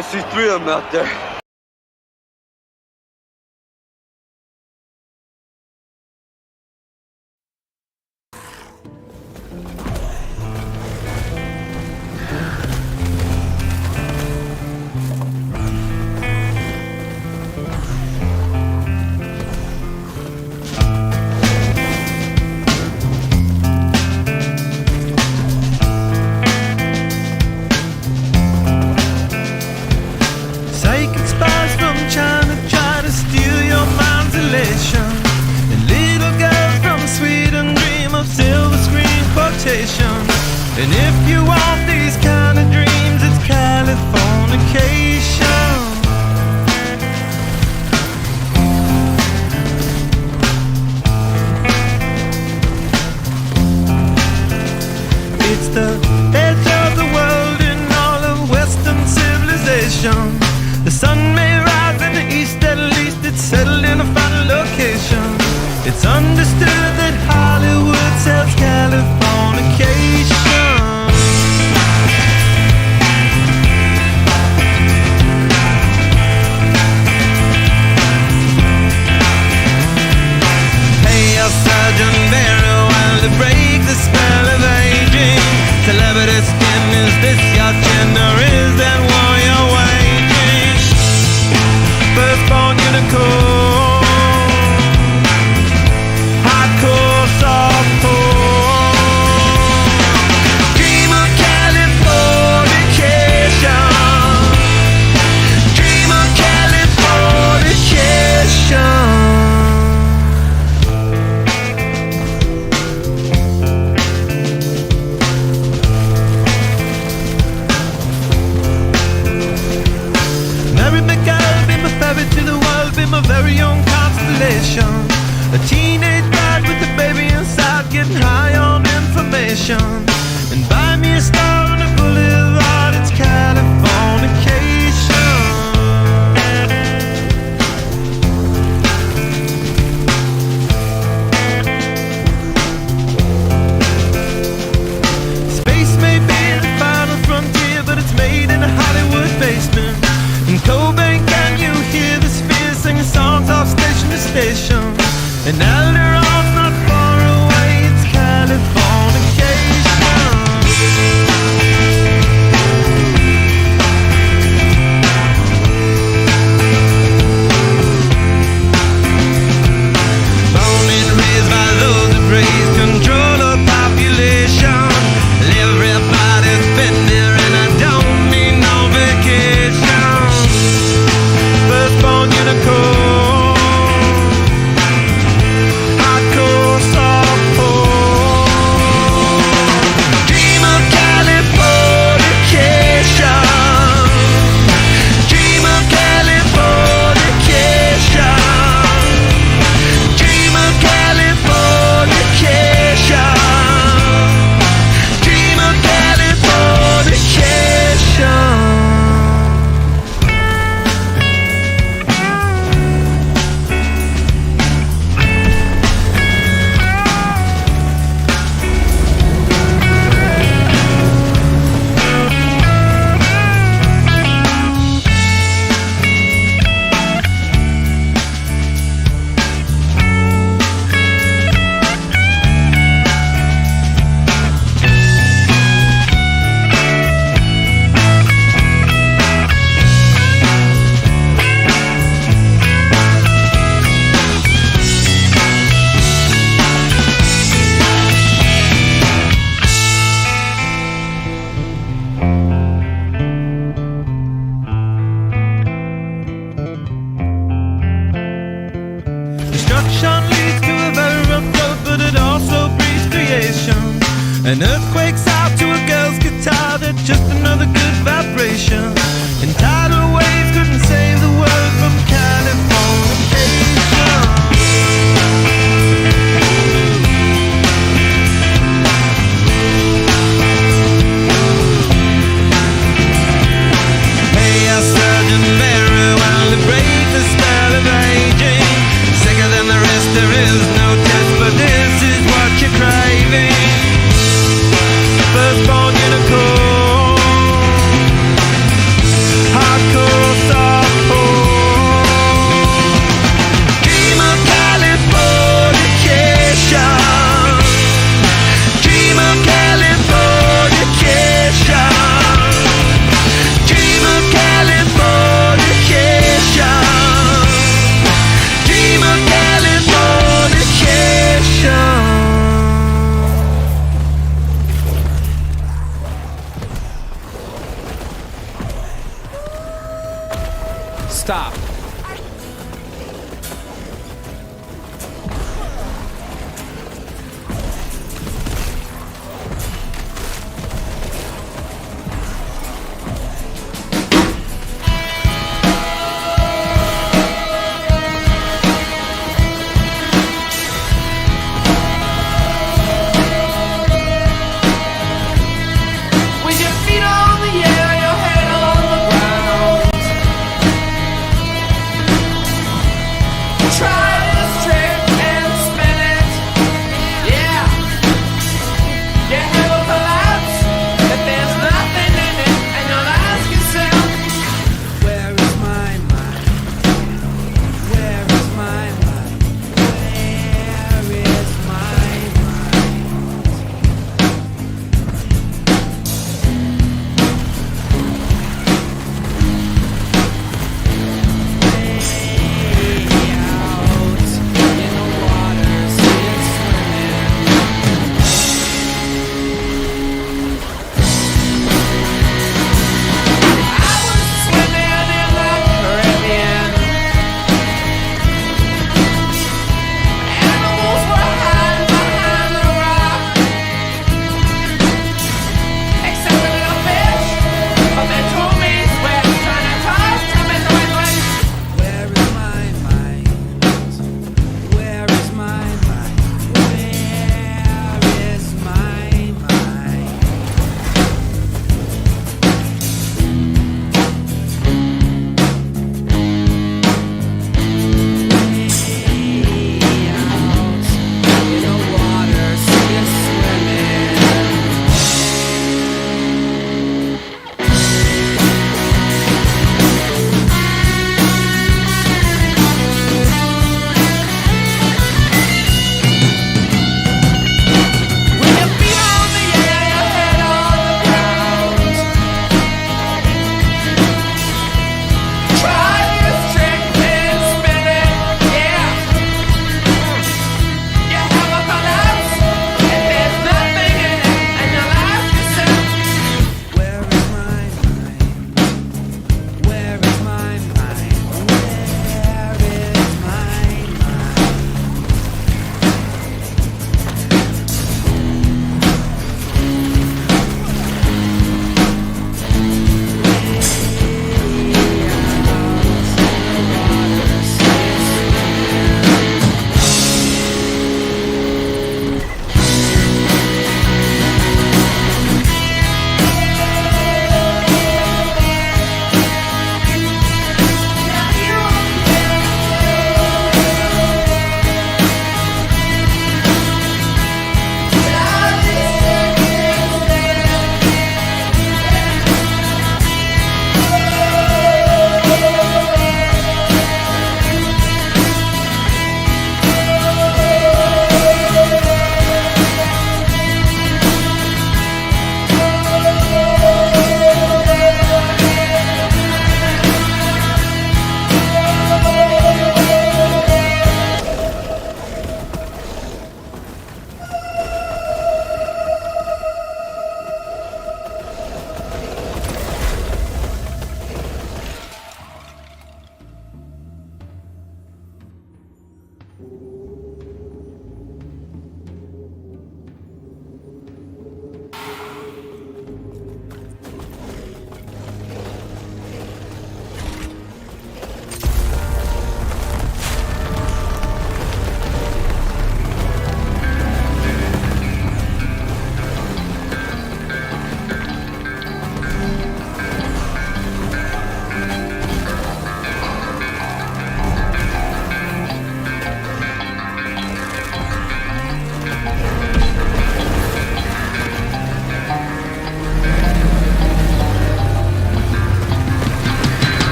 I see 3 of them out there. And if you want these kind of dreams, it's Californication. It's the edge of the world in all of Western civilization. The sun may rise in the east, at least it's settled in a final location. It's understood that Hollywood sells Californication. Surgeon very well to break the spell of aging. Celebrity skin, is this your chin or is that war you're waging? Firstborn unicorn, hardcore softcore. Dream of Californication. Dream of Californication. To the world, be my very own constellation. A teenage bride with a baby inside, getting high on information. And buy me a star on a boulevard, it's Californication. Space may be the final frontier, but it's made in a Hollywood basement. In Cobain, can you hear the spheres singing songs off station to station? And Alderon's not far away, it's Californication. Born and raised by those that praise control of population. Everybody's been there and I don't need no vacation. Firstborn unicorn, hardcore softcore. Dream of Californication. Dream of Californication. Dream of Californication. Dream of Californication. Destruction leads to a very rough road, but it also breeds creation. An earthquake's out to a girl's guitar, that's just another good vibration. And tidal waves couldn't save the world from Californication. Hey, a surgeon very well to break the spell of aging. Sicker than the rest, there is no test, but this is what you're craving. Firstborn unicorn, stop. With your feet on the air, your head on the ground.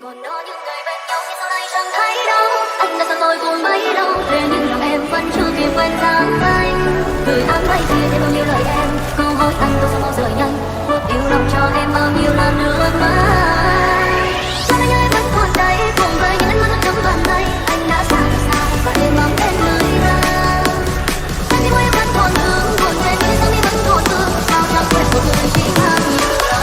Còn đó những ngày bên nhau nhưng sau đây chẳng thấy đâu. Anh đã xa tôi cùng bấy lâu, thế nhưng lòng em vẫn chưa kịp quên dáng anh. Gửi áng mây kia thêm bao nhiêu lời em, câu hỏi anh tôi sao bao giờ nhanh. Ước yêu lòng cho em bao nhiêu là nước mắt. Cho nên em vẫn còn đây cùng với những ánh mắt nắm bàn tay. Anh đã xa thật xa và em mong đến nơi ta. Anh chỉ em vẫn còn thương, buồn trên những giấc mơ vẫn còn thương. Sao chẳng quên một người chỉ mang nhiều lòng.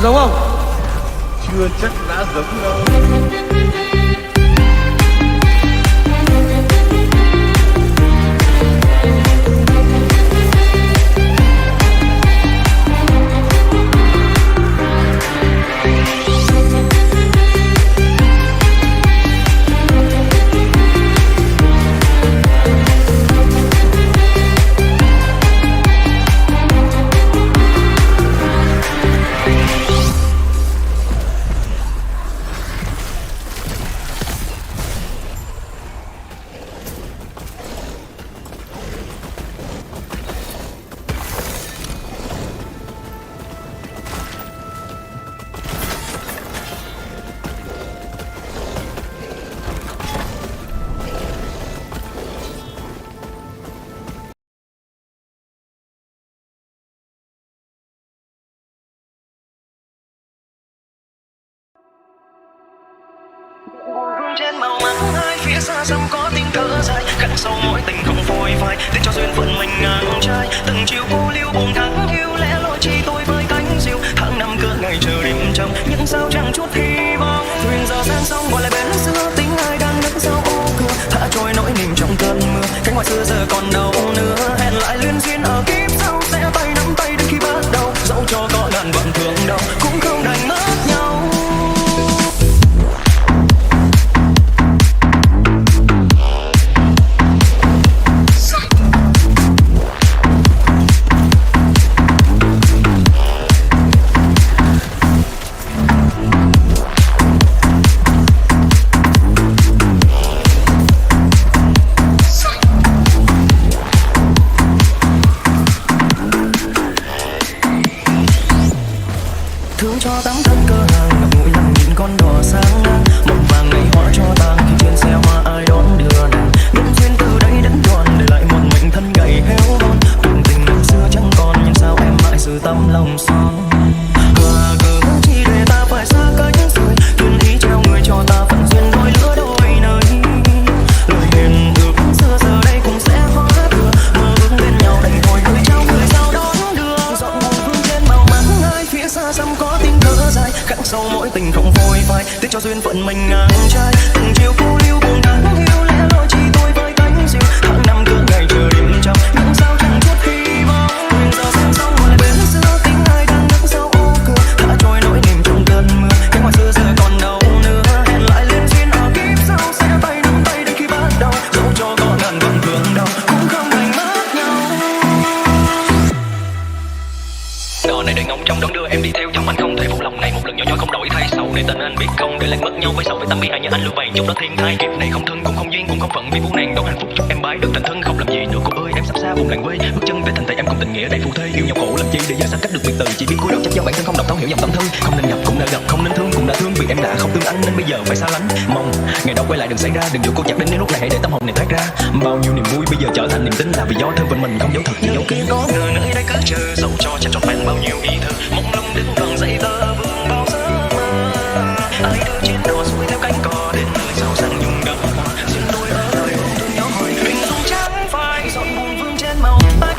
Giống không? Chưa chắc đã giống đâu. Trên màu mắt hai phía xa xăm có tiếng thở dài, khắc sâu mối tình không phôi phai, để cho duyên phận mình ngang trai. Từng chiều cô liêu buồn tháng hiu lẽ loi chi tôi với cánh diều, tháng năm cỡ ngày chờ đêm trăng, nhưng sao chẳng chút hy vọng. Thuyền giờ sang sông gọi lại bến xưa, tính ai đang nấp sau ô cửa, thả trôi nỗi niềm trong cơn mưa. Cánh ngoài xưa giờ còn đâu nữa, hẹn lại liên duyên ở kiếp sau, sẽ tay nắm tay đến khi bắt đầu. Dẫu cho có ngàn vạn thương đau cũng không đành mất nhau. thương cho tấm thân cơ hàng ngập ngùi lặng nhìn con đò sáng ngang mộng vàng ngày hóa cho tàn khi trên xe hoa ai đón đưa nàng nhân duyên từ đây đến tròn để lại một mệnh thân gầy héo non cuộc tình năm xưa chẳng còn nhưng sao em mãi giữ tấm lòng son hòa cờ chỉ để ta phải xa cách rồi tuyên ý treo người cho ta phận duyên đôi lứa đôi nơi lời hẹn ước xưa giờ đây cũng sẽ hóa thừa mơ ước bên nhau đành hồi người trao người sao đón đưa dọn buồn vương trên màu mắt ai phía xa xăm có tiếng thở dài khắc sâu mỗi tình không phôi phai tiếc cho duyên phận mình ngang trai từng chiều cô lưu buồn đáng hiu lẽ loi chỉ tôi với cánh diều tháng năm cứ ngày chờ đêm trong nhưng sao chẳng chút hy vọng quyền giờ xem xong rồi lại bên xưa tính ai đang đứng sau ô cửa đã trôi nỗi niềm trong cơn mưa cái hoa xưa giờ còn đâu nữa hẹn lại lên duyên ở kiếp sau sẽ tay nắm tay đến khi bắt đầu dẫu cho có ngàn vạn thương đau cũng không thành mất nhau đò này đợi ngóng trong đón đưa em đi theo trong anh không thể phụ lòng này một lần nhỏ nhoi không đổi thay sau này tên anh biết không để lại mất nhau với sau với tâm bi ai như anh lưu bày chúc đó thiên thai kiếp này không thân cũng không duyên cũng không phận vì vô nàng đón hạnh phúc chúc em bái được thành thân không làm gì nữa cô ơi em sắp xa vùng làng quê bước chân về thành thị em cùng tình nghĩa đầy phù thê yêu nhau khổ làm chi để giờ xa cách được biệt từ chỉ biết cúi đầu chấp do bản thân không đọc thấu hiểu dòng tâm thân không nên gặp cũng đã gặp không nên thương cũng đã thương vì em đã không thương anh nên bây giờ phải xa lánh mong ngày đâu quay lại đừng xảy ra đừng dụ cô chặt đến lúc này hãy để tâm hồn này thoát ra bao nhiêu niềm vui bây giờ trở thành niềm tin là vì do thân phận mình không dấu thật như dấu kia có ngờ nơi đây cứ chờ dẫu cho chẳng trọn vẹn bao nhiêu ý thơ mong lung đứng gần dây tơ vương bao giấc mơ ai đưa trên đò xuôi theo cánh cò đến nơi giàu sang nhung đậm duyên đôi ở đời ôm thương nhau hỏi hình dung chẳng phải dọn buồn vương trên màu bách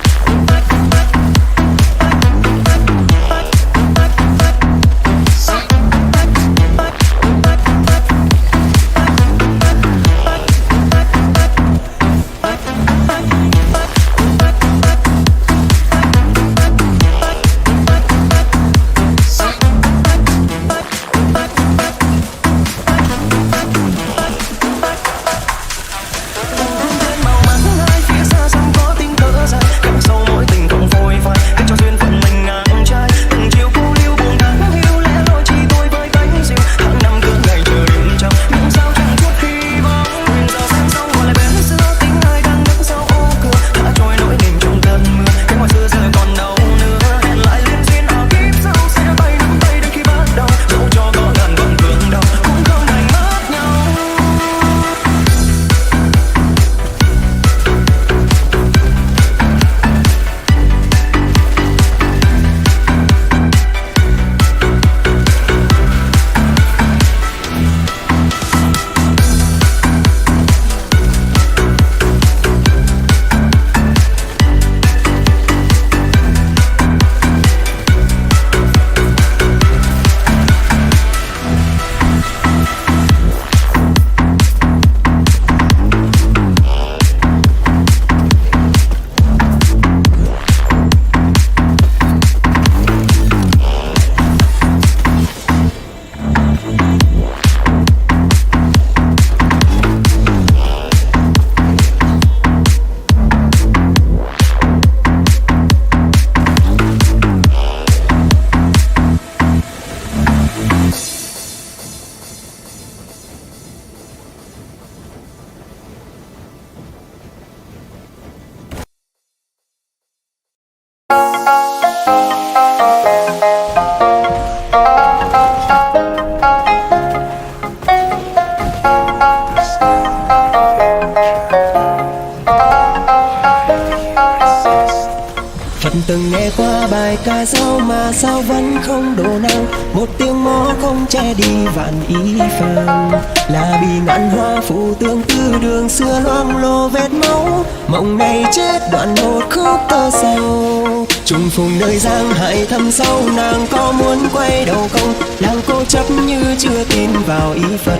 từng nghe qua bài ca dao mà sao vẫn không đổ nào. Một tiếng mõ không che đi vạn ý phàm, là bị ngạn hoa phủ tương tư đường xưa loang lổ vết máu. Mộng này chết đoạn một khúc tơ sầu, trùng phùng nơi giang hại thâm sâu. Nàng có muốn quay đầu không, nàng cố chấp như chưa tin vào ý Phật.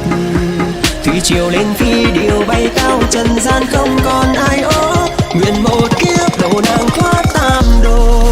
Thủy triều lên phi điệu bay cao, trần gian không còn ai ó. Nguyện một kiếp đầu nàng thoát tam đồ.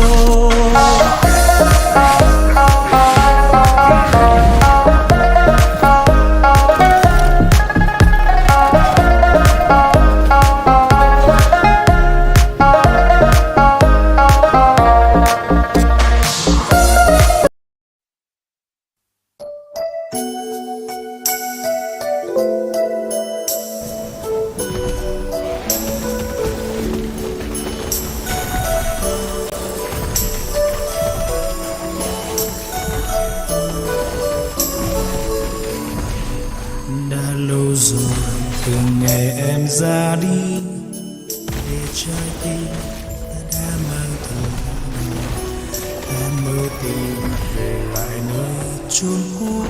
rồi từng ngày em ra đi, để trái tim ta đã mang thương đau. Ta mơ tìm về lại nơi chốn cũ,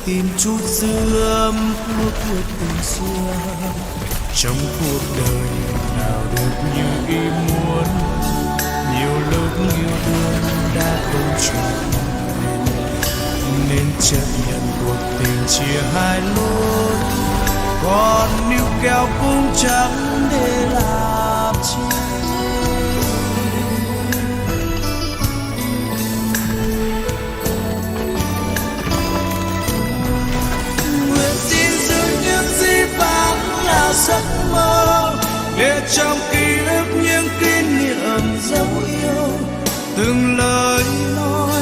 tìm chút dư âm của cuộc tình xưa. Trong cuộc đời nào được như ý muốn, nhiều lúc yêu đương đã không trọn vẹn, nên chấp nhận cuộc tình chia hai lối. Còn níu kéo cũng chẳng để làm chi. Nguyện xin giữ những gì vắng là giấc mơ, để trong ký ức những kỷ niệm dấu yêu. Từng lời nói,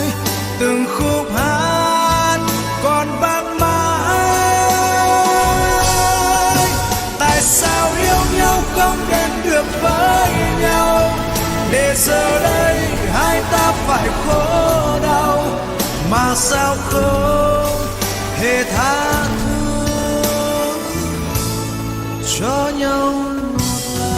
từng khúc hát còn vang mãi. Tại sao yêu nhau không đến được với nhau, để giờ đây hai ta phải khổ đau. Mà sao không hề tha thứ cho nhau một lần.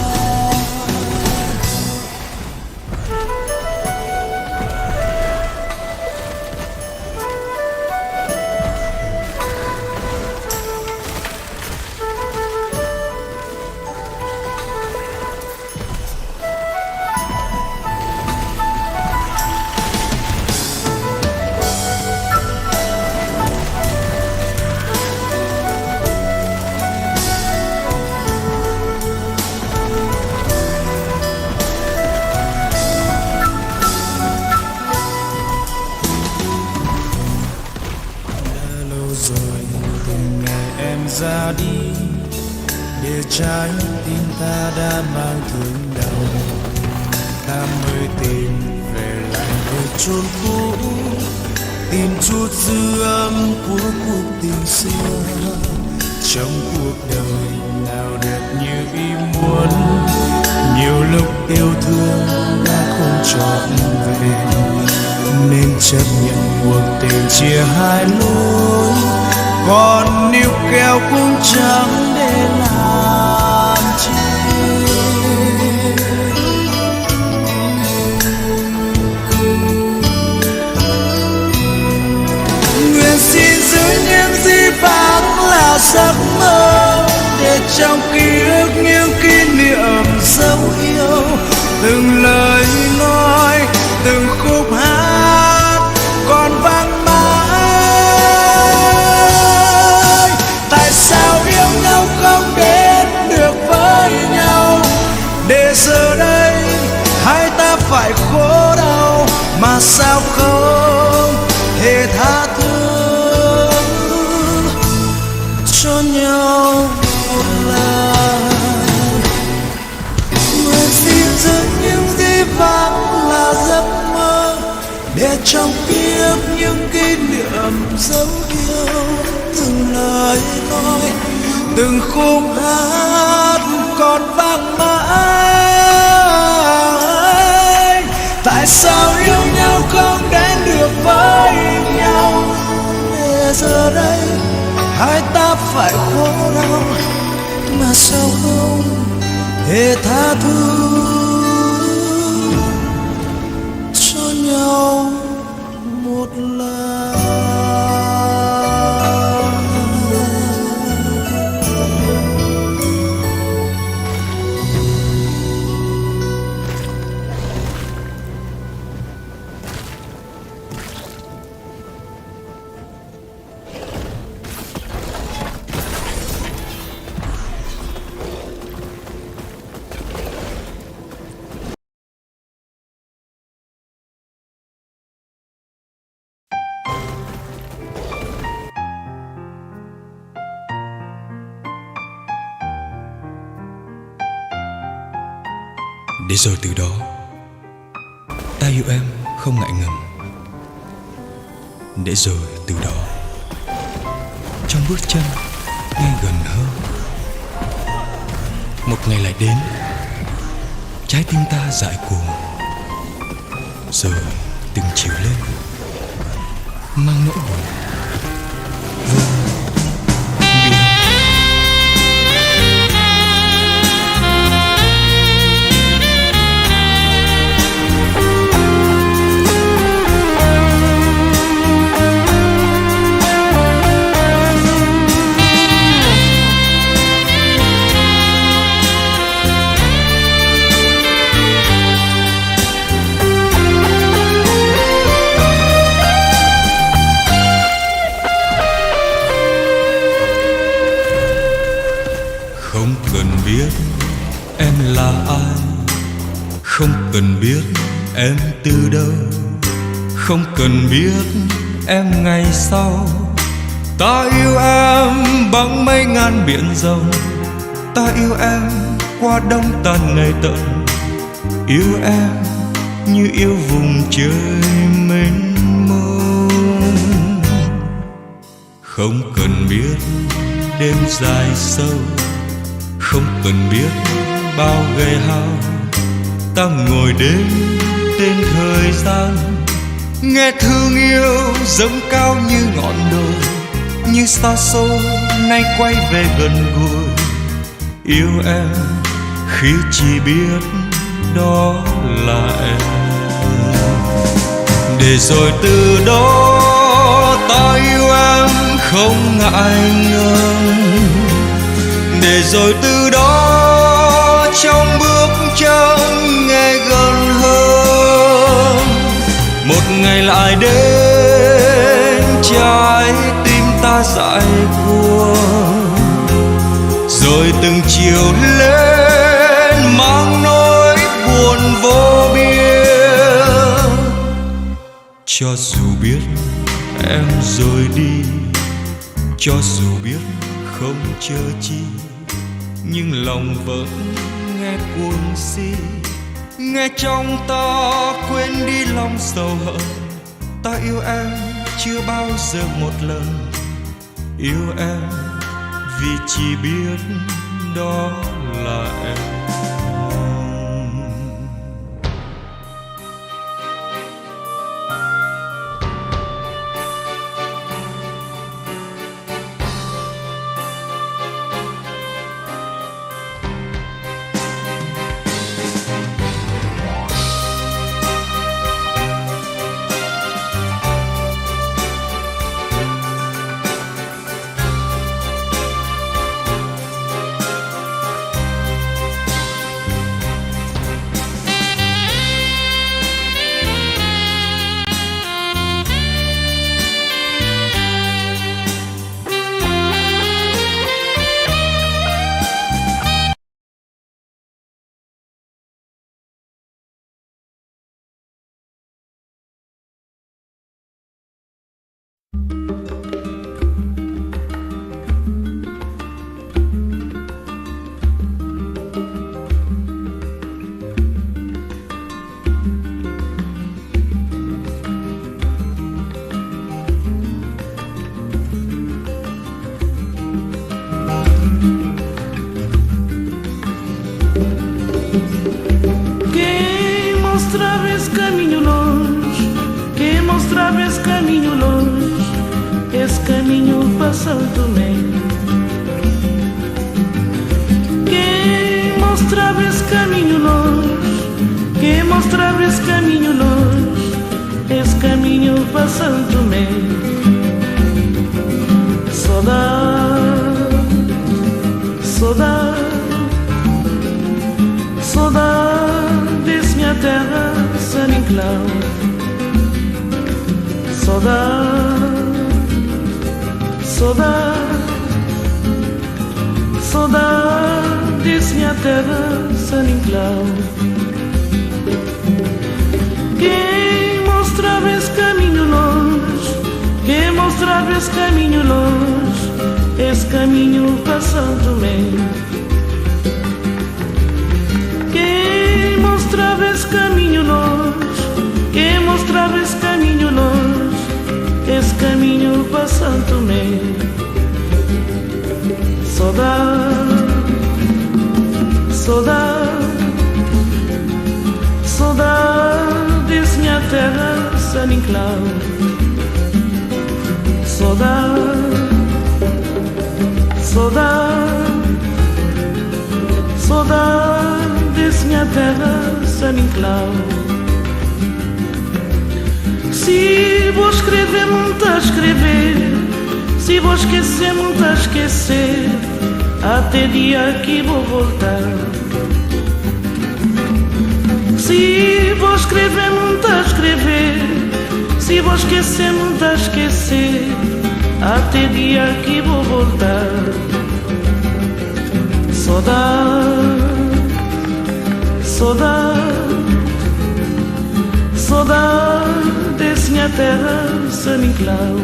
Ra đi, để trái tim ta đã mang thương đau. Ta mới tìm về lại nơi chốn cũ, tìm chút dư âm của cuộc tình xưa. Trong cuộc đời nào đẹp như ý muốn, nhiều lúc yêu thương đã không trọn vẹn, nên chấp nhận cuộc tình chia hai lối. Còn níu kéo cũng chẳng để làm chi. Nguyện xin giữ những gì vắng là giấc mơ, để trong ký ức những kỷ niệm dấu yêu. Từng lời nói, từng khúc hát còn vang mãi. Tại sao yêu nhau không đến được với nhau, để giờ đây hai ta phải khổ đau. Mà sao không hề tha thứ cho nhau một lần. Nguyện xin giữ những gì vắng là giấc mơ, để trong ký ức những kỷ niệm dấu yêu. Từng lời nói, từng khúc hát còn vang mãi. Tại sao yêu nhau không đến được với nhau, để giờ đây hai ta phải khổ đau. Mà sao không hề tha thứ cho nhau một lần. Để rồi từ đó ta yêu em không ngại ngần. Để rồi từ đó trong bước chân nghe gần hơn. Một ngày lại đến, trái tim ta dại cuồng, rồi từng chiều lên mang nỗi buồn vô biên. Không cần biết em từ đâu, không cần biết em ngày sau. Ta yêu em bằng mấy ngàn biển rộng, ta yêu em qua đông tàn ngày tận. Yêu em như yêu vùng trời mênh mông. Không cần biết đêm dài sâu, không cần biết bao ngày hao. Ta ngồi đêm tên thời gian, nghe thương yêu dâng cao như ngọn đồi, như xa xôi nay quay về gần gũi. Yêu em khi chỉ biết đó là em. Để rồi từ đó ta yêu em không ngại ngần. Để rồi từ đó trong bước chân nghe gần hơn. Một ngày lại đến trái tim ta dại cuồng, rồi từng chiều lên mang nỗi buồn vô biên. Cho dù biết em rồi đi, cho dù biết không chờ chi, nhưng lòng vẫn nghe cuồng si. Nghe trong ta quên đi lòng sầu hận. Ta yêu em chưa bao giờ một lần, yêu em vì chỉ biết đó là em. Quem mostrava esse caminho longe, quem mostrava esse caminho longe, esse caminho passou também. Quem mostrava esse caminho longe, quem mostrava esse caminho longe, esse caminho passou também. Saudade, saudade, saudade desse minha terra sem enclave. Saudade, saudade, saudade desse minha terra sem enclave. Quem mostrava esse caminho longe, quem mostrava esse caminho longe, esse caminho passou também. Quem mostrava esse caminho longe, quem mostrava esse caminho longe, esse caminho passou também. Saudade, saudade, saudade desse minha terra sem enclave. Saudade, saudade, saudade desse minha terra sem enclave. Se vou escrever, muito a escrever, se vou esquecer, muito a esquecer, até dia que vou voltar. Se vou escrever, muito a escrever, se vou esquecer, muito a esquecer, até dia que vou voltar. Saudade, saudade, Saudades minha terra se me enclau.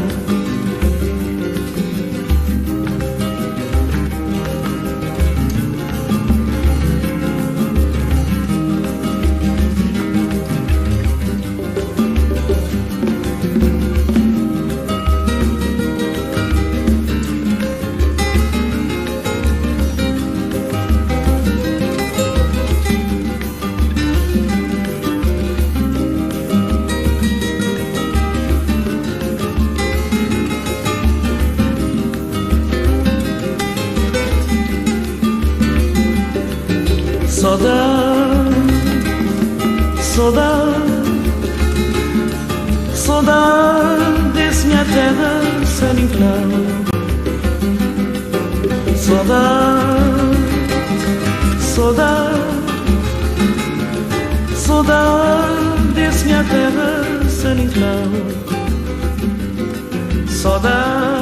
Saudades minha terra se me enclau. Saudades minha terra se me enclau. Saudades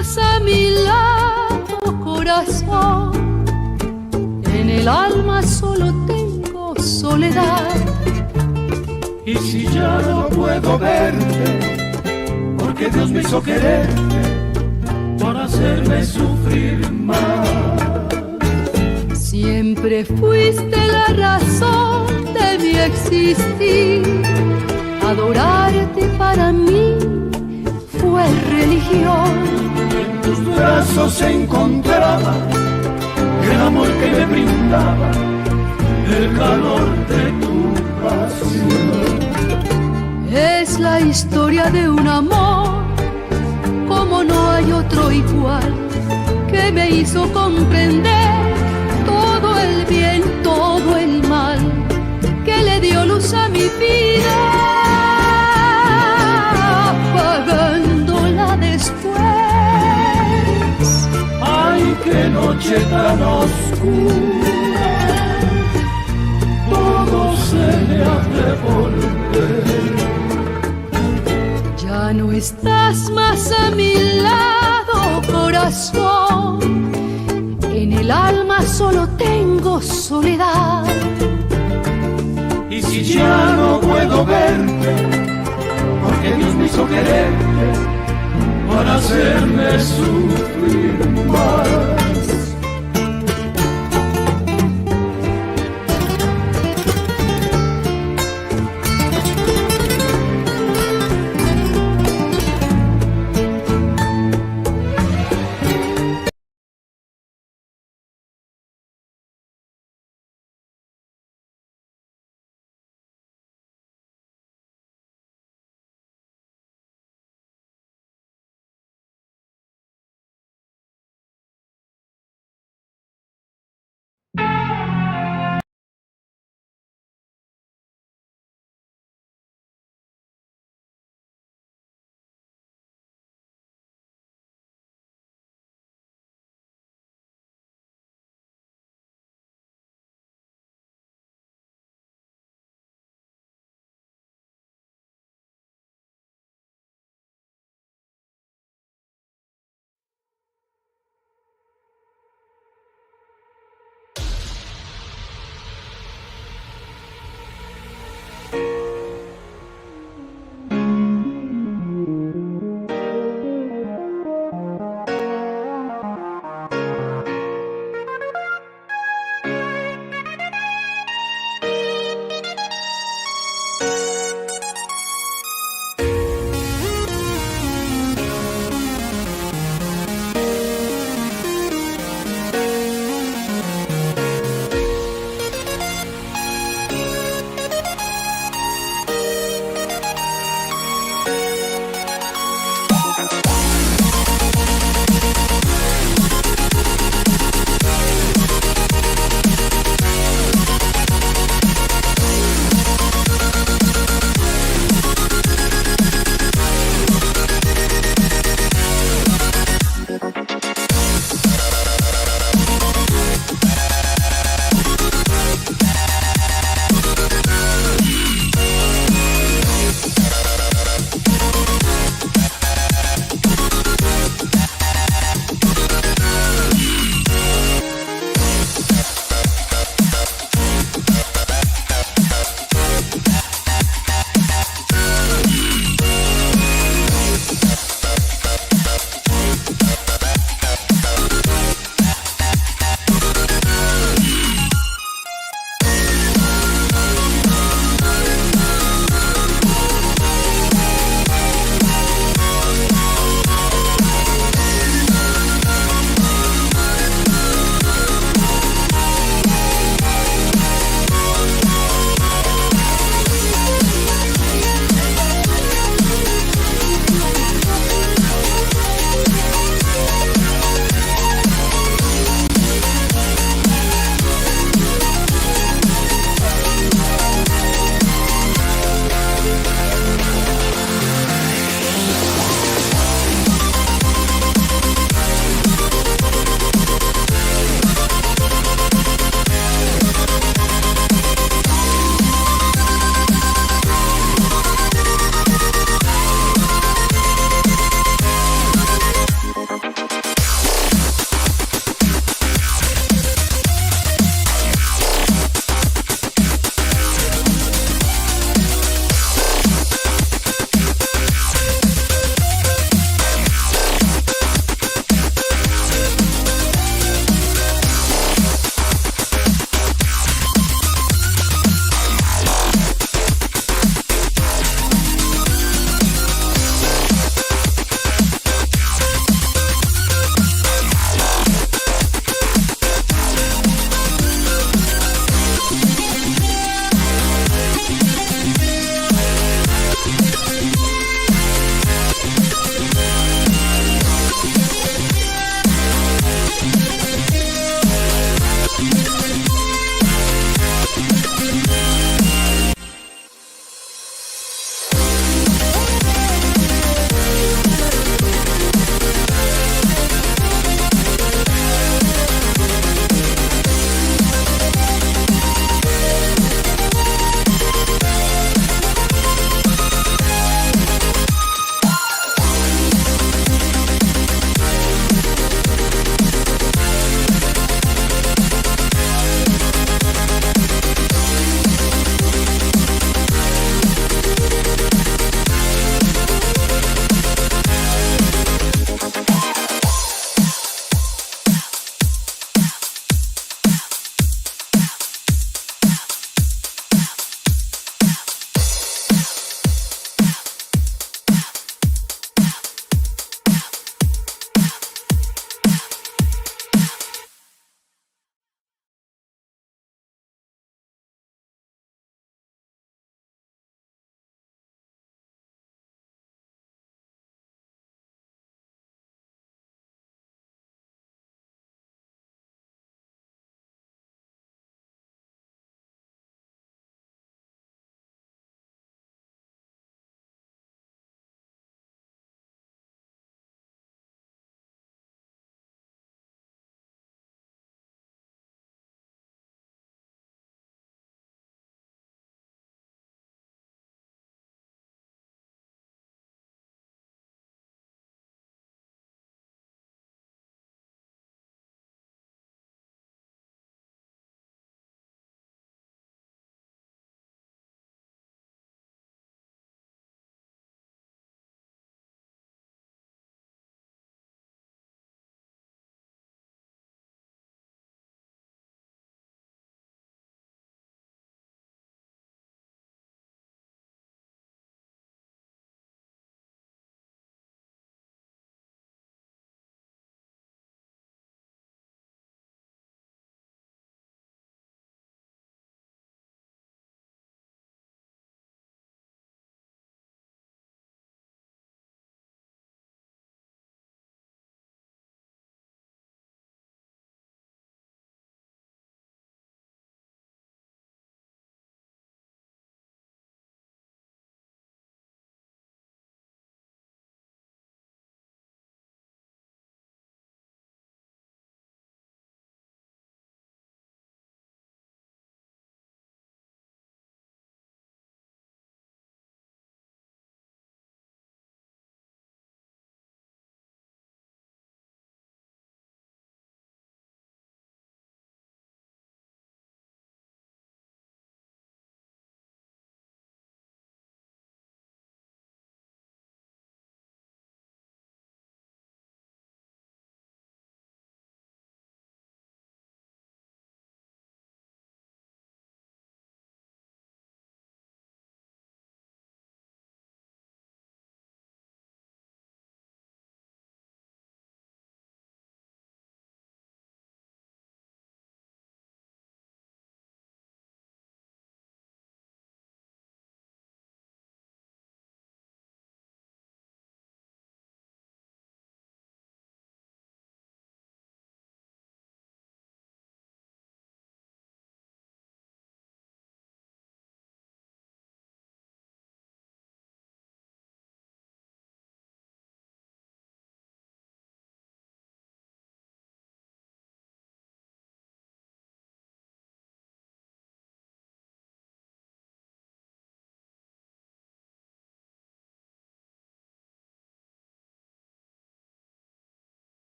más a mi lado, corazón. En el alma solo tengo soledad. Y si ya no puedo verte, porque Dios me hizo quererte para hacerme sufrir más. Siempre fuiste la razón de mi existir. Adorarte para mí fue religión. En tus brazos se encontraba el amor que me brindaba, el calor de tu pasión. Es la historia de un amor como no hay otro igual, que me hizo comprender todo el bien, todo el mal, que le dio luz a mi vida, apagándola después. Ay, qué noche tan oscura, todo se me ha de volver. Ya no estás más a mi lado, corazón. En el alma solo tengo soledad. Y si ya no puedo verte, porque Dios me hizo quererte para hacerme sufrir más.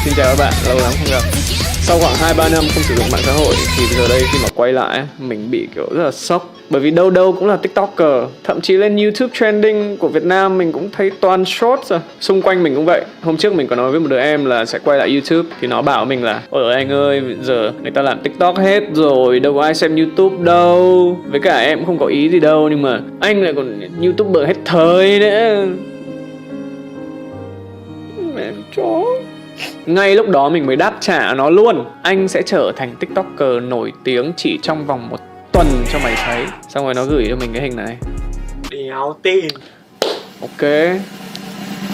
Xin chào các bạn, lâu lắm không gặp. Sau khoảng 2-3 năm không sử dụng mạng xã hội thì giờ đây khi mà quay lại mình bị kiểu rất là sốc. Bởi vì đâu đâu cũng là TikToker. Thậm chí lên YouTube trending của Việt Nam mình cũng thấy toàn short rồi. Xung quanh mình cũng vậy. Hôm trước mình có nói với một đứa em là sẽ quay lại YouTube, thì nó bảo mình là ôi anh ơi, giờ người ta làm TikTok hết rồi, đâu có ai xem YouTube đâu. Với cả em cũng không có ý gì đâu, nhưng mà anh lại còn YouTuber hết thời nữa. Mẹ chó. Ngay lúc đó mình mới đáp trả nó luôn. Anh sẽ trở thành TikToker nổi tiếng chỉ trong vòng 1 tuần cho mày thấy. Xong rồi nó gửi cho mình cái hình này. Đéo tin. Ok,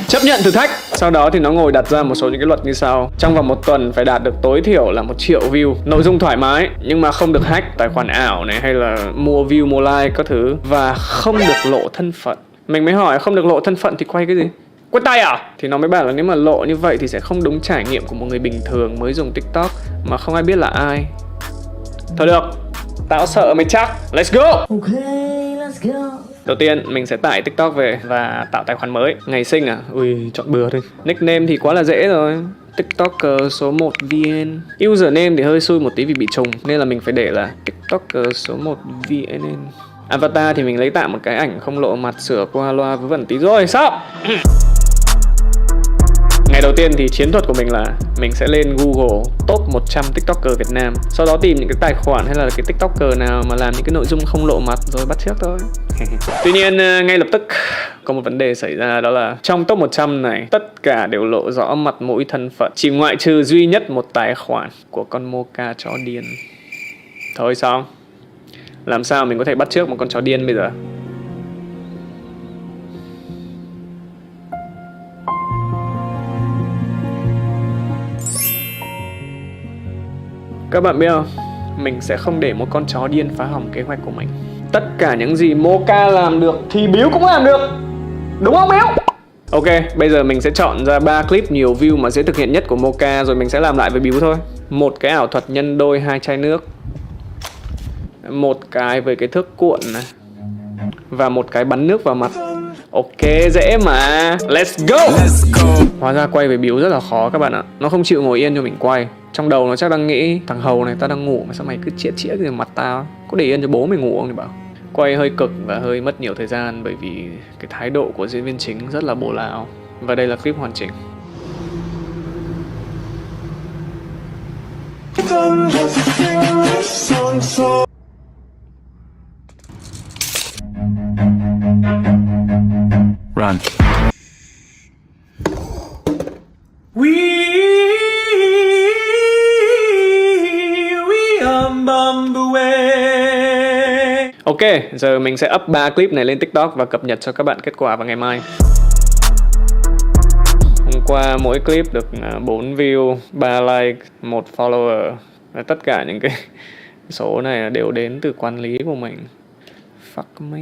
chấp nhận thử thách. Sau đó thì nó ngồi đặt ra một số những cái luật như sau. Trong vòng 1 tuần phải đạt được tối thiểu là 1 triệu view. Nội dung thoải mái nhưng mà không được hack tài khoản ảo này, hay là mua view mua like các thứ. Và không được lộ thân phận. Mình mới hỏi không được lộ thân phận thì quay cái gì? Quay tay à? Thì nó mới bảo là nếu mà lộ như vậy thì sẽ không đúng trải nghiệm của một người bình thường mới dùng TikTok mà không ai biết là ai. Thôi được, tao sợ mày chắc. Let's go. Okay, let's go. Đầu tiên mình sẽ tải TikTok về và tạo tài khoản mới. Ngày sinh à? Ui, chọn bừa thôi. Nickname thì quá là dễ rồi. TikToker số 1 VN. Username thì hơi xui một tí vì bị trùng, nên là mình phải để là TikToker số 1 VN. Avatar thì mình lấy tạm một cái ảnh không lộ mặt, sửa qua loa vớ vẩn tí rồi. Xong. Ngày đầu tiên thì chiến thuật của mình là mình sẽ lên Google top 100 TikToker Việt Nam. Sau đó tìm những cái tài khoản hay là cái TikToker nào mà làm những cái nội dung không lộ mặt rồi bắt chước thôi. Tuy nhiên ngay lập tức có một vấn đề xảy ra, đó là trong top 100 này tất cả đều lộ rõ mặt mũi thân phận, chỉ ngoại trừ duy nhất một tài khoản của con Mocha chó điên. Thôi xong. Làm sao mình có thể bắt chước một con chó điên bây giờ? Các bạn biết không, mình sẽ không để một con chó điên phá hỏng kế hoạch của mình. Tất cả những gì Mocha làm được thì Biếu cũng làm được. Đúng không Biếu? Ok, bây giờ mình sẽ chọn ra 3 clip nhiều view mà dễ thực hiện nhất của Mocha, rồi mình sẽ làm lại với Biếu thôi. Một cái ảo thuật nhân đôi 2 chai nước, một cái với cái thước cuộn này, và một cái bắn nước vào mặt. Ok, dễ mà. Let's go. Hóa ra quay với Biếu rất là khó các bạn ạ. Nó không chịu ngồi yên cho mình quay. Trong đầu nó chắc đang nghĩ thằng Hầu này tao đang ngủ mà sao mày cứ chĩa chĩa cái mặt tao. Có để yên cho bố mày ngủ không thì bảo. Quay hơi cực và hơi mất nhiều thời gian bởi vì cái thái độ của diễn viên chính rất là bổ láo. Và đây là clip hoàn chỉnh. Run. Ok, giờ mình sẽ up 3 clip này lên TikTok và cập nhật cho các bạn kết quả vào ngày mai. Hôm qua mỗi clip được 4 view, 3 like, 1 follower. Và tất cả những cái số này đều đến từ quản lý của mình. Fuck me.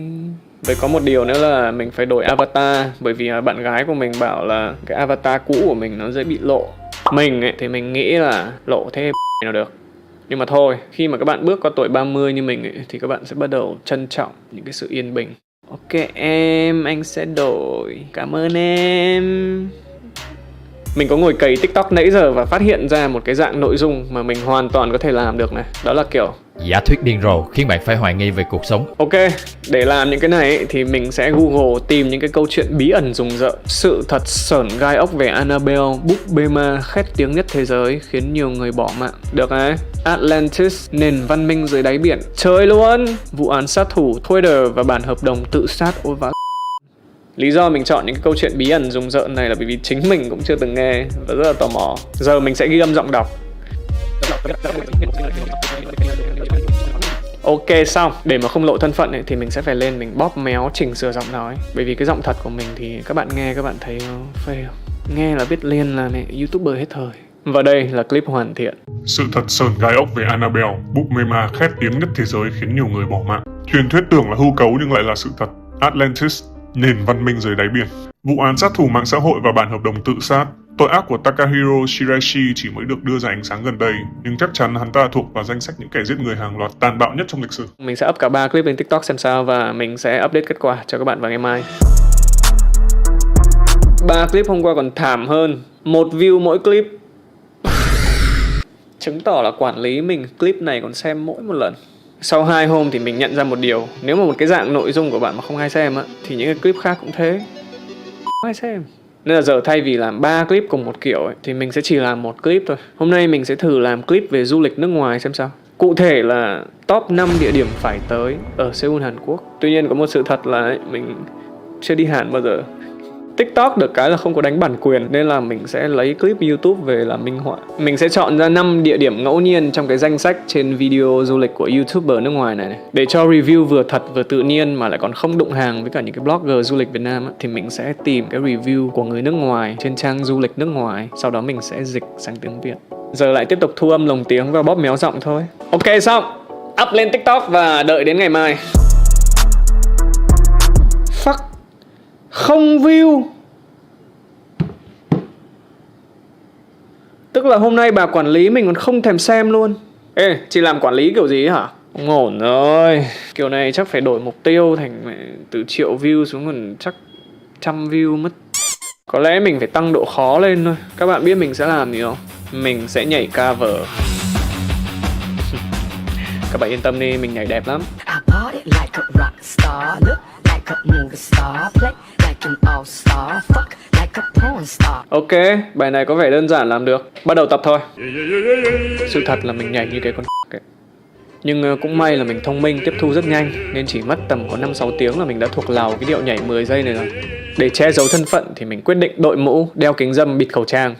Vậy có một điều nữa là mình phải đổi avatar, bởi vì bạn gái của mình bảo là cái avatar cũ của mình nó dễ bị lộ. Mình ấy, thì mình nghĩ là lộ thế nào được. Nhưng mà thôi, khi mà các bạn bước qua tuổi 30 như mình ấy, thì các bạn sẽ bắt đầu trân trọng những cái sự yên bình. Ok em, anh sẽ đổi. Cảm ơn em. Mình có ngồi cày TikTok nãy giờ và phát hiện ra một cái dạng nội dung mà mình hoàn toàn có thể làm được này. Đó là kiểu giả thuyết điên rồ khiến bạn phải hoài nghi về cuộc sống. Ok, để làm những cái này ấy, thì mình sẽ Google tìm những cái câu chuyện bí ẩn rùng rợn. Sự thật sởn gai ốc về Annabelle, búp bê ma khét tiếng nhất thế giới khiến nhiều người bỏ mạng. Được đấy. Atlantis, nền văn minh dưới đáy biển. Chơi luôn. Vụ án sát thủ, Twitter và bản hợp đồng tự sát ôi vãi. Lý do mình chọn những cái câu chuyện bí ẩn rùng rợn này là bởi vì chính mình cũng chưa từng nghe và rất là tò mò. Giờ mình sẽ ghi âm giọng đọc. Ok xong, để mà không lộ thân phận ấy, thì mình sẽ phải lên mình bóp méo chỉnh sửa giọng nói. Bởi vì cái giọng thật của mình thì các bạn nghe các bạn thấy phê không? Nghe là biết liền là mẹ YouTuber hết thời. Và đây là clip hoàn thiện. Sự thật sờn gai ốc về Annabelle, búp mê ma khét tiếng nhất thế giới khiến nhiều người bỏ mạng. Truyền thuyết tưởng là hư cấu nhưng lại là sự thật. Atlantis, nền văn minh dưới đáy biển. Vụ án sát thủ mạng xã hội và bản hợp đồng tự sát. Tội ác của Takahiro Shiraishi chỉ mới được đưa ra ánh sáng gần đây, nhưng chắc chắn hắn ta thuộc vào danh sách những kẻ giết người hàng loạt tàn bạo nhất trong lịch sử. Mình sẽ up cả 3 clip lên TikTok xem sao và mình sẽ update kết quả cho các bạn vào ngày mai. 3 clip hôm qua còn thảm hơn, 1 view mỗi clip. Chứng tỏ là quản lý mình clip này còn xem mỗi một lần. Sau 2 hôm thì mình nhận ra một điều. Nếu mà một cái dạng nội dung của bạn mà không ai xem á, thì những cái clip khác cũng thế, không ai xem. Nên là giờ thay vì làm 3 clip cùng một kiểu ấy, thì mình sẽ chỉ làm một clip thôi. Hôm nay mình sẽ thử làm clip về du lịch nước ngoài xem sao. Cụ thể là top 5 địa điểm phải tới ở Seoul, Hàn Quốc. Tuy nhiên có một sự thật là ấy, mình chưa đi Hàn bao giờ. TikTok được cái là không có đánh bản quyền, nên là mình sẽ lấy clip YouTube về làm minh họa. Mình sẽ chọn ra 5 địa điểm ngẫu nhiên trong cái danh sách trên video du lịch của YouTuber nước ngoài này. Để cho review vừa thật vừa tự nhiên mà lại còn không đụng hàng với cả những cái blogger du lịch Việt Nam thì mình sẽ tìm cái review của người nước ngoài trên trang du lịch nước ngoài. Sau đó mình sẽ dịch sang tiếng Việt. Giờ lại tiếp tục thu âm lồng tiếng và bóp méo giọng thôi. Ok xong, up lên TikTok và đợi đến ngày mai. Fuck, không view. Tức là hôm nay bà quản lý mình còn không thèm xem luôn. Ê, chị làm quản lý kiểu gì hả? Không ổn rồi. Kiểu này chắc phải đổi mục tiêu thành từ triệu view xuống còn chắc 100 view mất. Có lẽ mình phải tăng độ khó lên thôi. Các bạn biết mình sẽ làm gì không? Mình sẽ nhảy cover. Các bạn yên tâm đi, mình nhảy đẹp lắm. Ok, bài này có vẻ đơn giản làm được. Bắt đầu tập thôi. Sự thật là mình nhảy như cái con ấy. Nhưng cũng may là mình thông minh, tiếp thu rất nhanh, nên chỉ mất tầm có 5-6 tiếng là mình đã thuộc lào cái điệu nhảy 10 giây này rồi. Để che giấu thân phận thì mình quyết định đội mũ, đeo kính râm, bịt khẩu trang.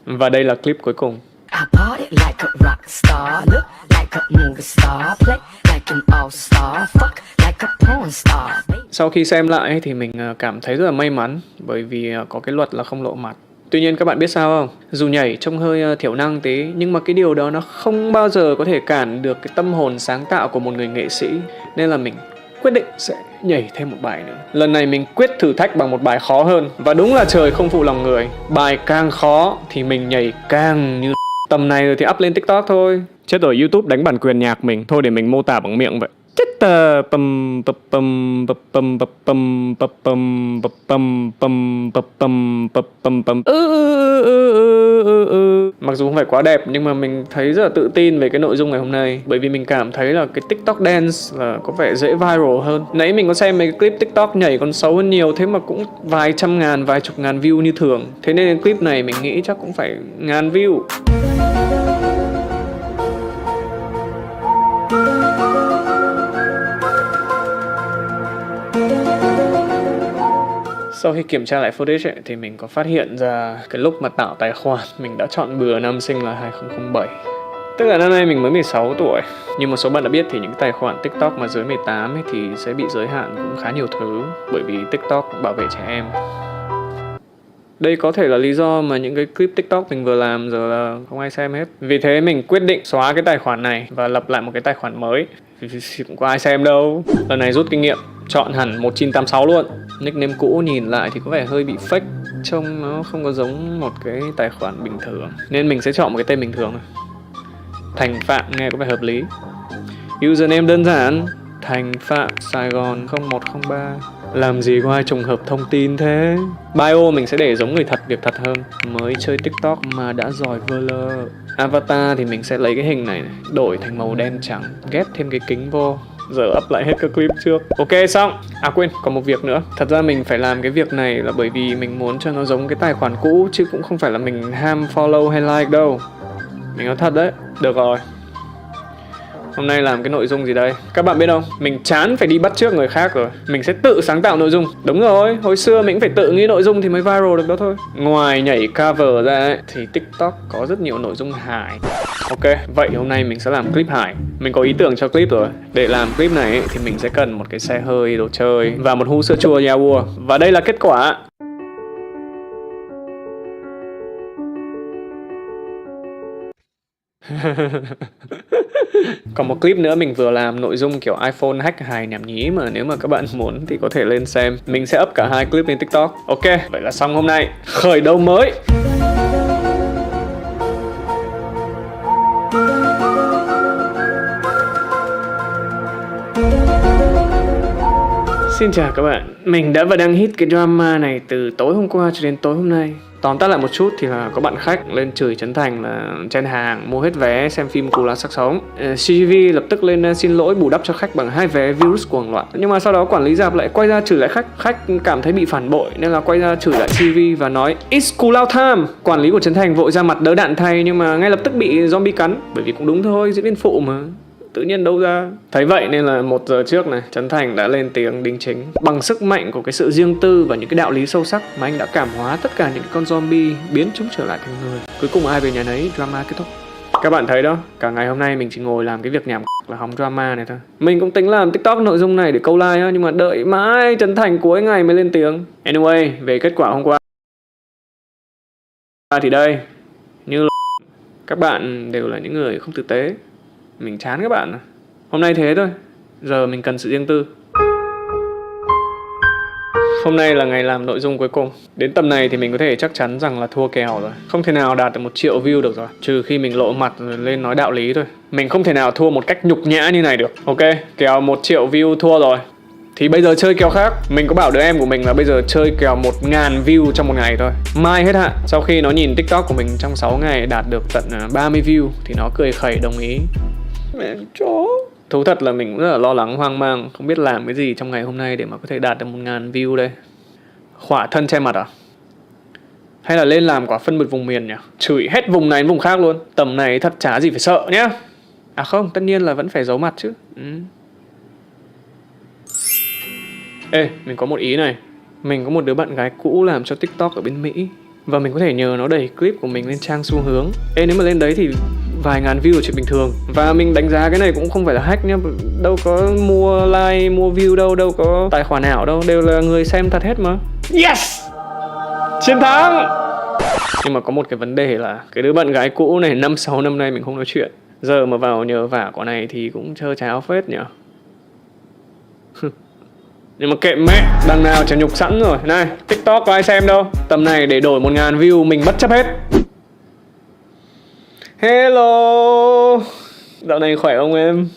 Và đây là clip cuối cùng. Sau khi xem lại thì mình cảm thấy rất là may mắn, bởi vì có cái luật là không lộ mặt. Tuy nhiên các bạn biết sao không? Dù nhảy trông hơi thiểu năng tí, nhưng mà cái điều đó nó không bao giờ có thể cản được cái tâm hồn sáng tạo của một người nghệ sĩ. Nên là mình quyết định sẽ nhảy thêm một bài nữa. Lần này mình quyết thử thách bằng một bài khó hơn. Và đúng là trời không phụ lòng người. Bài càng khó thì mình nhảy càng như tầm này rồi thì up lên TikTok thôi. Chết rồi, YouTube đánh bản quyền nhạc mình. Thôi để mình mô tả bằng miệng vậy. Chết pum pum pum pum pum pum pum pum pum pum. Mặc dù không phải quá đẹp nhưng mà mình thấy rất là tự tin về cái nội dung ngày hôm nay, bởi vì mình cảm thấy là cái TikTok dance là có vẻ dễ viral hơn. Nãy mình có xem mấy cái clip TikTok nhảy còn xấu hơn nhiều, thế mà cũng vài trăm ngàn, vài chục ngàn view như thường. Thế nên clip này mình nghĩ chắc cũng phải ngàn view. Sau khi kiểm tra lại footage ấy, thì mình có phát hiện ra cái lúc mà tạo tài khoản mình đã chọn bừa năm sinh là 2007. Tức là năm nay mình mới 16 tuổi. Như một số bạn đã biết thì những tài khoản TikTok mà dưới 18 ấy thì sẽ bị giới hạn cũng khá nhiều thứ, bởi vì TikTok bảo vệ trẻ em. Đây có thể là lý do mà những cái clip TikTok mình vừa làm giờ là không ai xem hết. Vì thế mình quyết định xóa cái tài khoản này và lập lại một cái tài khoản mới. Thì cũng có ai xem đâu. Lần này rút kinh nghiệm, chọn hẳn 1986 luôn. Nickname cũ nhìn lại thì có vẻ hơi bị fake, trông nó không có giống một cái tài khoản bình thường. Nên mình sẽ chọn một cái tên bình thường thôi. Thành Phạm nghe có vẻ hợp lý. Username đơn giản, Thành Phạm Sài Gòn 0103. Làm gì có ai trùng hợp thông tin thế. Bio mình sẽ để giống người thật, việc thật hơn. Mới chơi TikTok mà đã giỏi vơ lơ. Avatar thì mình sẽ lấy cái hình này, đổi thành màu đen trắng, ghép thêm cái kính vô. Giờ up lại hết các clip trước. Ok xong. À quên, còn một việc nữa. Thật ra mình phải làm cái việc này là bởi vì mình muốn cho nó giống cái tài khoản cũ, chứ cũng không phải là mình ham follow hay like đâu. Mình nói thật đấy. Được rồi. Hôm nay làm cái nội dung gì đây? Các bạn biết không? Mình chán phải đi bắt chước người khác rồi. Mình sẽ tự sáng tạo nội dung. Đúng rồi, hồi xưa mình cũng phải tự nghĩ nội dung thì mới viral được đó thôi. Ngoài nhảy cover ra ấy, thì TikTok có rất nhiều nội dung hài. Ok, vậy hôm nay mình sẽ làm clip hài. Mình có ý tưởng cho clip rồi. Để làm clip này ấy, thì mình sẽ cần một cái xe hơi, đồ chơi và một hũ sữa chua Yaourt. Và đây là kết quả. Còn một clip nữa mình vừa làm nội dung kiểu iPhone hack hài nhảm nhí, mà nếu mà các bạn muốn thì có thể lên xem. Mình sẽ up cả hai clip lên TikTok. Ok, vậy là xong hôm nay. Khởi đầu mới. Xin chào các bạn. Mình đã và đang hit cái drama này từ tối hôm qua cho đến tối hôm nay. Tóm tắt lại một chút thì là có bạn khách lên chửi Trấn Thành là chen hàng, mua hết vé xem phim Cú Lá Sắc Sống. CGV lập tức lên xin lỗi bù đắp cho khách bằng 2 vé Virus Cuồng Loạn. Nhưng mà sau đó quản lý rạp lại quay ra chửi lại khách. Khách cảm thấy bị phản bội nên là quay ra chửi lại CGV và nói It's cool out time. Quản lý của Trấn Thành vội ra mặt đỡ đạn thay nhưng mà ngay lập tức bị zombie cắn. Bởi vì cũng đúng thôi, diễn viên phụ mà, tự nhiên đâu ra. Thấy vậy nên là 1 giờ trước này, Trấn Thành đã lên tiếng đính chính. Bằng sức mạnh của cái sự riêng tư và những cái đạo lý sâu sắc mà anh đã cảm hóa tất cả những con zombie, biến chúng trở lại thành người. Cuối cùng ai về nhà nấy, drama kết thúc. Các bạn thấy đó, cả ngày hôm nay mình chỉ ngồi làm cái việc nhảm là hóng drama này thôi. Mình cũng tính làm TikTok nội dung này để câu like á, nhưng mà đợi mãi Trấn Thành cuối ngày mới lên tiếng. Anyway, về kết quả hôm qua thì đây, như là các bạn đều là những người không tử tế. Mình chán các bạn. Hôm nay thế thôi. Giờ mình cần sự riêng tư. Hôm nay là ngày làm nội dung cuối cùng. Đến tầm này thì mình có thể chắc chắn rằng là thua kèo rồi. Không thể nào đạt được 1 triệu view được rồi. Trừ khi mình lộ mặt rồi lên nói đạo lý thôi. Mình không thể nào thua một cách nhục nhã như này được. Ok, kèo 1 triệu view thua rồi. Thì bây giờ chơi kèo khác. Mình có bảo đứa em của mình là bây giờ chơi kèo 1000 view trong một ngày thôi. Mai hết hạn. Sau khi nó nhìn TikTok của mình trong 6 ngày đạt được tận 30 view thì nó cười khẩy đồng ý. Mẹ chó. Thú thật là mình cũng rất là lo lắng hoang mang, không biết làm cái gì trong ngày hôm nay để mà có thể đạt được 1000 view đây. Khỏa thân che mặt à? Hay là lên làm quả phân biệt vùng miền nhỉ? Chửi hết vùng này đến vùng khác luôn. Tầm này thật chả gì phải sợ nhá. À không, tất nhiên là vẫn phải giấu mặt chứ. Ê, mình có một ý này. Mình có một đứa bạn gái cũ làm cho TikTok ở bên Mỹ và mình có thể nhờ nó đẩy clip của mình lên trang xu hướng. Ê, nếu mà lên đấy thì vài ngàn view là chuyện bình thường. Và mình đánh giá cái này cũng không phải là hack nhá. Đâu có mua like, mua view đâu. Đâu có tài khoản ảo đâu. Đều là người xem thật hết mà. Yes! Chiến thắng! Nhưng mà có một cái vấn đề là cái đứa bạn gái cũ này 5-6 năm nay mình không nói chuyện. Giờ mà vào nhờ vả quả này thì cũng chơ cháo phết nhỉ. Nhưng mà kệ mẹ, đằng nào chả nhục sẵn rồi. Này, TikTok có ai xem đâu. Tầm này để đổi 1000 view mình bất chấp hết. Hello. Dạo này khỏe không em?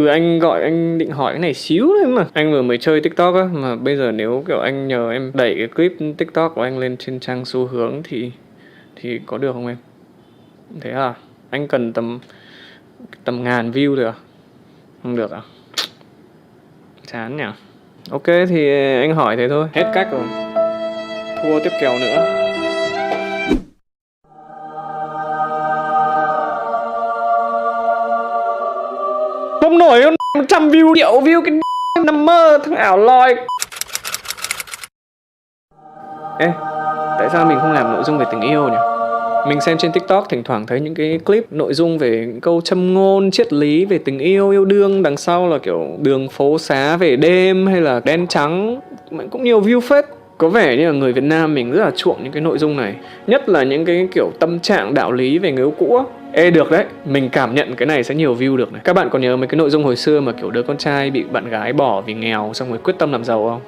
Anh gọi, anh định hỏi cái này xíu thôi mà. Anh vừa mới chơi TikTok á, mà bây giờ nếu kiểu anh nhờ em đẩy cái clip TikTok của anh lên trên trang xu hướng thì có được không em? Thế à? Anh cần tầm 1000 view được à? Không được à? Chán nhỉ. Ok thì anh hỏi thế thôi. Hết cách rồi. Thua tiếp kèo nữa. Không nổi 100 view, triệu view cái nằm mơ, thằng ảo lòi. Ê, tại sao mình không làm nội dung về tình yêu nhỉ? Mình xem trên TikTok thỉnh thoảng thấy những cái clip nội dung về câu châm ngôn, triết lý về tình yêu, yêu đương. Đằng sau là kiểu đường phố xá về đêm hay là đen trắng. Cũng nhiều view phết. Có vẻ như là người Việt Nam mình rất là chuộng những cái nội dung này. Nhất là những cái kiểu tâm trạng đạo lý về người yêu cũ. Ê được đấy, mình cảm nhận cái này sẽ nhiều view được này. Các bạn còn nhớ mấy cái nội dung hồi xưa mà kiểu đứa con trai bị bạn gái bỏ vì nghèo xong rồi quyết tâm làm giàu không?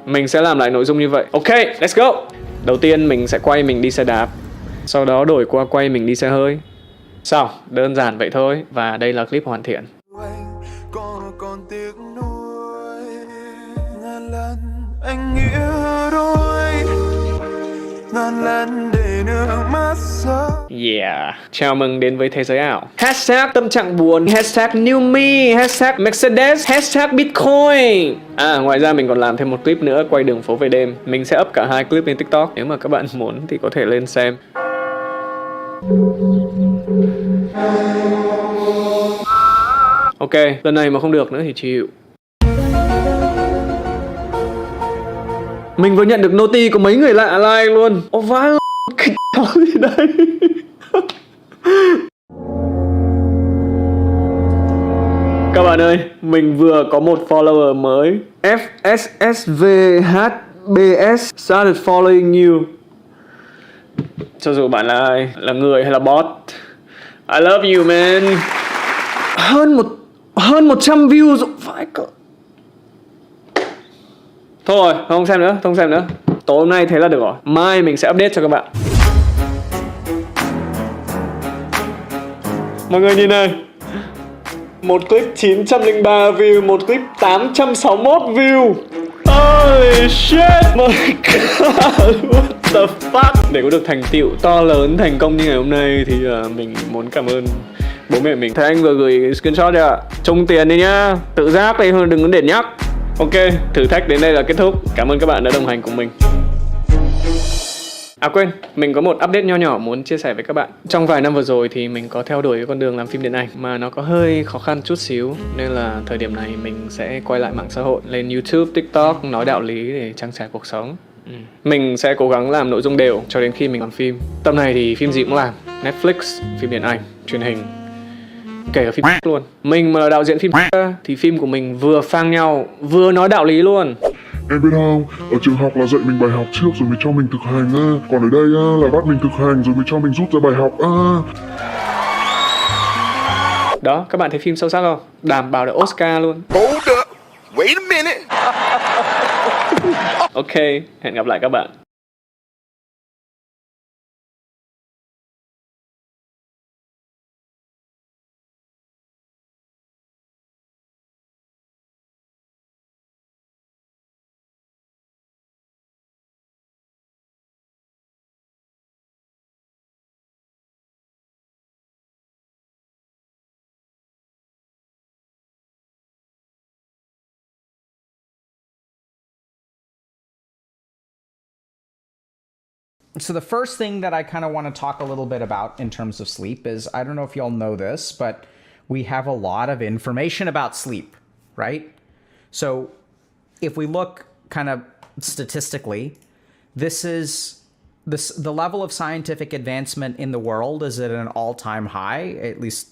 Mình sẽ làm lại nội dung như vậy. Ok, let's go. Đầu tiên mình sẽ quay mình đi xe đạp. Sau đó đổi qua quay mình đi xe hơi. Sao? Đơn giản vậy thôi. Và đây là clip hoàn thiện. Còn tiếc nuối ngàn lần anh nghĩa đôi, ngàn lần để nước mắt rơi. Yeah, chào mừng đến với thế giới ảo. Hashtag tâm trạng buồn, hashtag new me, hashtag Mercedes, hashtag Bitcoin. Ngoài ra mình còn làm thêm một clip nữa quay đường phố về đêm. Mình sẽ up cả 2 clip lên TikTok. Nếu mà các bạn muốn thì có thể lên xem. Ok, lần này mà không được nữa thì chịu. Mình vừa nhận được noti có mấy người lạ like luôn. Ô vãi cái gì đây. Các bạn ơi, mình vừa có một follower mới. FSSVHBS started following you. Cho dù bạn là ai, là người hay là bot, I love you man. Hơn 100 views rồi. Phải cỡ. Thôi rồi, không xem nữa. Tối hôm nay thế là được rồi. Mai mình sẽ update cho các bạn. Mọi người nhìn này. Một clip 903 view, một clip 861 view. Holy shit, my god, what the fuck. Để có được thành tựu to lớn, thành công như ngày hôm nay thì mình muốn cảm ơn bố mẹ mình. Thế anh vừa gửi screenshot chưa ạ? Chung tiền đi nhá, tự giác đi, đừng có để nhắc. Ok, thử thách đến đây là kết thúc. Cảm ơn các bạn đã đồng hành cùng mình. À quên, mình có một update nho nhỏ muốn chia sẻ với các bạn. Trong vài năm vừa rồi thì mình có theo đuổi cái con đường làm phim điện ảnh mà nó có hơi khó khăn chút xíu. Nên là thời điểm này mình sẽ quay lại mạng xã hội, lên YouTube, TikTok, nói đạo lý để trang trải cuộc sống. Mình sẽ cố gắng làm nội dung đều cho đến khi mình làm phim. Tầm này thì phim gì cũng làm, Netflix, phim điện ảnh, truyền hình, kể cả phim luôn. Mình mà là đạo diễn phim thì phim của mình vừa phang nhau, vừa nói đạo lý luôn. Em biết không, ở trường học là dạy mình bài học trước rồi mới cho mình thực hành á. Còn ở đây á, là bắt mình thực hành rồi mới cho mình rút ra bài học á. Đó, các bạn thấy phim sâu sắc không? Đảm bảo được Oscar luôn. Hold up, wait a minute. Ok, hẹn gặp lại các bạn. So the first thing that I kind of want to talk a little bit about in terms of sleep is, I don't know if y'all know this, but we have a lot of information about sleep, right? So if we look kind of statistically, the level of scientific advancement in the world is at an all-time high. At least,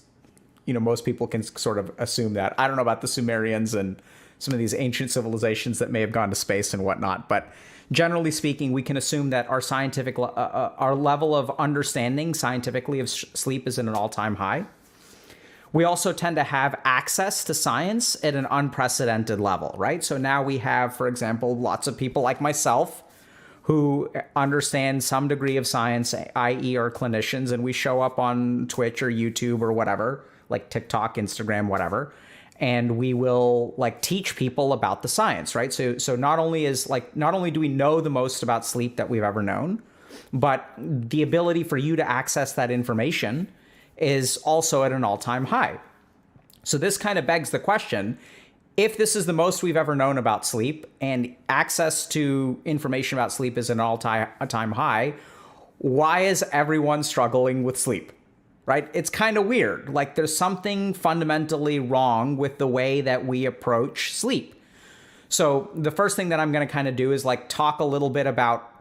most people can sort of assume that. I don't know about the Sumerians and some of these ancient civilizations that may have gone to space and whatnot, but generally speaking, we can assume that our level of understanding scientifically of sleep is at an all-time high. We also tend to have access to science at an unprecedented level, right? So now we have, for example, lots of people like myself who understand some degree of science, i.e. are clinicians, and we show up on Twitch or YouTube or whatever, like TikTok, Instagram, whatever, and we will teach people about the science, right? So not only do we know the most about sleep that we've ever known, but the ability for you to access that information is also at an all-time high. So this kind of begs the question, if this is the most we've ever known about sleep and access to information about sleep is an all-time high, why is everyone struggling with sleep? Right? It's kind of weird. There's something fundamentally wrong with the way that we approach sleep. So the first thing that I'm going to kind of do is talk a little bit about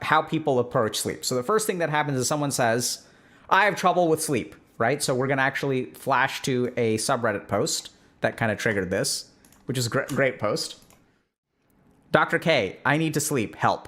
how people approach sleep. So the first thing that happens is someone says, I have trouble with sleep, right? So we're going to actually flash to a subreddit post that kind of triggered this, which is a great post. Dr. K, I need to sleep. Help.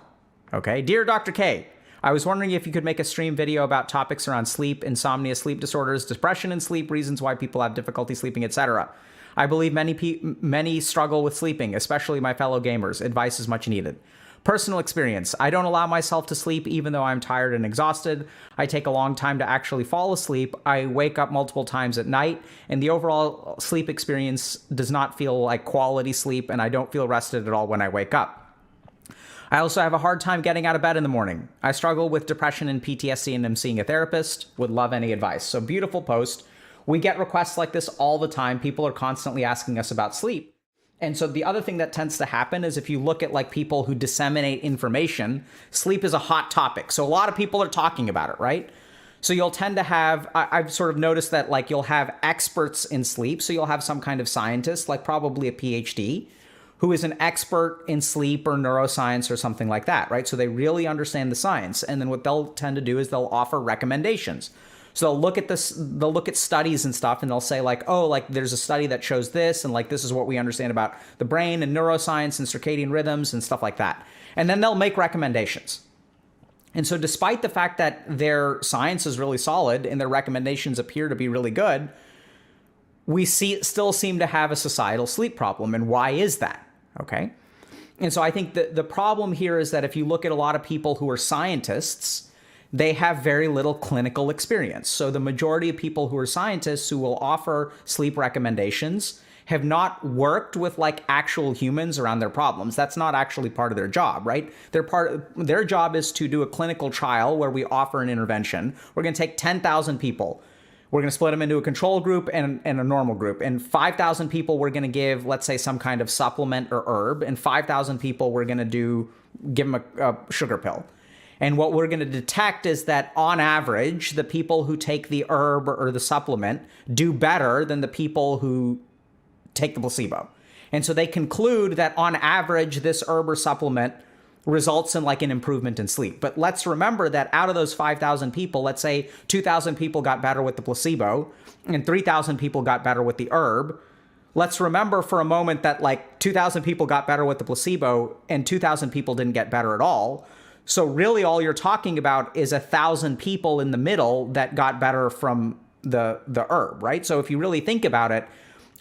Okay. Dear Dr. K, I was wondering if you could make a stream video about topics around sleep, insomnia, sleep disorders, depression and sleep, reasons why people have difficulty sleeping, etc. I believe many struggle with sleeping, especially my fellow gamers. Advice is much needed. Personal experience. I don't allow myself to sleep even though I'm tired and exhausted. I take a long time to actually fall asleep. I wake up multiple times at night, and the overall sleep experience does not feel like quality sleep, and I don't feel rested at all when I wake up. I also have a hard time getting out of bed in the morning. I struggle with depression and PTSD and am seeing a therapist. Would love any advice. So beautiful post. We get requests like this all the time. People are constantly asking us about sleep. And so the other thing that tends to happen is if you look at people who disseminate information, sleep is a hot topic. So a lot of people are talking about it, right? So you'll tend to have, I've sort of noticed that you'll have experts in sleep. So you'll have some kind of scientist, probably a PhD, who is an expert in sleep or neuroscience or something like that, right? So they really understand the science. And then what they'll tend to do is they'll offer recommendations. So they'll look at this, they'll look at studies and stuff, and they'll say there's a study that shows this, and this is what we understand about the brain and neuroscience and circadian rhythms and stuff like that. And then they'll make recommendations. And so despite the fact that their science is really solid and their recommendations appear to be really good, we still seem to have a societal sleep problem. And why is that? Okay. And so I think the problem here is that if you look at a lot of people who are scientists, they have very little clinical experience. So the majority of people who are scientists who will offer sleep recommendations have not worked with like actual humans around their problems. That's not actually part of their job, right? Their job is to do a clinical trial where we offer an intervention. We're going to take 10,000 people. We're going to split them into a control group and a normal group. And 5,000 people we're going to give, let's say, some kind of supplement or herb. And 5,000 people we're going to give them a sugar pill. And what we're going to detect is that on average, the people who take the herb or the supplement do better than the people who take the placebo. And so they conclude that on average, this herb or supplement results in like an improvement in sleep. But let's remember that out of those 5,000 people, let's say 2,000 people got better with the placebo and 3,000 people got better with the herb. Let's remember for a moment that like 2,000 people got better with the placebo and 2,000 people didn't get better at all. So really all you're talking about is 1,000 people in the middle that got better from the herb, right? So if you really think about it,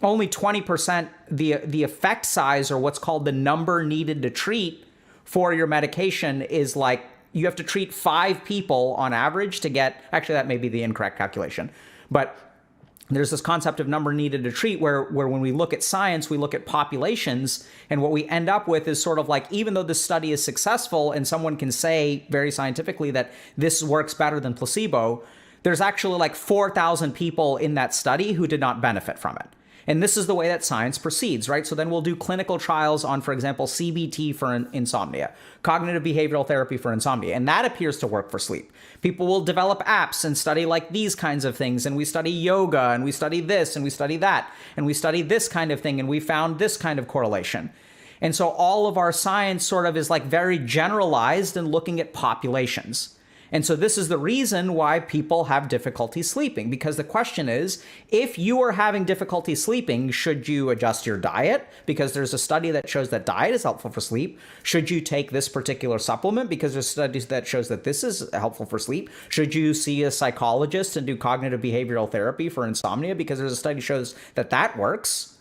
only 20% the effect size, or what's called the number needed to treat for your medication, is like you have to treat 5 people on average to get, actually that may be the incorrect calculation, but there's this concept of number needed to treat where when we look at science, we look at populations, and what we end up with is sort of like, even though this study is successful and someone can say very scientifically that this works better than placebo, there's actually like 4,000 people in that study who did not benefit from it. And this is the way that science proceeds, right? So then we'll do clinical trials on, for example, CBT for insomnia, cognitive behavioral therapy for insomnia, and that appears to work for sleep. People will develop apps and study like these kinds of things, and we study yoga, and we study this, and we study that, and we study this kind of thing, and we found this kind of correlation. And so all of our science sort of is like very generalized and looking at populations. And so this is the reason why people have difficulty sleeping, because the question is, if you are having difficulty sleeping, should you adjust your diet? Because there's a study that shows that diet is helpful for sleep. Should you take this particular supplement? Because there's studies that shows that this is helpful for sleep. Should you see a psychologist and do cognitive behavioral therapy for insomnia? Because there's a study that shows that that works.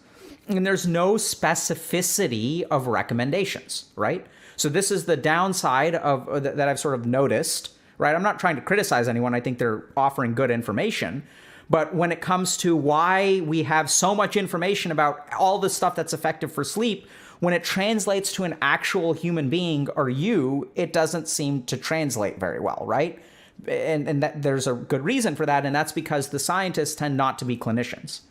And there's no specificity of recommendations, right? So this is the downside of that I've sort of noticed. Right? I'm not trying to criticize anyone. I think they're offering good information. But when it comes to why we have so much information about all the stuff that's effective for sleep, when it translates to an actual human being or you, it doesn't seem to translate very well, right? And that, there's a good reason for that, and that's because the scientists tend not to be clinicians.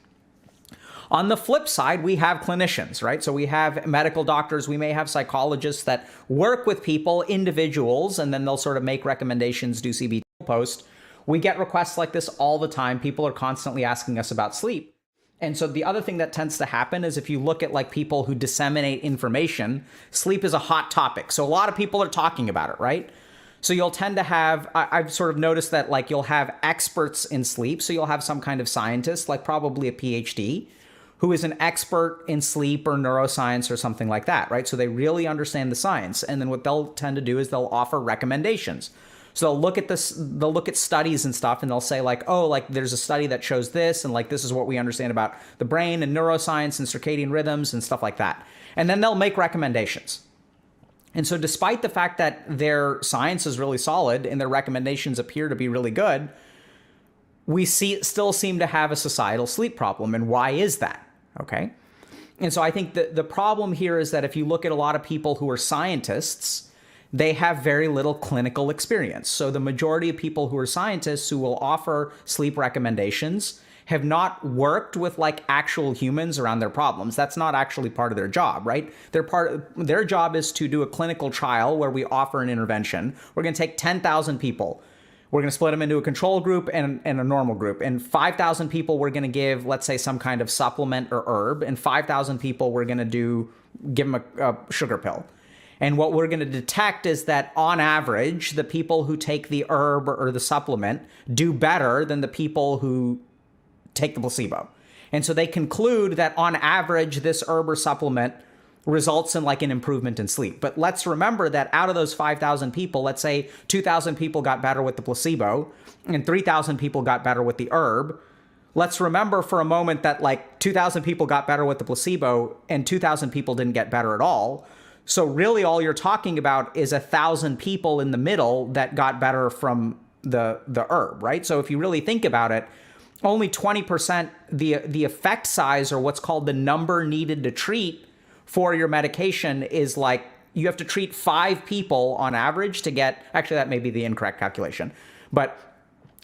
On the flip side, we have clinicians, right? So we have medical doctors, we may have psychologists that work with people, individuals, and then they'll sort of make recommendations, do CBT post. We get requests like this all the time. People are constantly asking us about sleep. And so the other thing that tends to happen is if you look at like people who disseminate information, sleep is a hot topic. So a lot of people are talking about it, right? So you'll tend to have, I've sort of noticed that like you'll have experts in sleep. So you'll have some kind of scientist, like probably a PhD, who is an expert in sleep or neuroscience or something like that, right? So they really understand the science. And then what they'll tend to do is they'll offer recommendations. So they'll look at this, they'll look at studies and stuff, and they'll say like, oh, like there's a study that shows this, and like this is what we understand about the brain and neuroscience and circadian rhythms and stuff like that. And then they'll make recommendations. And so despite the fact that their science is really solid and their recommendations appear to be really good, we still seem to have a societal sleep problem. And why is that? Okay. And so I think that the problem here is that if you look at a lot of people who are scientists, they have very little clinical experience. So the majority of people who are scientists who will offer sleep recommendations have not worked with like actual humans around their problems. That's not actually part of their job, right? Their job is to do a clinical trial where we offer an intervention. We're going to take 10,000 people. We're going to split them into a control group and a normal group. And 5,000 people we're going to give, let's say, some kind of supplement or herb. And 5,000 people we're going to give them a sugar pill. And what we're going to detect is that on average, the people who take the herb or the supplement do better than the people who take the placebo. And so they conclude that on average, this herb or supplement results in like an improvement in sleep. But let's remember that out of those 5,000 people, let's say 2,000 people got better with the placebo and 3,000 people got better with the herb. Let's remember for a moment that like 2,000 people got better with the placebo and 2,000 people didn't get better at all. So really all you're talking about is 1,000 people in the middle that got better from the herb, right? So if you really think about it, only 20%, the effect size, or what's called the number needed to treat for your medication, is like you have to treat 5 people on average to get, actually that may be the incorrect calculation, but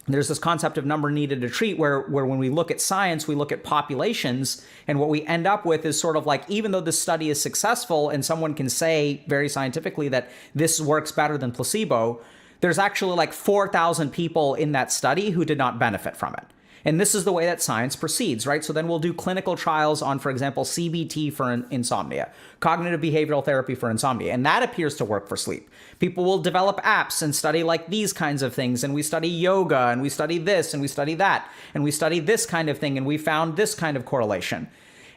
there's this concept of number needed to treat where when we look at science, we look at populations, and what we end up with is sort of like, even though this study is successful and someone can say very scientifically that this works better than placebo, there's actually like 4,000 people in that study who did not benefit from it. And this is the way that science proceeds, right? So then we'll do clinical trials on, for example, CBT for insomnia, cognitive behavioral therapy for insomnia, and that appears to work for sleep. People will develop apps and study like these kinds of things, and we study yoga, and we study this, and we study that, and we study this kind of thing, and we found this kind of correlation.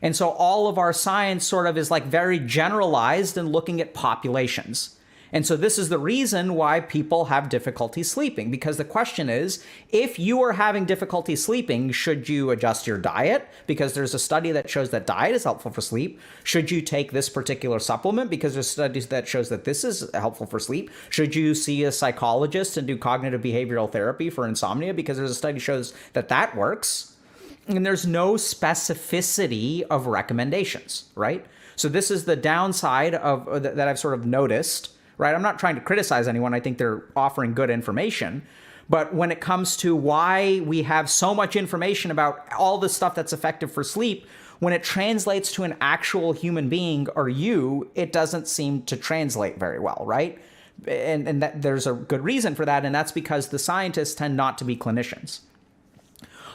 And so all of our science sort of is like very generalized and looking at populations. And so this is the reason why people have difficulty sleeping, because the question is, if you are having difficulty sleeping, should you adjust your diet? Because there's a study that shows that diet is helpful for sleep. Should you take this particular supplement? Because there's studies that shows that this is helpful for sleep. Should you see a psychologist and do cognitive behavioral therapy for insomnia? Because there's a study shows that that works. And there's no specificity of recommendations, right? So this is the downside of that I've sort of noticed. Right? I'm not trying to criticize anyone. I think they're offering good information. But when it comes to why we have so much information about all the stuff that's effective for sleep, when it translates to an actual human being or you, it doesn't seem to translate very well, right? And that, there's a good reason for that, and that's because the scientists tend not to be clinicians.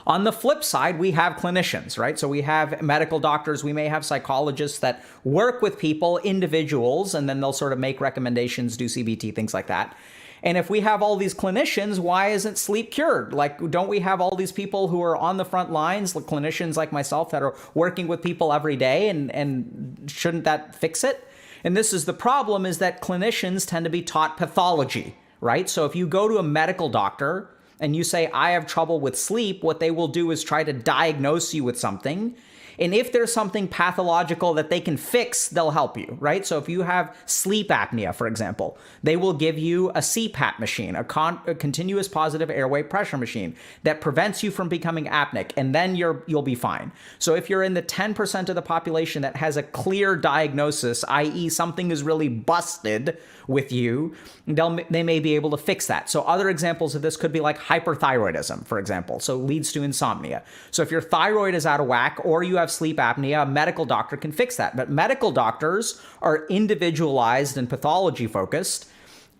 On the flip side, we have clinicians, right? So we have medical doctors, we may have psychologists that work with people, individuals, and then they'll sort of make recommendations, do CBT, things like that. And if we have all these clinicians, why isn't sleep cured? Like, don't we have all these people who are on the front lines, like clinicians like myself that are working with people every day, and shouldn't that fix it? And this is the problem, is that clinicians tend to be taught pathology, right? So if you go to a medical doctor and you say, I have trouble with sleep, what they will do is try to diagnose you with something. And if there's something pathological that they can fix, they'll help you, right? So if you have sleep apnea, for example, they will give you a CPAP machine, a continuous positive airway pressure machine that prevents you from becoming apneic, and then you'll be fine. So if you're in the 10% of the population that has a clear diagnosis, i.e. something is really busted with you, they may be able to fix that. So other examples of this could be like hyperthyroidism, for example, so leads to insomnia. So if your thyroid is out of whack or you have sleep apnea, a medical doctor can fix that. But medical doctors are individualized and pathology focused,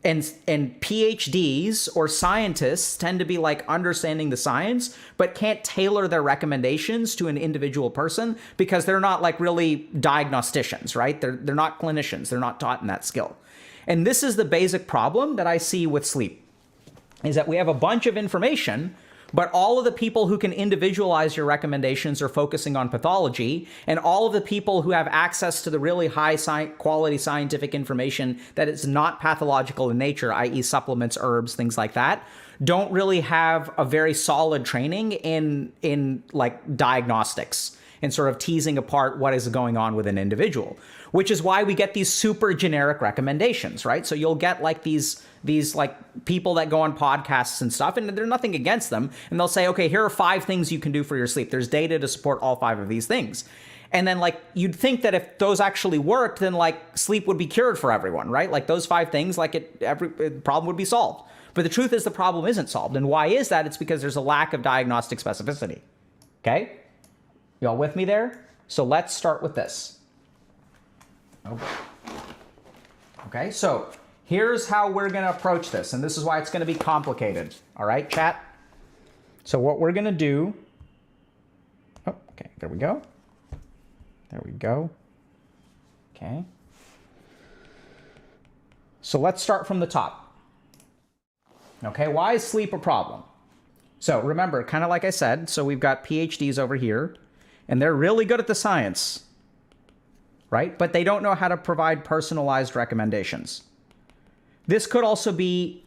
and PhDs or scientists tend to be like understanding the science, but can't tailor their recommendations to an individual person because they're not like really diagnosticians, right? They're not clinicians. They're not taught in that skill. And this is the basic problem that I see with sleep, is that we have a bunch of information, but all of the people who can individualize your recommendations are focusing on pathology, and all of the people who have access to the really high quality scientific information that is not pathological in nature, i.e. supplements, herbs, things like that, don't really have a very solid training in like diagnostics and sort of teasing apart what is going on with an individual, which is why we get these super generic recommendations, right? So you'll get like these like people that go on podcasts and stuff, and there's nothing against them, and they'll say, okay, here are 5 things you can do for your sleep. There's data to support all 5 of these things. And then like you'd think that if those actually worked, then like sleep would be cured for everyone, right? Like those 5 things, like every problem would be solved. But the truth is the problem isn't solved. And why is that? It's because there's a lack of diagnostic specificity. Okay? Y'all with me there? So let's start with this. Okay, so here's how we're going to approach this, and this is why it's going to be complicated. All right, chat? So what we're going to do... Oh, okay, there we go. There we go. Okay. So let's start from the top. Okay, why is sleep a problem? So remember, kind of like I said, so we've got PhDs over here, and they're really good at the science, right? But they don't know how to provide personalized recommendations. This could also be,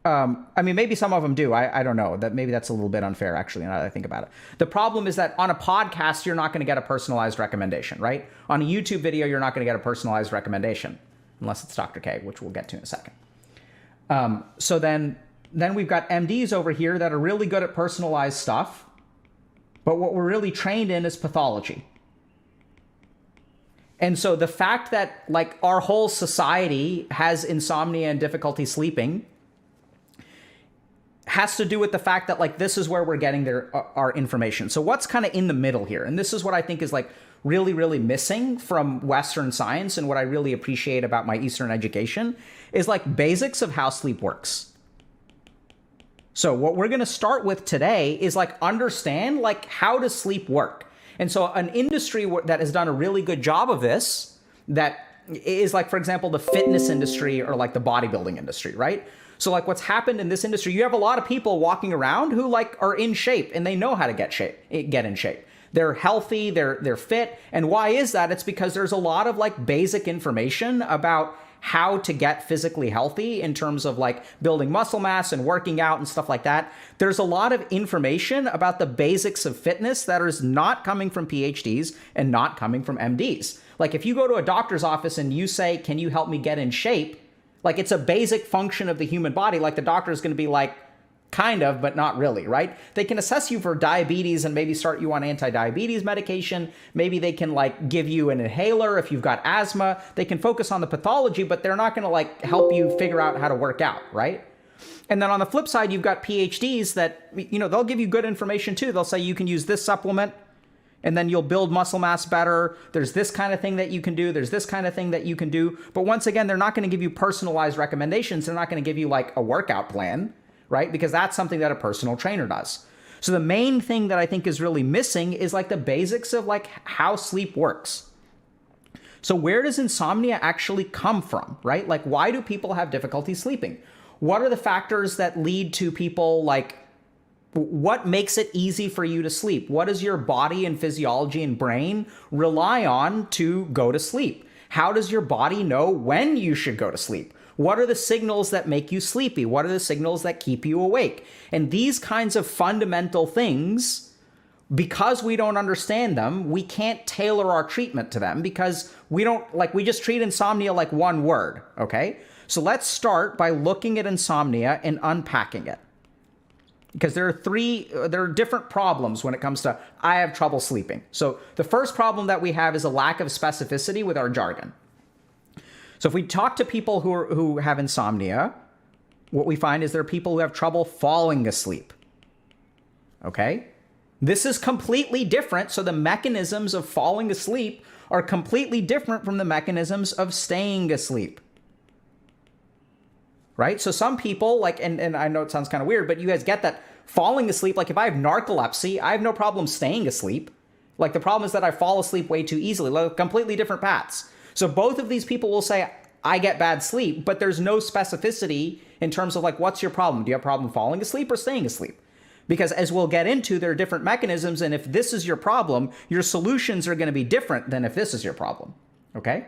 I mean, maybe some of them do. I don't know. Maybe that's a little bit unfair, actually, now that I think about it. The problem is that on a podcast, you're not going to get a personalized recommendation, right? On a YouTube video, you're not going to get a personalized recommendation, unless it's Dr. K, which we'll get to in a second. So then we've got MDs over here that are really good at personalized stuff, But what we're really trained in is pathology. And so the fact that like our whole society has insomnia and difficulty sleeping has to do with the fact that like this is where we're getting our information. So what's kind of in the middle here? And this is what I think is like really, really missing from Western science, and what I really appreciate about my Eastern education is like basics of how sleep works. So what we're going to start with today is like understand like how does sleep work? And so an industry that has done a really good job of this, that is like, for example, the fitness industry or like the bodybuilding industry, right? So like what's happened in this industry, you have a lot of people walking around who like are in shape and they know how to get in shape. They're healthy, they're fit. And why is that? It's because there's a lot of like basic information about how to get physically healthy in terms of like building muscle mass and working out and stuff like that. There's a lot of information about the basics of fitness that is not coming from PhDs and not coming from MDs. Like if you go to a doctor's office and you say, can you help me get in shape? Like it's a basic function of the human body. Like the doctor is going to be like, kind of, but not really, right? They can assess you for diabetes and maybe start you on anti-diabetes medication. Maybe they can like give you an inhaler if you've got asthma. They can focus on the pathology, but they're not going to like help you figure out how to work out, right? And then on the flip side, you've got PhDs that, you know, they'll give you good information too. They'll say you can use this supplement and then you'll build muscle mass better. There's this kind of thing that you can do. There's this kind of thing that you can do. But once again, they're not going to give you personalized recommendations. They're not going to give you like a workout plan, right? Because that's something that a personal trainer does. So the main thing that I think is really missing is like the basics of like how sleep works. So where does insomnia actually come from, right? Like why do people have difficulty sleeping? What are the factors that lead to people like, what makes it easy for you to sleep? What does your body and physiology and brain rely on to go to sleep? How does your body know when you should go to sleep? What are the signals that make you sleepy? What are the signals that keep you awake? And these kinds of fundamental things, because we don't understand them, we can't tailor our treatment to them because we just treat insomnia like one word, okay? So let's start by looking at insomnia and unpacking it. Because there are different problems when it comes to, I have trouble sleeping. So the first problem that we have is a lack of specificity with our jargon. So if we talk to people who have insomnia, what we find is there are people who have trouble falling asleep. Okay? This is completely different. So the mechanisms of falling asleep are completely different from the mechanisms of staying asleep. Right? So some people, like, and I know it sounds kind of weird, but you guys get that falling asleep, like if I have narcolepsy, I have no problem staying asleep. Like the problem is that I fall asleep way too easily, like completely different paths. So both of these people will say, I get bad sleep, but there's no specificity in terms of like, what's your problem? Do you have a problem falling asleep or staying asleep? Because as we'll get into, there are different mechanisms. And if this is your problem, your solutions are going to be different than if this is your problem. Okay?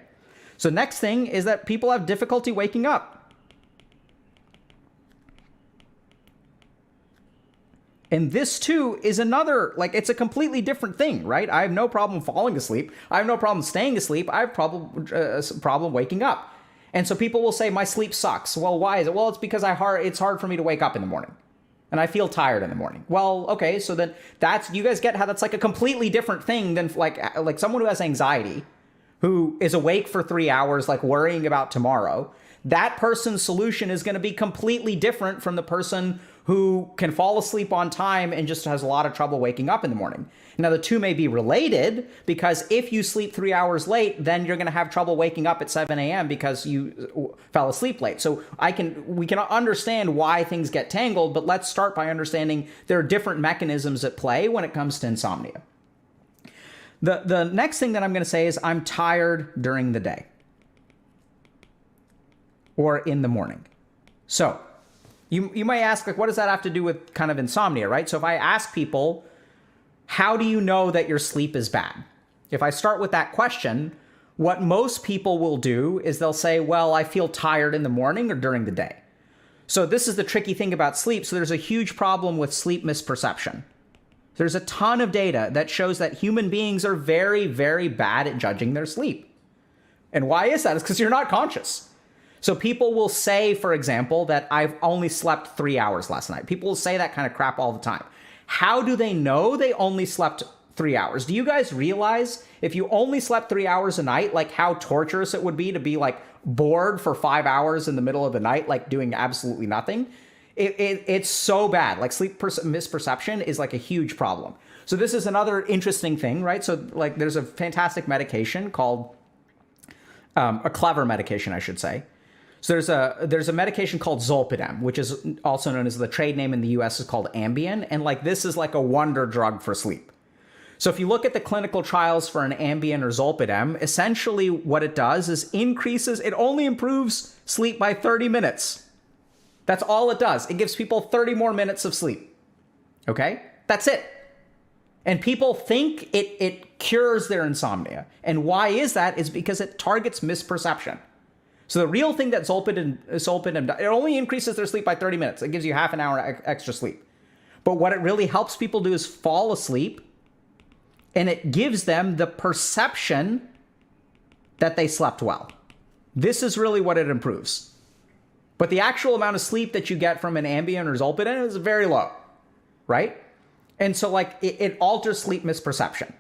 So next thing is that people have difficulty waking up. And this too is another, like, it's a completely different thing, right? I have no problem falling asleep. I have no problem staying asleep. I have problem waking up. And so people will say, my sleep sucks. Well, why is it? Well, it's because it's hard for me to wake up in the morning. And I feel tired in the morning. Well, okay, so then you guys get how that's like a completely different thing than like someone who has anxiety, who is awake for 3 hours, like worrying about tomorrow. That person's solution is going to be completely different from the person who can fall asleep on time and just has a lot of trouble waking up in the morning. Now, the two may be related because if you sleep 3 hours late, then you're going to have trouble waking up at 7 a.m. because you fell asleep late. So we can understand why things get tangled, but let's start by understanding there are different mechanisms at play when it comes to insomnia. The next thing that I'm going to say is I'm tired during the day or in the morning. So you might ask, like, what does that have to do with kind of insomnia, right? So if I ask people, how do you know that your sleep is bad? If I start with that question, what most people will do is they'll say, well, I feel tired in the morning or during the day. So this is the tricky thing about sleep. So there's a huge problem with sleep misperception. There's a ton of data that shows that human beings are very, very bad at judging their sleep. And why is that? It's because you're not conscious. So people will say, for example, that I've only slept 3 hours last night. People will say that kind of crap all the time. How do they know they only slept 3 hours? Do you guys realize if you only slept 3 hours a night, like how torturous it would be to be like bored for 5 hours in the middle of the night, like doing absolutely nothing? It's so bad. Like sleep misperception is like a huge problem. So this is another interesting thing, right? So like there's a fantastic medication called, a clever medication, I should say. So there's a medication called Zolpidem, which is also known as, the trade name in the US is called Ambien. And like this is like a wonder drug for sleep. So if you look at the clinical trials for an Ambien or Zolpidem, essentially what it does is it only improves sleep by 30 minutes. That's all it does. It gives people 30 more minutes of sleep. Okay? That's it. And people think it cures their insomnia. And why is that? Is because it targets misperception. So the real thing that Zolpidem does, it only increases their sleep by 30 minutes. It gives you half an hour extra sleep. But what it really helps people do is fall asleep, and it gives them the perception that they slept well. This is really what it improves. But the actual amount of sleep that you get from an Ambien or Zolpidem is very low, right? And so like it alters sleep misperception.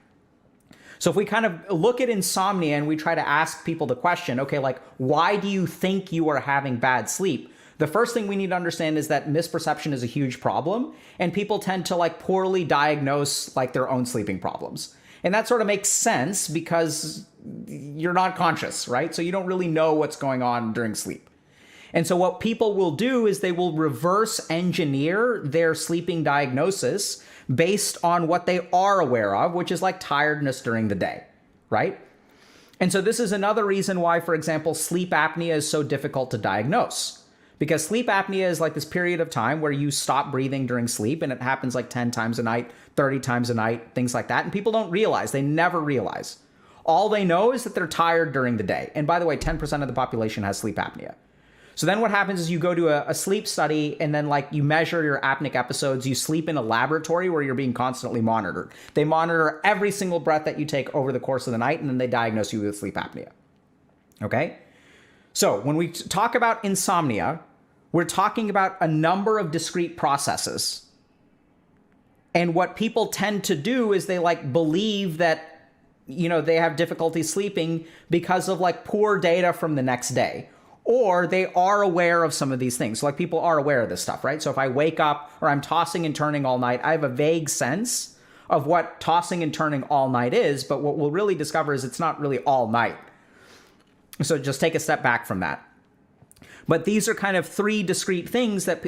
So if we kind of look at insomnia and we try to ask people the question, okay, like, why do you think you are having bad sleep? The first thing we need to understand is that misperception is a huge problem, and people tend to like poorly diagnose like their own sleeping problems. And that sort of makes sense because you're not conscious, right? So you don't really know what's going on during sleep. And so what people will do is they will reverse engineer their sleeping diagnosis based on what they are aware of, which is like tiredness during the day, right? And so this is another reason why, for example, sleep apnea is so difficult to diagnose. Because sleep apnea is like this period of time where you stop breathing during sleep, and it happens like 10 times a night, 30 times a night, things like that. And people don't realize, they never realize. All they know is that they're tired during the day. And by the way, 10% of the population has sleep apnea. So then what happens is you go to a sleep study, and then like you measure your apneic episodes. You sleep in a laboratory where you're being constantly monitored. They monitor every single breath that you take over the course of the night, and then they diagnose you with sleep apnea. Okay? So when we talk about insomnia, we're talking about a number of discrete processes. And what people tend to do is they like believe that, you know, they have difficulty sleeping because of like poor data from the next day. Or they are aware of some of these things. So like people are aware of this stuff, right? So if I wake up or I'm tossing and turning all night, I have a vague sense of what tossing and turning all night is, but what we'll really discover is it's not really all night. So just take a step back from that. But these are kind of four discrete things that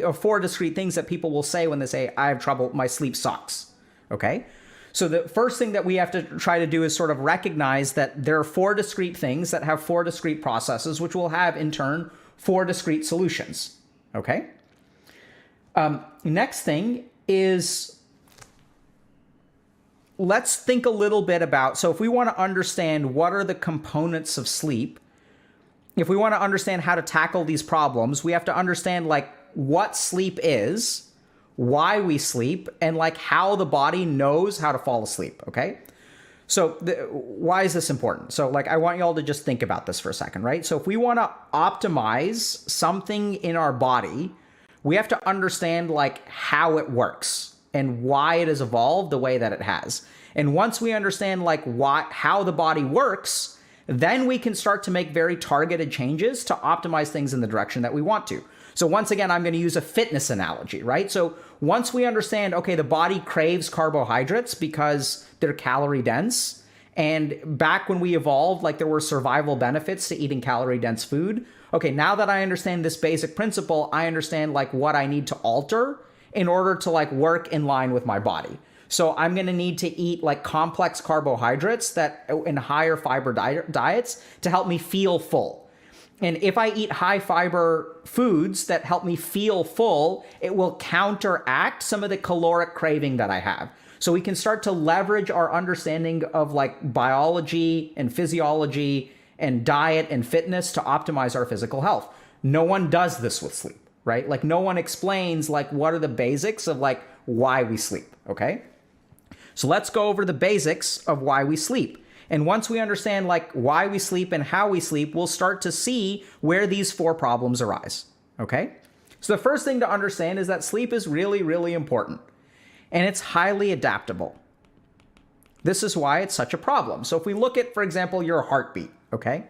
people will say when they say, I have trouble, my sleep sucks, okay? So the first thing that we have to try to do is sort of recognize that there are four discrete things that have four discrete processes, which will have, in turn, four discrete solutions, okay? Next thing is, let's think a little bit about, so if we want to understand what are the components of sleep, if we want to understand how to tackle these problems, we have to understand like what sleep is, why we sleep, and like how the body knows how to fall asleep, okay? So why is this important? So like I want you all to just think about this for a second, right? So if we want to optimize something in our body, we have to understand like how it works and why it has evolved the way that it has. And once we understand like how the body works, then we can start to make very targeted changes to optimize things in the direction that we want to. So once again, I'm going to use a fitness analogy, right? So once we understand, okay, the body craves carbohydrates because they're calorie dense. And back when we evolved, like there were survival benefits to eating calorie dense food. Okay, now that I understand this basic principle, I understand like what I need to alter in order to like work in line with my body. So I'm going to need to eat like complex carbohydrates that in higher fiber diets to help me feel full. And if I eat high fiber foods that help me feel full, it will counteract some of the caloric craving that I have. So we can start to leverage our understanding of like biology and physiology and diet and fitness to optimize our physical health. No one does this with sleep, right? Like no one explains like what are the basics of like why we sleep, okay? So let's go over the basics of why we sleep. And once we understand like why we sleep and how we sleep, we'll start to see where these four problems arise, okay? So the first thing to understand is that sleep is really, really important. and it's highly adaptable. This is why it's such a problem. So if we look at, for example, your heartbeat, okay,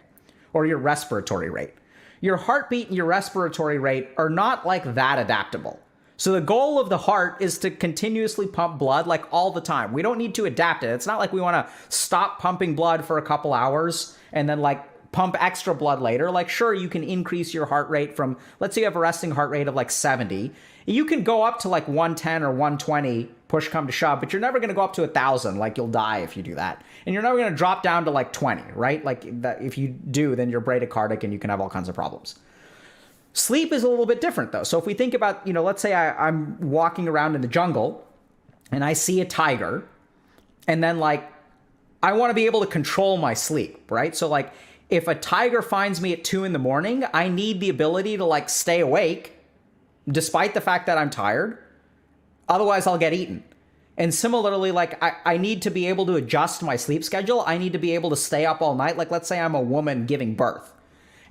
or your respiratory rate, your heartbeat and your respiratory rate are not like that adaptable. So the goal of the heart is to continuously pump blood like all the time. We don't need to adapt it. It's not like we want to stop pumping blood for a couple hours and then like pump extra blood later. Like, sure, you can increase your heart rate from, let's say you have a resting heart rate of like 70. You can go up to like 110 or 120, push come to shove, but you're never going to go up to 1,000. Like, you'll die if you do that. And you're never going to drop down to like 20, right? Like, that, if you do, then you're bradycardic and you can have all kinds of problems. Sleep is a little bit different though. So if we think about, let's say I'm walking around in the jungle and I see a tiger, and then like, I want to be able to control my sleep, right? So like, if a tiger finds me at 2 a.m, I need the ability to like stay awake despite the fact that I'm tired. Otherwise I'll get eaten. And similarly, like I need to be able to adjust my sleep schedule. I need to be able to stay up all night. Like, let's say I'm a woman giving birth.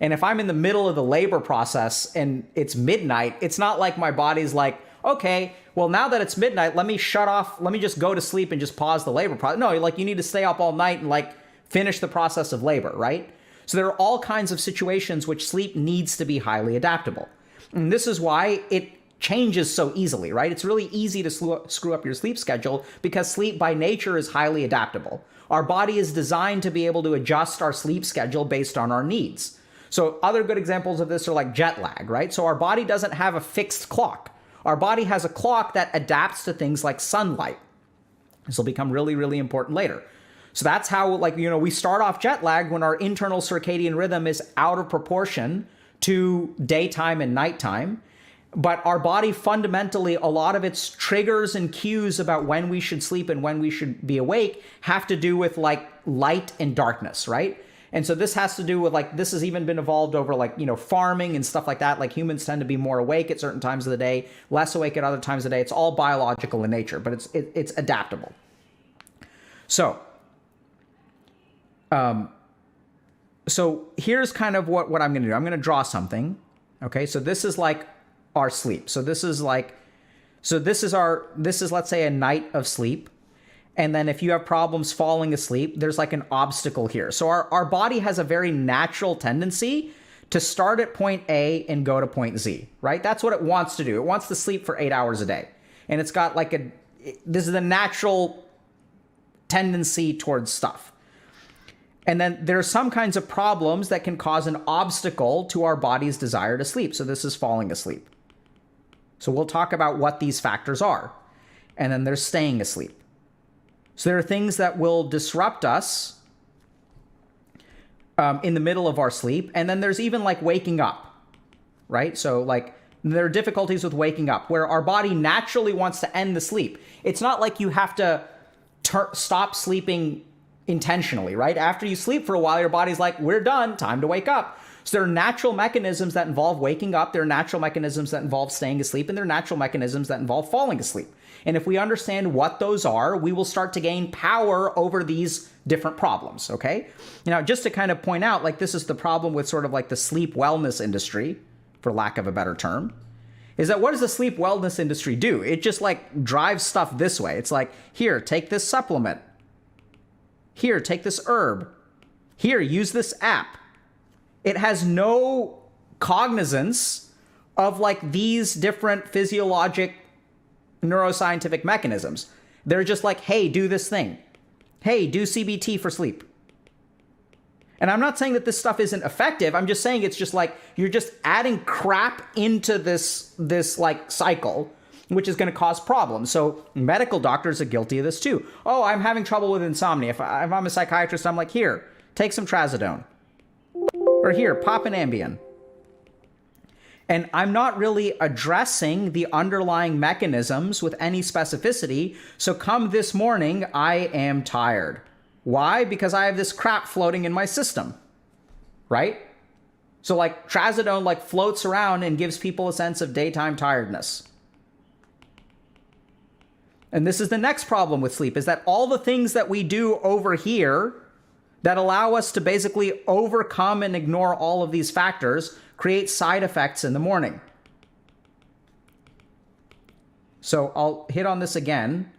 And if I'm in the middle of the labor process and it's midnight, it's not like my body's like, okay, well, now that it's midnight, let me shut off, let me just go to sleep and just pause the labor process. No, like, you need to stay up all night and like finish the process of labor, right? So there are all kinds of situations which sleep needs to be highly adaptable. And this is why it changes so easily, right? It's really easy to screw up your sleep schedule because sleep by nature is highly adaptable. Our body is designed to be able to adjust our sleep schedule based on our needs. So other good examples of this are like jet lag, right? So our body doesn't have a fixed clock. Our body has a clock that adapts to things like sunlight. This will become really, really important later. So that's how, like, we start off jet lag when our internal circadian rhythm is out of proportion to daytime and nighttime. But our body fundamentally, a lot of its triggers and cues about when we should sleep and when we should be awake have to do with like light and darkness, right? And so this has to do with like, this has even been evolved over like, farming and stuff like that. Like, humans tend to be more awake at certain times of the day, less awake at other times of the day. It's all biological in nature, but it's adaptable. So, so here's kind of what I'm going to do. I'm going to draw something. Okay. So this is like our sleep. So this is like, this is let's say a night of sleep. And then if you have problems falling asleep, there's like an obstacle here. So our body has a very natural tendency to start at point A and go to point Z, right? That's what it wants to do. It wants to sleep for 8 hours a day. And it's got like this is the natural tendency towards stuff. And then there are some kinds of problems that can cause an obstacle to our body's desire to sleep. So this is falling asleep. So we'll talk about what these factors are. And then there's staying asleep. So there are things that will disrupt us in the middle of our sleep. And then there's even like waking up, right? So like there are difficulties with waking up where our body naturally wants to end the sleep. It's not like you have to stop sleeping intentionally, right? After you sleep for a while, your body's like, we're done, time to wake up. So there are natural mechanisms that involve waking up. There are natural mechanisms that involve staying asleep, and there are natural mechanisms that involve falling asleep. And if we understand what those are, we will start to gain power over these different problems, okay? Now, just to kind of point out, like, this is the problem with sort of like the sleep wellness industry, for lack of a better term, is that what does the sleep wellness industry do? It just like drives stuff this way. It's like, here, take this supplement. Here, take this herb. Here, use this app. It has no cognizance of like these different physiologic neuroscientific mechanisms. They're just like, hey, do this thing. Hey, do CBT for sleep. And I'm not saying that this stuff isn't effective. I'm just saying it's just like, you're just adding crap into this like cycle, which is going to cause problems. So medical doctors are guilty of this too. Oh, I'm having trouble with insomnia. If I'm a psychiatrist, I'm like, here, take some trazodone. Or here, pop an Ambien. And I'm not really addressing the underlying mechanisms with any specificity. So come this morning, I am tired. Why? Because I have this crap floating in my system, right? So like trazodone like floats around and gives people a sense of daytime tiredness. And this is the next problem with sleep, is that all the things that we do over here that allow us to basically overcome and ignore all of these factors create side effects in the morning. So I'll hit on this again.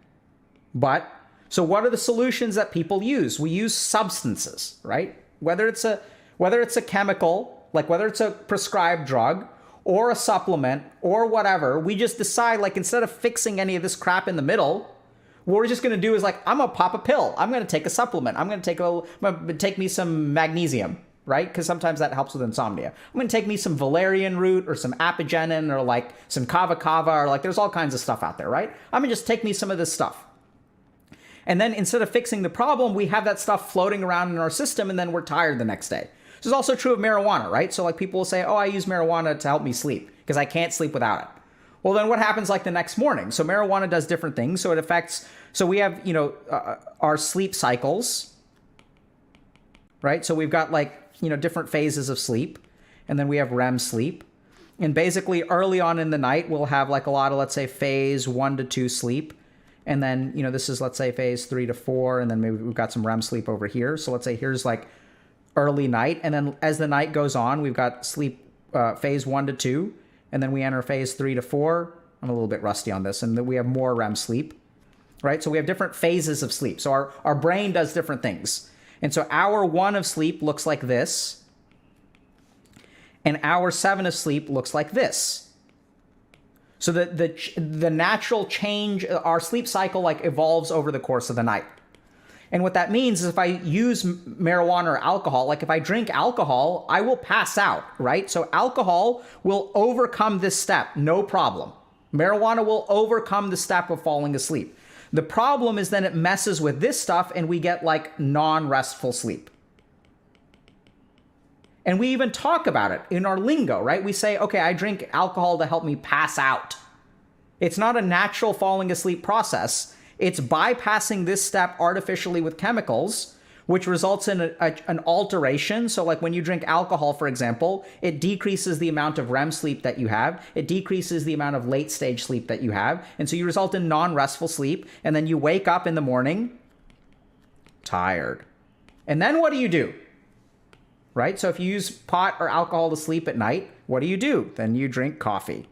But, so what are the solutions that people use? We use substances, right? Whether it's a chemical, like whether it's a prescribed drug or a supplement or whatever, we just decide, like, instead of fixing any of this crap in the middle, what we're just going to do is, like, I'm going to pop a pill. I'm going to take a supplement. I'm going to take me some magnesium, right? Because sometimes that helps with insomnia. I'm going to take me some valerian root or some apigenin or like some kava kava, or like there's all kinds of stuff out there, right? I'm going to just take me some of this stuff. And then instead of fixing the problem, we have that stuff floating around in our system, and then we're tired the next day. This is also true of marijuana, right? So like people will say, oh, I use marijuana to help me sleep because I can't sleep without it. Well, then what happens like the next morning? So marijuana does different things. So it affects, so we have, our sleep cycles, right? So we've got like, different phases of sleep, and then we have REM sleep. And basically early on in the night, we'll have like a lot of, let's say, phase 1 to 2 sleep. And then, this is, let's say, phase 3 to 4, and then maybe we've got some REM sleep over here. So let's say here's like early night, and then as the night goes on, we've got sleep phase 1 to 2, and then we enter phase 3 to 4. I'm a little bit rusty on this, and then we have more REM sleep, right? So we have different phases of sleep. So our brain does different things. And so hour 1 of sleep looks like this, and hour 7 of sleep looks like this. So the natural change, our sleep cycle like evolves over the course of the night. And what that means is if I use marijuana or alcohol, like if I drink alcohol, I will pass out, right? So alcohol will overcome this step, no problem. Marijuana will overcome the step of falling asleep. The problem is then it messes with this stuff and we get like non-restful sleep. And we even talk about it in our lingo, right? We say, okay, I drink alcohol to help me pass out. It's not a natural falling asleep process. It's bypassing this step artificially with chemicals, which results in an alteration. So like when you drink alcohol, for example, it decreases the amount of REM sleep that you have. It decreases the amount of late stage sleep that you have. And so you result in non-restful sleep. And then you wake up in the morning tired. And then what do? Right? So if you use pot or alcohol to sleep at night, what do? Then you drink coffee.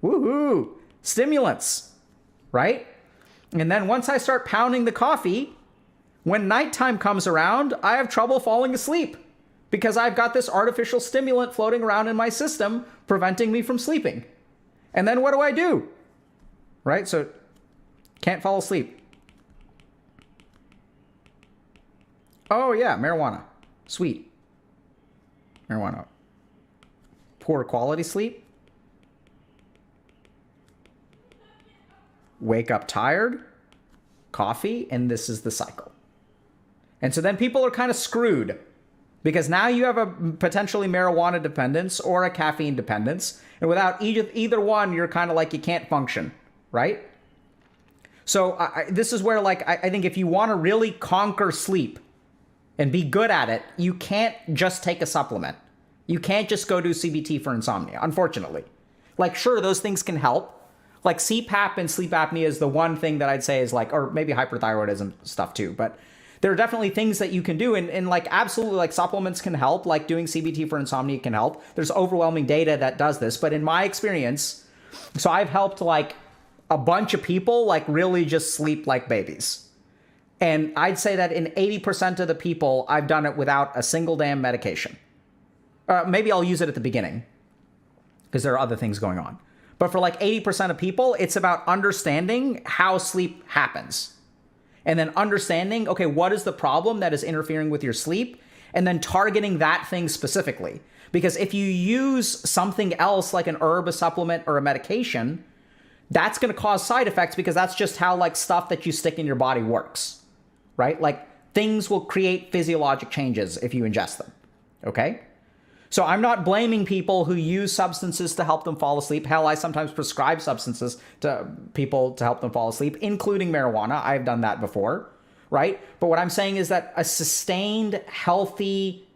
Woohoo! Stimulants, right? And then once I start pounding the coffee, when nighttime comes around, I have trouble falling asleep because I've got this artificial stimulant floating around in my system preventing me from sleeping. And then what do? Right? So can't fall asleep. Oh yeah, marijuana. Sweet. Marijuana. Poor quality sleep. Wake up tired. Coffee. And this is the cycle. And so then people are kind of screwed because now you have a potentially marijuana dependence or a caffeine dependence. And without either one, you're kind of like you can't function, right? So this is where like I think if you want to really conquer sleep and be good at it, you can't just take a supplement. You can't just go do CBT for insomnia, unfortunately. Like, sure, those things can help. Like CPAP and sleep apnea is the one thing that I'd say is like, or maybe hyperthyroidism stuff too. But there are definitely things that you can do. And like, absolutely, like supplements can help. Like doing CBT for insomnia can help. There's overwhelming data that does this. But in my experience, so I've helped like a bunch of people like really just sleep like babies. And I'd say that in 80% of the people, I've done it without a single damn medication. Maybe I'll use it at the beginning because there are other things going on. But for like 80% of people, it's about understanding how sleep happens. And then understanding, okay, what is the problem that is interfering with your sleep? And then targeting that thing specifically. Because if you use something else like an herb, a supplement, or a medication, that's going to cause side effects because that's just how like stuff that you stick in your body works. Right? Like things will create physiologic changes if you ingest them. Okay? So I'm not blaming people who use substances to help them fall asleep. Hell, I sometimes prescribe substances to people to help them fall asleep, including marijuana. I've done that before, right? But what I'm saying is that a sustained, healthy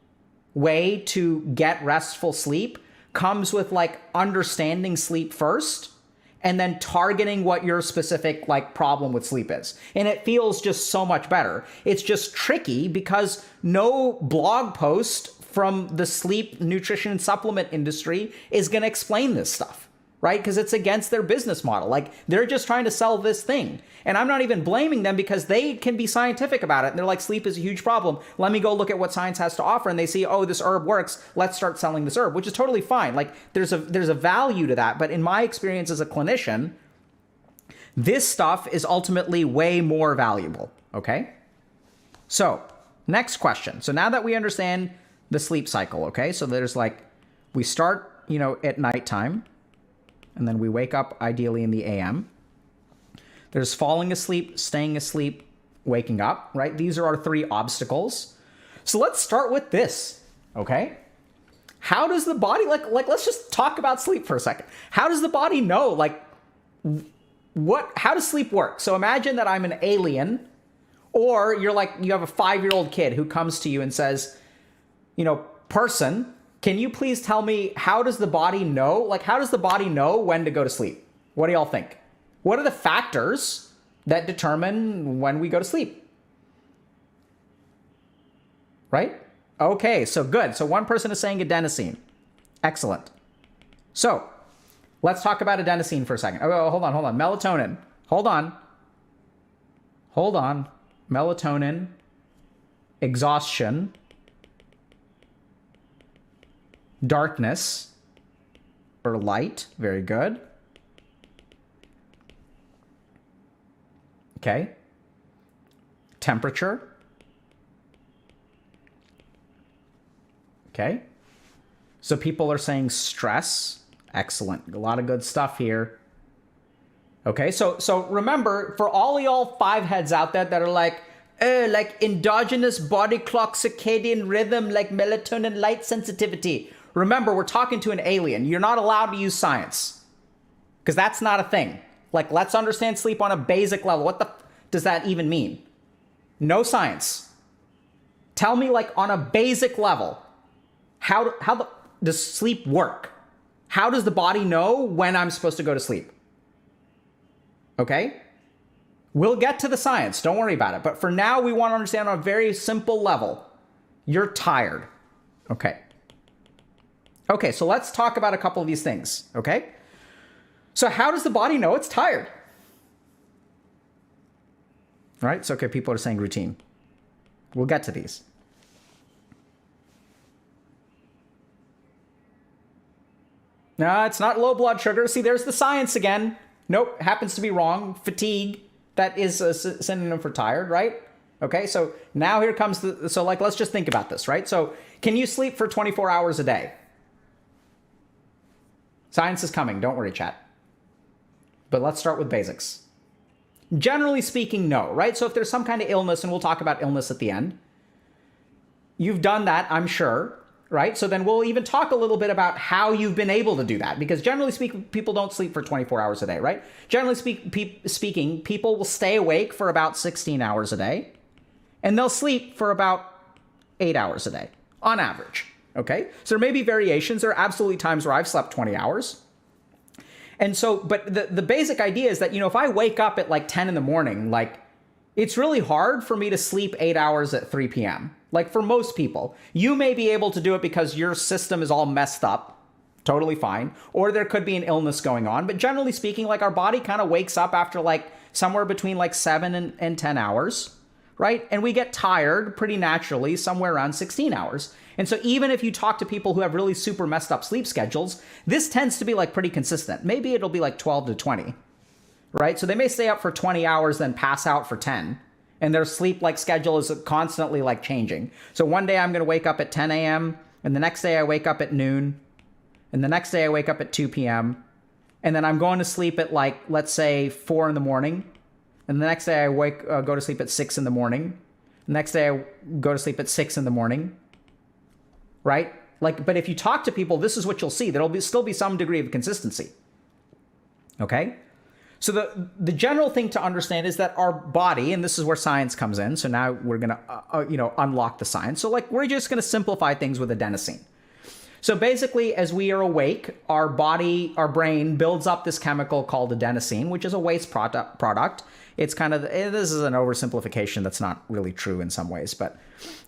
way to get restful sleep comes with like understanding sleep first and then targeting what your specific like problem with sleep is. And it feels just so much better. It's just tricky because no blog post from the sleep nutrition supplement industry is going to explain this stuff, right? Because it's against their business model. Like, they're just trying to sell this thing. And I'm not even blaming them because they can be scientific about it. And they're like, sleep is a huge problem. Let me go look at what science has to offer. And they see, oh, this herb works. Let's start selling this herb, which is totally fine. Like, there's a value to that. But in my experience as a clinician, this stuff is ultimately way more valuable, okay? So, next question. So now that we understand the sleep cycle, okay? So there's like, we start, at nighttime, and then we wake up ideally in the AM. There's falling asleep, staying asleep, waking up, right? These are our 3 obstacles. So let's start with this, okay? How does the body, like let's just talk about sleep for a second. How does the body know, how does sleep work? So imagine that I'm an alien, or you have a 5-year-old kid who comes to you and says, person, can you please tell me, how does the body know? Like, how does the body know when to go to sleep? What do y'all think? What are the factors that determine when we go to sleep? Right? Okay, so good. So one person is saying adenosine. Excellent. So let's talk about adenosine for a second. Oh, hold on. Melatonin. Hold on. Melatonin, exhaustion, darkness, or light. Very good. Okay. Temperature. Okay. So people are saying stress. Excellent. A lot of good stuff here. Okay, so remember, for all y'all 5 heads out there that are like endogenous body clock, circadian rhythm, like melatonin, light sensitivity. Remember, we're talking to an alien. You're not allowed to use science because that's not a thing. Like, let's understand sleep on a basic level. What the does that even mean? No science. Tell me, like, on a basic level, how does sleep work? How does the body know when I'm supposed to go to sleep? Okay? We'll get to the science. Don't worry about it. But for now, we want to understand on a very simple level. You're tired. Okay. Okay, so let's talk about a couple of these things. Okay? So how does the body know it's tired? All right? So, okay, people are saying routine. We'll get to these. No, it's not low blood sugar. See, there's the science again. Nope, happens to be wrong. Fatigue, that is a synonym for tired, right? Okay, so now here comes let's just think about this, right? So can you sleep for 24 hours a day? Science is coming, don't worry, chat. But let's start with basics. Generally speaking, no, right? So if there's some kind of illness, and we'll talk about illness at the end, you've done that, I'm sure, right? So then we'll even talk a little bit about how you've been able to do that, because generally speaking, people don't sleep for 24 hours a day, right? Generally speaking, people will stay awake for about 16 hours a day, and they'll sleep for about 8 hours a day, on average, okay? So there may be variations. There are absolutely times where I've slept 20 hours. And so, but the basic idea is that, if I wake up at like 10 in the morning, like, it's really hard for me to sleep 8 hours at 3 p.m. Like, for most people, you may be able to do it because your system is all messed up. Totally fine. Or there could be an illness going on. But generally speaking, like, our body kind of wakes up after like somewhere between like 7 and 10 hours, right? And we get tired pretty naturally somewhere around 16 hours. And so even if you talk to people who have really super messed up sleep schedules, this tends to be like pretty consistent. Maybe it'll be like 12 to 20, right? So they may stay up for 20 hours, then pass out for 10. And their sleep like schedule is constantly like changing. So one day I'm going to wake up at 10 a.m. and the next day I wake up at noon. And the next day I wake up at 2 p.m. And then I'm going to sleep at like, let's say 4 in the morning. And the next day I go to sleep at 6 in the morning. The next day I go to sleep at 6 in the morning. Right? Like, but if you talk to people, this is what you'll see. There'll still be some degree of consistency. Okay? So the general thing to understand is that our body, and this is where science comes in. So now we're going to, unlock the science. So like, we're just going to simplify things with adenosine. So basically, as we are awake, our brain builds up this chemical called adenosine, which is a waste product. It's kind of, this is an oversimplification that's not really true in some ways, but,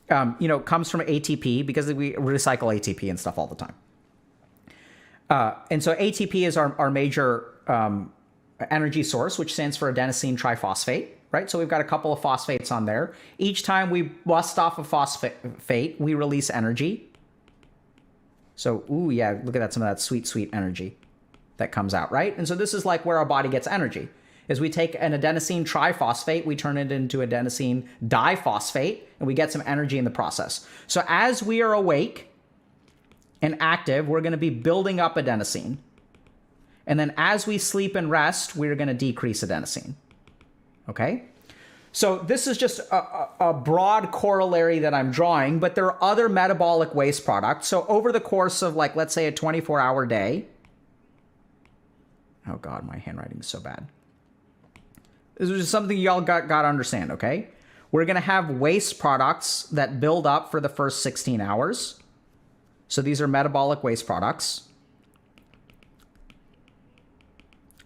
comes from ATP because we recycle ATP and stuff all the time. And so ATP is our major energy source, which stands for adenosine triphosphate, right? So we've got a couple of phosphates on there. Each time we bust off a phosphate, we release energy. So, ooh, yeah, look at that, some of that sweet, sweet energy that comes out, right? And so this is like where our body gets energy, is we take an adenosine triphosphate, we turn it into adenosine diphosphate, and we get some energy in the process. So as we are awake and active, we're going to be building up adenosine. And then as we sleep and rest, we're going to decrease adenosine. Okay? So this is just a broad corollary that I'm drawing, but there are other metabolic waste products. So over the course of, like, let's say a 24-hour day. Oh God, my handwriting is so bad. This is just something y'all got to understand, okay? We're going to have waste products that build up for the first 16 hours. So these are metabolic waste products,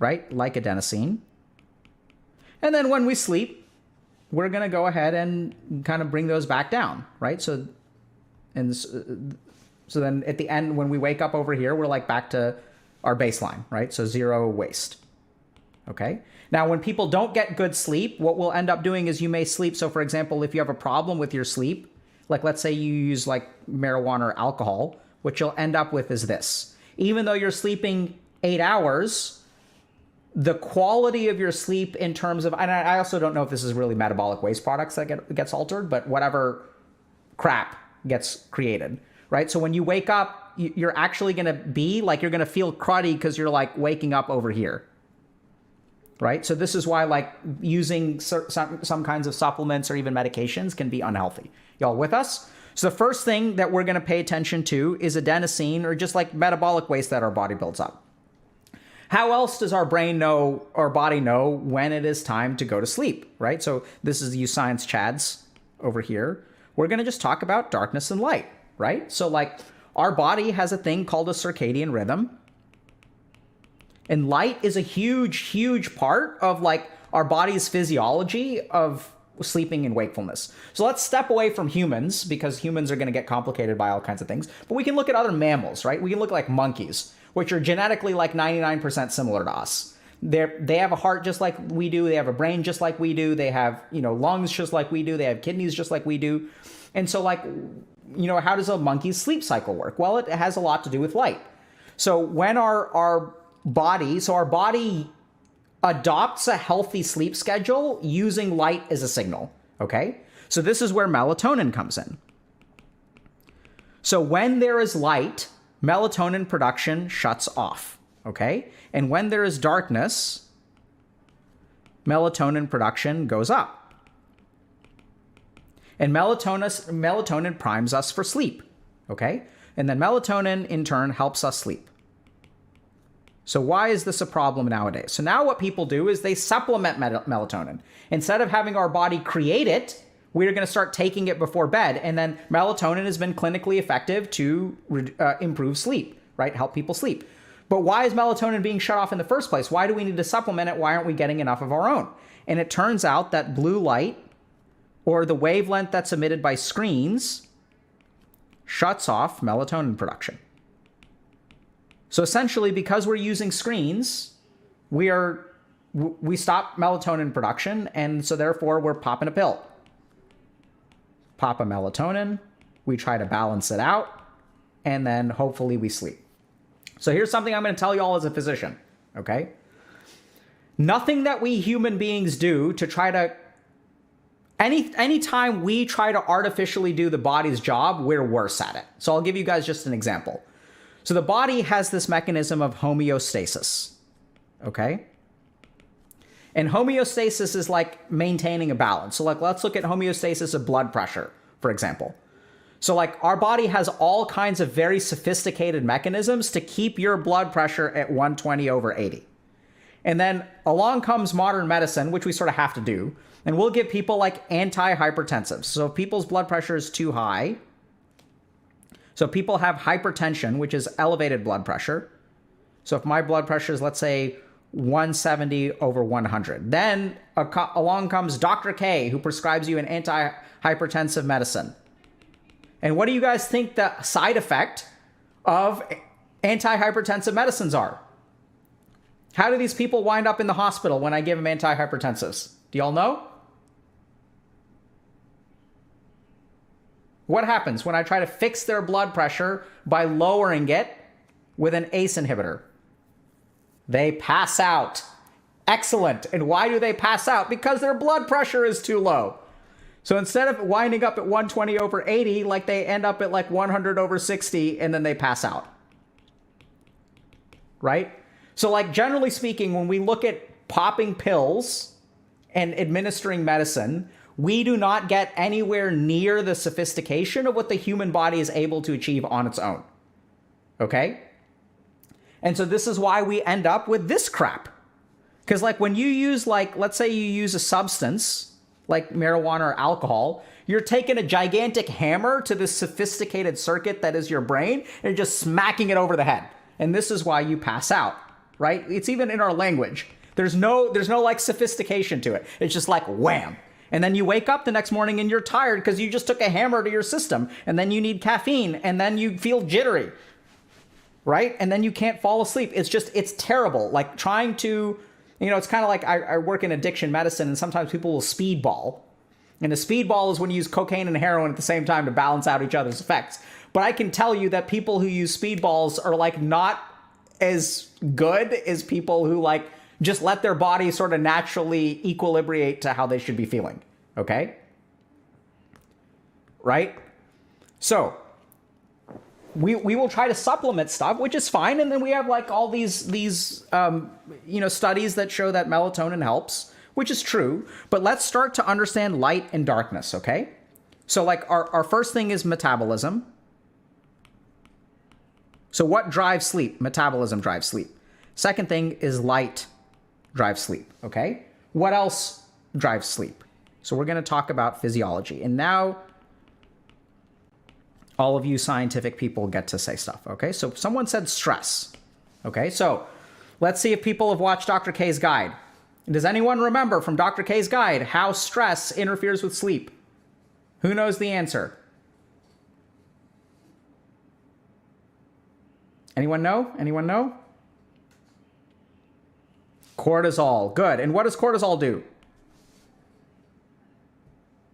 right? Like adenosine. And then when we sleep, we're going to go ahead and kind of bring those back down, right? So then at the end, when we wake up over here, we're like back to our baseline, right? So 0 waste, okay? Now, when people don't get good sleep, what we'll end up doing is you may sleep. So for example, if you have a problem with your sleep, like let's say you use like marijuana or alcohol, what you'll end up with is this. Even though you're sleeping 8 hours, the quality of your sleep in terms of, and I also don't know if this is really metabolic waste products that gets altered, but whatever crap gets created, right? So when you wake up, you're actually going to be like, you're going to feel cruddy because you're like waking up over here, right? So this is why like using some kinds of supplements or even medications can be unhealthy. Y'all with us? So the first thing that we're going to pay attention to is adenosine, or just like metabolic waste that our body builds up. How else does our brain know, our body know when it is time to go to sleep, right? So this is you science chads over here. We're going to just talk about darkness and light, right? So like our body has a thing called a circadian rhythm. And light is a huge, huge part of like our body's physiology of sleeping and wakefulness. So let's step away from humans, because humans are going to get complicated by all kinds of things. But we can look at other mammals, right? We can look at like monkeys, which are genetically like 99% similar to us. They have a heart just like we do. They have a brain just like we do. They have, lungs just like we do. They have kidneys just like we do. And so like, how does a monkey's sleep cycle work? Well, it has a lot to do with light. So when our body adopts a healthy sleep schedule using light as a signal, okay? So this is where melatonin comes in. So when there is light, melatonin production shuts off, okay? And when there is darkness, melatonin production goes up. And melatonin primes us for sleep, okay? And then melatonin, in turn, helps us sleep. So why is this a problem nowadays? So now what people do is they supplement melatonin. Instead of having our body create it, we're going to start taking it before bed. And then melatonin has been clinically effective to improve sleep, right? Help people sleep. But why is melatonin being shut off in the first place? Why do we need to supplement it? Why aren't we getting enough of our own? And it turns out that blue light, or the wavelength that's emitted by screens, shuts off melatonin production. So essentially, because we're using screens, we stop melatonin production, and so therefore we're popping a pill. Pop a melatonin, we try to balance it out, and then hopefully we sleep. So here's something I'm going to tell you all as a physician, okay? Nothing that we human beings do to try to, anytime we try to artificially do the body's job, we're worse at it. So I'll give you guys just an example. So the body has this mechanism of homeostasis, okay? And homeostasis is like maintaining a balance. So like, let's look at homeostasis of blood pressure, for example. So like our body has all kinds of very sophisticated mechanisms to keep your blood pressure at 120/80. And then along comes modern medicine, which we sort of have to do. And we'll give people like antihypertensives. So if people's blood pressure is too high, so people have hypertension, which is elevated blood pressure. So if my blood pressure is, let's say, 170/100, then along comes Dr. K, who prescribes you an antihypertensive medicine. And what do you guys think the side effect of antihypertensive medicines are. How do these people wind up in the hospital when I give them antihypertensives? Do y'all know? What happens when I try to fix their blood pressure by lowering it with an ACE inhibitor? They pass out. Excellent. And why do they pass out? Because their blood pressure is too low. So instead of winding up at 120 over 80, like they end up at like 100 over 60, and then they pass out. Right? So like generally speaking, when we look at popping pills and administering medicine, we do not get anywhere near the sophistication of what the human body is able to achieve on its own. Okay? And so this is why we end up with this crap. Because like when you use like, let's say you use a substance like marijuana or alcohol, you're taking a gigantic hammer to this sophisticated circuit that is your brain and just smacking it over the head. And this is why you pass out, right? It's even in our language. There's no like sophistication to it. It's just like wham. And then you wake up the next morning and you're tired because you just took a hammer to your system. And then you need caffeine and then you feel jittery, right? And then you can't fall asleep. It's terrible. Like trying to, it's kind of like I work in addiction medicine and sometimes people will speedball. And a speedball is when you use cocaine and heroin at the same time to balance out each other's effects. But I can tell you that people who use speedballs are like not as good as people who like just let their body sort of naturally equilibrate to how they should be feeling. Okay? Right? So, we will try to supplement stuff, which is fine. And then we have like all these studies that show that melatonin helps, which is true. But let's start to understand light and darkness, okay? So like our first thing is metabolism. So what drives sleep? Metabolism drives sleep. Second thing is light drives sleep, okay? What else drives sleep? So we're going to talk about physiology. And now all of you scientific people get to say stuff, okay? So someone said stress, okay? So let's see if people have watched Dr. K's guide. Does anyone remember from Dr. K's guide how stress interferes with sleep? Who knows the answer? Anyone know? Anyone know? Cortisol. Good. And what does cortisol do?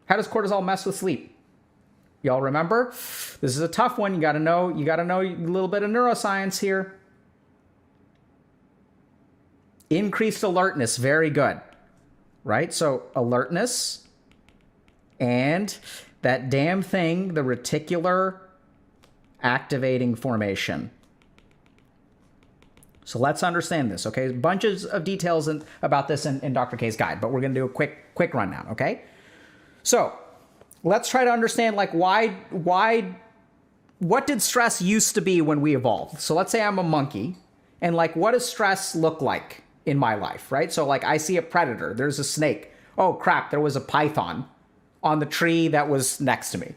How does cortisol mess with sleep? Y'all remember? This is a tough one. You got to know a little bit of neuroscience here. Increased alertness. Very good. Right? So alertness and that damn thing, the reticular activating formation. So let's understand this, okay? Bunches of details about this in Dr. K's guide, but we're going to do a quick rundown, okay? So let's try to understand like what did stress used to be when we evolved? So let's say I'm a monkey, and like what does stress look like in my life, right? So like I see a predator, there's a snake. Oh crap, there was a python on the tree that was next to me.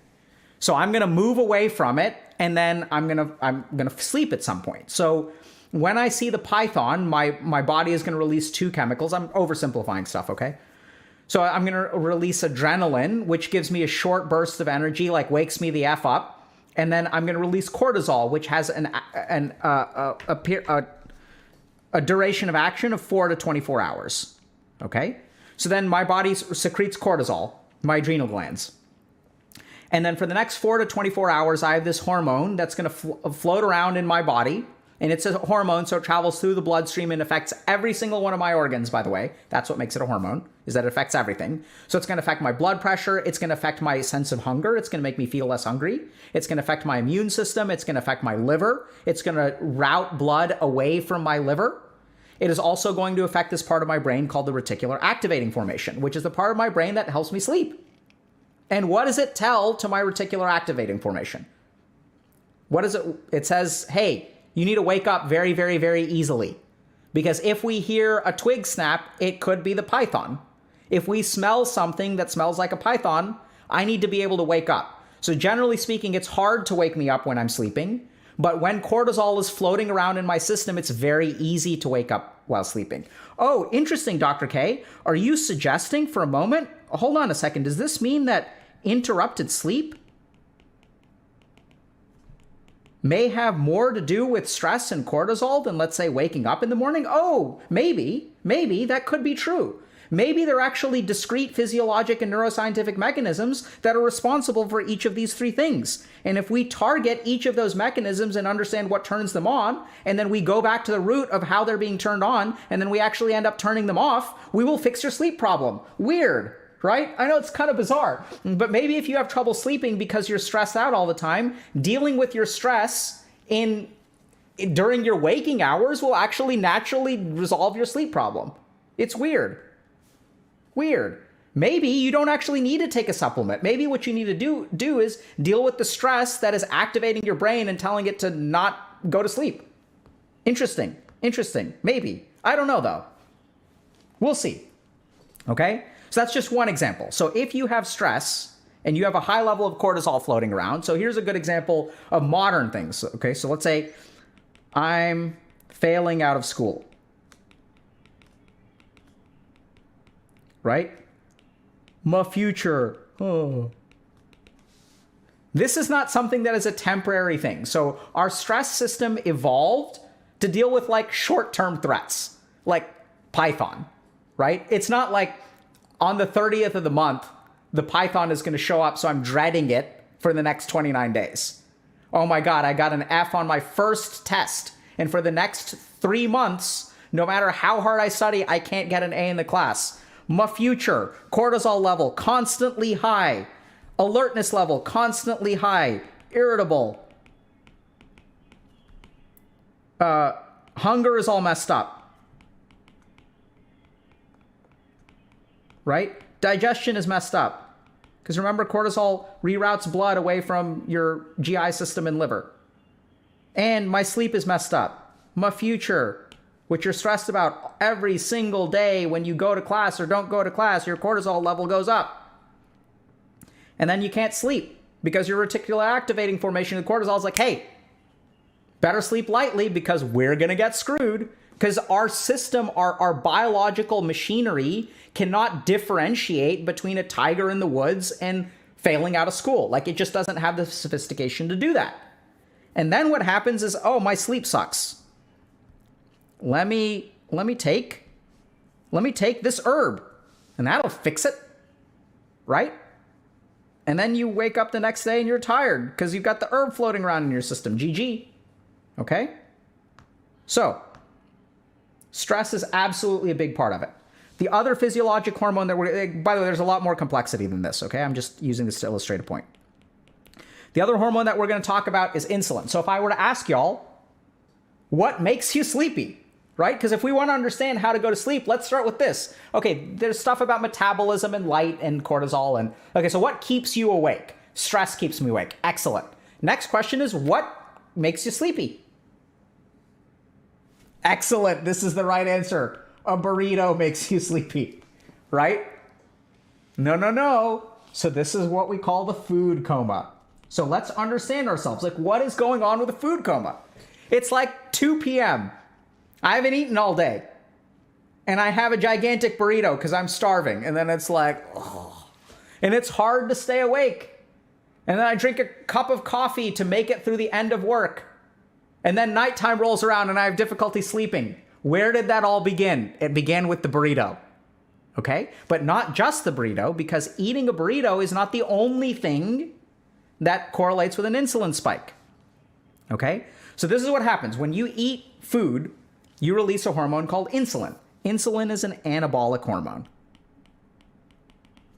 So I'm going to move away from it, and then I'm going to sleep at some point. So when I see the python, my body is going to release two chemicals. I'm oversimplifying stuff, okay? So I'm going to release adrenaline, which gives me a short burst of energy, like wakes me the F up. And then I'm going to release cortisol, which has a duration of action of 4 to 24 hours, okay? So then my body secretes cortisol, my adrenal glands. And then for the next 4 to 24 hours, I have this hormone that's going to float around in my body. And it's a hormone, so it travels through the bloodstream and affects every single one of my organs, by the way. That's what makes it a hormone, is that it affects everything. So it's going to affect my blood pressure. It's going to affect my sense of hunger. It's going to make me feel less hungry. It's going to affect my immune system. It's going to affect my liver. It's going to route blood away from my liver. It is also going to affect this part of my brain called the reticular activating formation, which is the part of my brain that helps me sleep. And what does it tell to my reticular activating formation? What is it? It says, hey, you need to wake up very, very, very easily. Because if we hear a twig snap, it could be the python. If we smell something that smells like a python, I need to be able to wake up. So generally speaking, it's hard to wake me up when I'm sleeping. But when cortisol is floating around in my system, it's very easy to wake up while sleeping. Oh, interesting, Dr. K. Are you suggesting for a moment? Hold on a second. Does this mean that interrupted sleep may have more to do with stress and cortisol than, let's say, waking up in the morning? Oh, maybe that could be true. Maybe they're actually discrete physiologic and neuroscientific mechanisms that are responsible for each of these three things. And if we target each of those mechanisms and understand what turns them on, and then we go back to the root of how they're being turned on, and then we actually end up turning them off, we will fix your sleep problem. Weird, right? I know it's kind of bizarre, but maybe if you have trouble sleeping because you're stressed out all the time, dealing with your stress during your waking hours will actually naturally resolve your sleep problem. It's weird. Maybe you don't actually need to take a supplement. Maybe what you need to do is deal with the stress that is activating your brain and telling it to not go to sleep. Interesting. Maybe. I don't know though. We'll see. Okay? So that's just one example. So if you have stress and you have a high level of cortisol floating around, so here's a good example of modern things. Okay, so let's say I'm failing out of school. Right? My future. Oh. This is not something that is a temporary thing. So our stress system evolved to deal with like short-term threats, like Python, right? It's not like on the 30th of the month, the Python is going to show up, so I'm dreading it for the next 29 days. Oh my God, I got an F on my first test. And for the next 3 months, no matter how hard I study, I can't get an A in the class. My future, cortisol level constantly high, alertness level constantly high, irritable. Hunger is all messed up. Right? Digestion is messed up. Because remember, cortisol reroutes blood away from your GI system and liver. And my sleep is messed up. My future, which you're stressed about every single day when you go to class or don't go to class, your cortisol level goes up. And then you can't sleep because your reticular activating formation of cortisol is like, hey, better sleep lightly because we're going to get screwed. Because our system, our biological machinery cannot differentiate between a tiger in the woods and failing out of school. Like, it just doesn't have the sophistication to do that. And then what happens is, oh, my sleep sucks. Let me take this herb and that'll fix it, right? And then you wake up the next day and you're tired because you've got the herb floating around in your system. GG. Okay? So, stress is absolutely a big part of it. The other physiologic hormone that by the way, there's a lot more complexity than this, okay? I'm just using this to illustrate a point. The other hormone that we're going to talk about is insulin. So if I were to ask y'all, what makes you sleepy? Right? Because if we want to understand how to go to sleep, let's start with this. Okay, there's stuff about metabolism and light and cortisol. And okay, so what keeps you awake? Stress keeps me awake. Excellent. Next question is, what makes you sleepy? Excellent. This is the right answer. A burrito makes you sleepy. Right? No. So this is what we call the food coma. So let's understand ourselves. Like, what is going on with a food coma? It's like 2 p.m. I haven't eaten all day. And I have a gigantic burrito because I'm starving. And then it's like, oh. And it's hard to stay awake. And then I drink a cup of coffee to make it through the end of work. And then nighttime rolls around and I have difficulty sleeping. Where did that all begin? It began with the burrito. Okay? But not just the burrito, because eating a burrito is not the only thing that correlates with an insulin spike. Okay? So this is what happens. When you eat food, you release a hormone called insulin. Insulin is an anabolic hormone.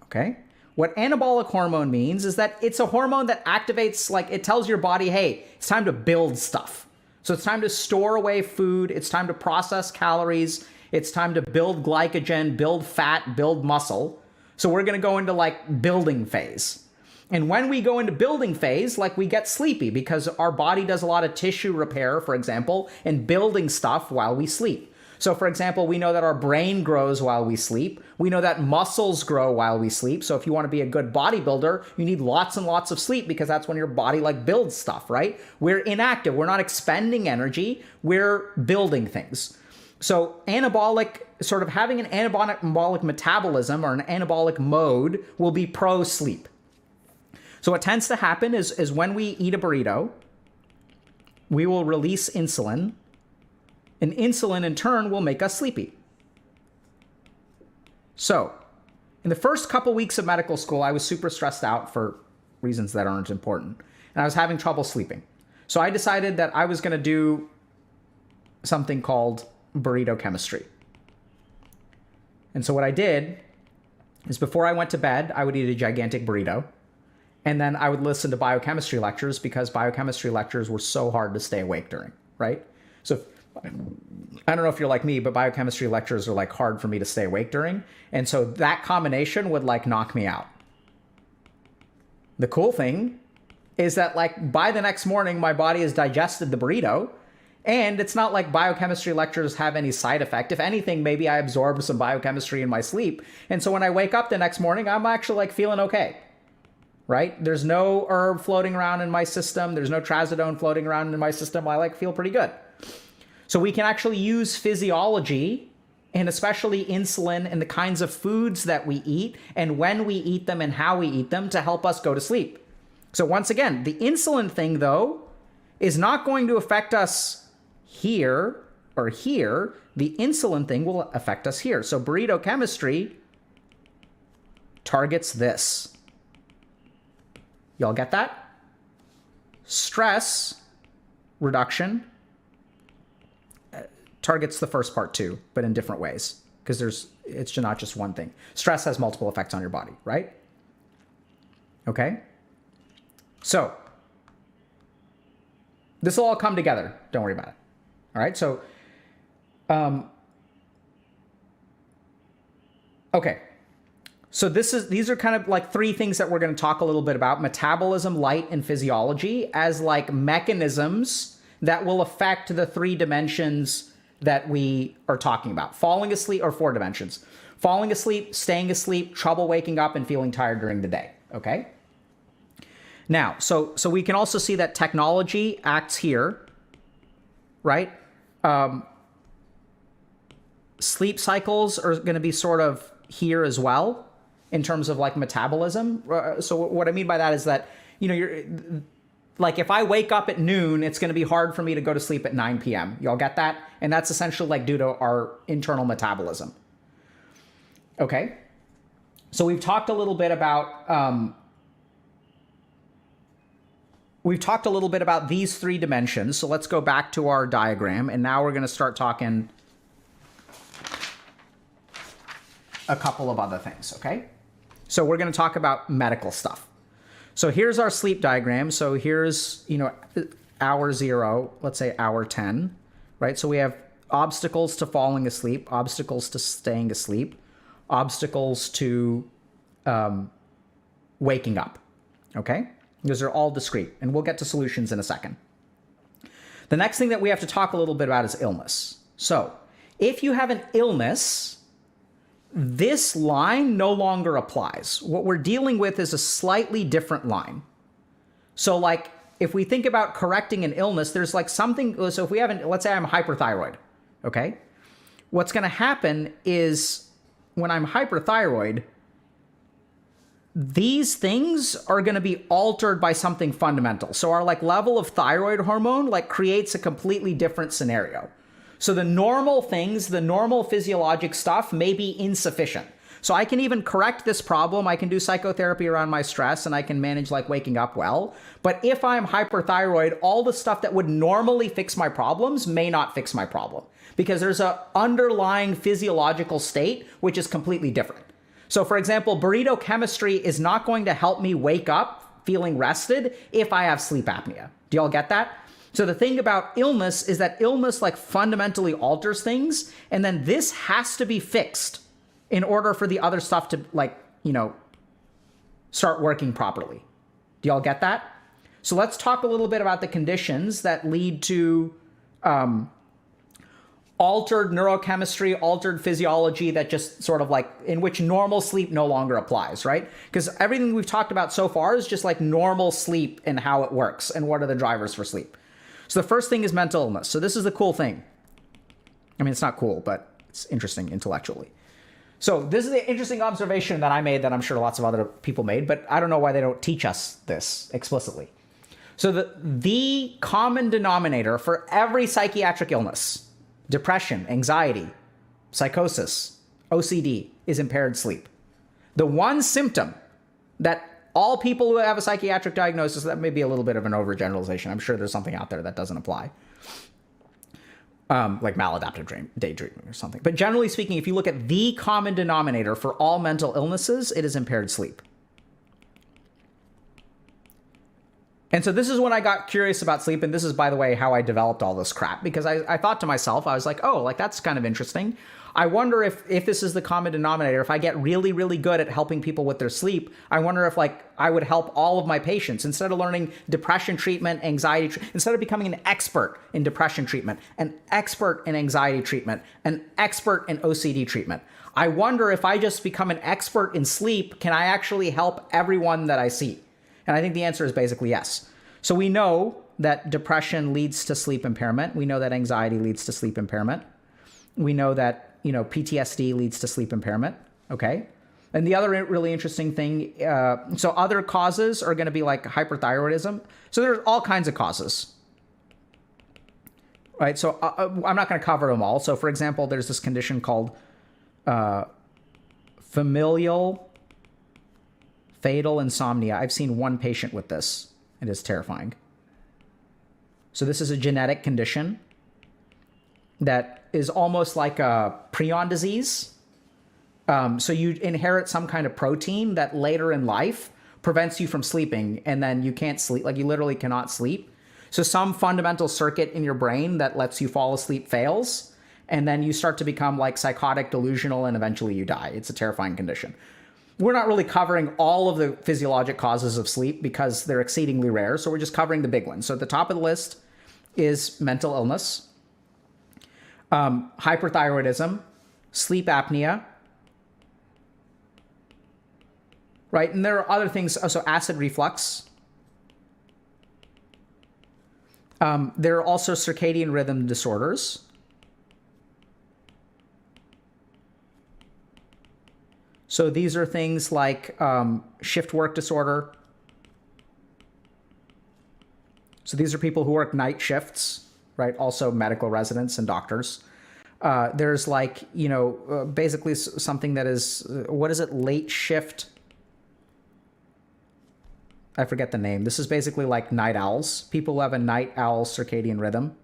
Okay? What anabolic hormone means is that it's a hormone that activates, like, it tells your body, hey, it's time to build stuff. So it's time to store away food. It's time to process calories. It's time to build glycogen, build fat, build muscle. So we're going to go into like building phase. And when we go into building phase, like, we get sleepy because our body does a lot of tissue repair, for example, and building stuff while we sleep. So for example, we know that our brain grows while we sleep. We know that muscles grow while we sleep. So if you want to be a good bodybuilder, you need lots and lots of sleep because that's when your body like builds stuff, right? We're inactive. We're not expending energy. We're building things. So anabolic, sort of having an anabolic metabolism or an anabolic mode will be pro-sleep. So what tends to happen is when we eat a burrito, we will release insulin, and insulin in turn will make us sleepy. So, in the first couple weeks of medical school, I was super stressed out for reasons that aren't important, and I was having trouble sleeping. So I decided that I was going to do something called burrito chemistry. And so what I did is before I went to bed, I would eat a gigantic burrito, and then I would listen to biochemistry lectures because biochemistry lectures were so hard to stay awake during, right? So I don't know if you're like me, but biochemistry lectures are like hard for me to stay awake during. And so that combination would like knock me out. The cool thing is that like by the next morning, my body has digested the burrito, and it's not like biochemistry lectures have any side effect. If anything, maybe I absorb some biochemistry in my sleep. And so when I wake up the next morning, I'm actually like feeling okay, right? There's no herb floating around in my system. There's no trazodone floating around in my system. I like feel pretty good. So we can actually use physiology, and especially insulin and the kinds of foods that we eat and when we eat them and how we eat them to help us go to sleep. So once again, the insulin thing though is not going to affect us here or here. The insulin thing will affect us here. So burrito chemistry targets this. Y'all get that? Stress reduction targets the first part too, but in different ways, because it's not just one thing. Stress has multiple effects on your body, right? Okay? So, this will all come together. Don't worry about it. All right? So, okay. So these are kind of like three things that we're going to talk a little bit about: metabolism, light, and physiology as like mechanisms that will affect the three dimensions that we are talking about. Falling asleep, or four dimensions. Falling asleep, staying asleep, trouble waking up, and feeling tired during the day. Okay? Now, so we can also see that technology acts here, right? Sleep cycles are going to be sort of here as well in terms of like metabolism. So what I mean by that is that, you know, you're like, if I wake up at noon, it's going to be hard for me to go to sleep at 9 p.m. Y'all get that? And that's essentially like due to our internal metabolism. Okay. So we've talked a little bit about, these three dimensions. So let's go back to our diagram, and now we're going to start talking a couple of other things, okay? So we're going to talk about medical stuff. So here's our sleep diagram. So here's, you know, hour 0, let's say hour 10, right? So we have obstacles to falling asleep, obstacles to staying asleep, obstacles to waking up, okay? Those are all discrete, and we'll get to solutions in a second. The next thing that we have to talk a little bit about is illness. So if you have an illness, this line no longer applies. What we're dealing with is a slightly different line. So like, if we think about correcting an illness, there's like something, so if we haven't, let's say I'm hyperthyroid, okay? What's gonna happen is when I'm hyperthyroid, these things are going to be altered by something fundamental. So our like level of thyroid hormone like creates a completely different scenario. So the normal things, the normal physiologic stuff may be insufficient. So I can even correct this problem. I can do psychotherapy around my stress, and I can manage like waking up well. But if I'm hyperthyroid, all the stuff that would normally fix my problems may not fix my problem, because there's a underlying physiological state which is completely different. So for example, burrito chemistry is not going to help me wake up feeling rested if I have sleep apnea. Do y'all get that? So the thing about illness is that illness like fundamentally alters things, and then this has to be fixed in order for the other stuff to like, you know, start working properly. Do y'all get that? So let's talk a little bit about the conditions that lead to altered neurochemistry, altered physiology that just sort of like, in which normal sleep no longer applies, right? Because everything we've talked about so far is just like normal sleep and how it works and what are the drivers for sleep. So the first thing is mental illness. So this is the cool thing. I mean, it's not cool, but it's interesting intellectually. So this is the interesting observation that I made that I'm sure lots of other people made, but I don't know why they don't teach us this explicitly. So the common denominator for every psychiatric illness, depression, anxiety, psychosis, OCD, is impaired sleep. The one symptom that all people who have a psychiatric diagnosis, that may be a little bit of an overgeneralization. I'm sure there's something out there that doesn't apply. Like maladaptive daydreaming or something. But generally speaking, if you look at the common denominator for all mental illnesses, it is impaired sleep. And so this is when I got curious about sleep. And this is, by the way, how I developed all this crap. Because I thought to myself, I was like, oh, like that's kind of interesting. I wonder if this is the common denominator. If I get really, really good at helping people with their sleep, I wonder if like I would help all of my patients instead of learning depression treatment, anxiety, instead of becoming an expert in depression treatment, an expert in anxiety treatment, an expert in OCD treatment. I wonder if I just become an expert in sleep, can I actually help everyone that I see? And I think the answer is basically yes. So we know that depression leads to sleep impairment. We know that anxiety leads to sleep impairment. We know that PTSD leads to sleep impairment, okay? And the other really interesting thing, so other causes are going to be like hyperthyroidism. So there's all kinds of causes, right? So I'm not going to cover them all. So for example, there's this condition called familial fatal insomnia. I've seen one patient with this. It is terrifying. So this is a genetic condition that is almost like a prion disease. So you inherit some kind of protein that later in life prevents you from sleeping, and then you can't sleep, like you literally cannot sleep. So some fundamental circuit in your brain that lets you fall asleep fails, and then you start to become like psychotic, delusional, and eventually you die. It's a terrifying condition. We're not really covering all of the physiologic causes of sleep because they're exceedingly rare, so we're just covering the big ones. So at the top of the list is mental illness, hyperthyroidism, sleep apnea, right? And there are other things, so acid reflux. There are also circadian rhythm disorders. So these are things like shift work disorder. So these are people who work night shifts, right? Also medical residents and doctors. There's like, basically something that is, what is it? Late shift. I forget the name. This is basically like night owls. People who have a night owl circadian rhythm.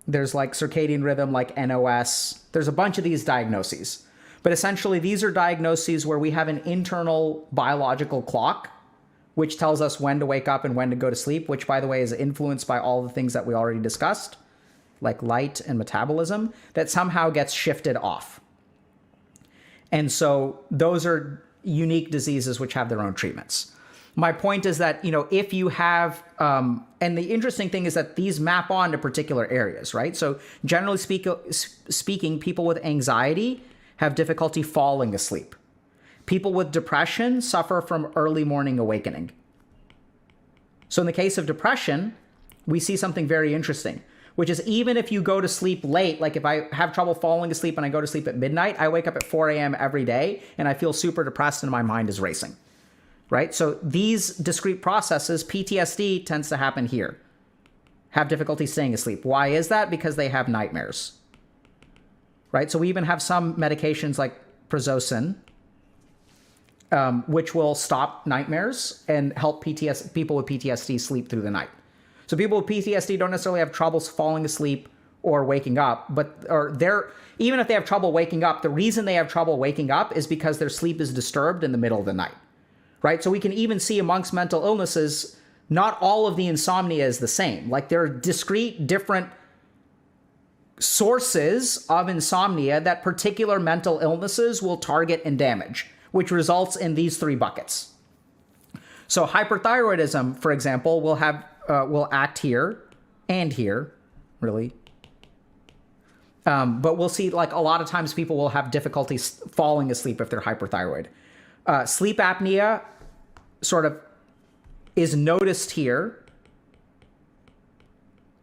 There's like circadian rhythm, like NOS. There's a bunch of these diagnoses. But essentially, these are diagnoses where we have an internal biological clock, which tells us when to wake up and when to go to sleep, which, by the way, is influenced by all the things that we already discussed, like light and metabolism, that somehow gets shifted off. And so those are unique diseases which have their own treatments. My point is that, if you have, and the interesting thing is that these map on to particular areas, right? So generally speaking, people with anxiety have difficulty falling asleep. People with depression suffer from early morning awakening. So in the case of depression, we see something very interesting, which is even if you go to sleep late, like if I have trouble falling asleep and I go to sleep at midnight, I wake up at 4 a.m. every day and I feel super depressed and my mind is racing, right? So these discrete processes, PTSD tends to happen here. Have difficulty staying asleep. Why is that? Because they have nightmares. Right? So we even have some medications like prazosin, which will stop nightmares and help people with PTSD sleep through the night. So people with PTSD don't necessarily have troubles falling asleep or waking up, even if they have trouble waking up, the reason they have trouble waking up is because their sleep is disturbed in the middle of the night. Right? So we can even see amongst mental illnesses, not all of the insomnia is the same. Like there are discrete, different sources of insomnia that particular mental illnesses will target and damage, which results in these three buckets. So hyperthyroidism, for example, will act here and here, really. But we'll see, like a lot of times people will have difficulty falling asleep if they're hyperthyroid. Sleep apnea sort of is noticed here,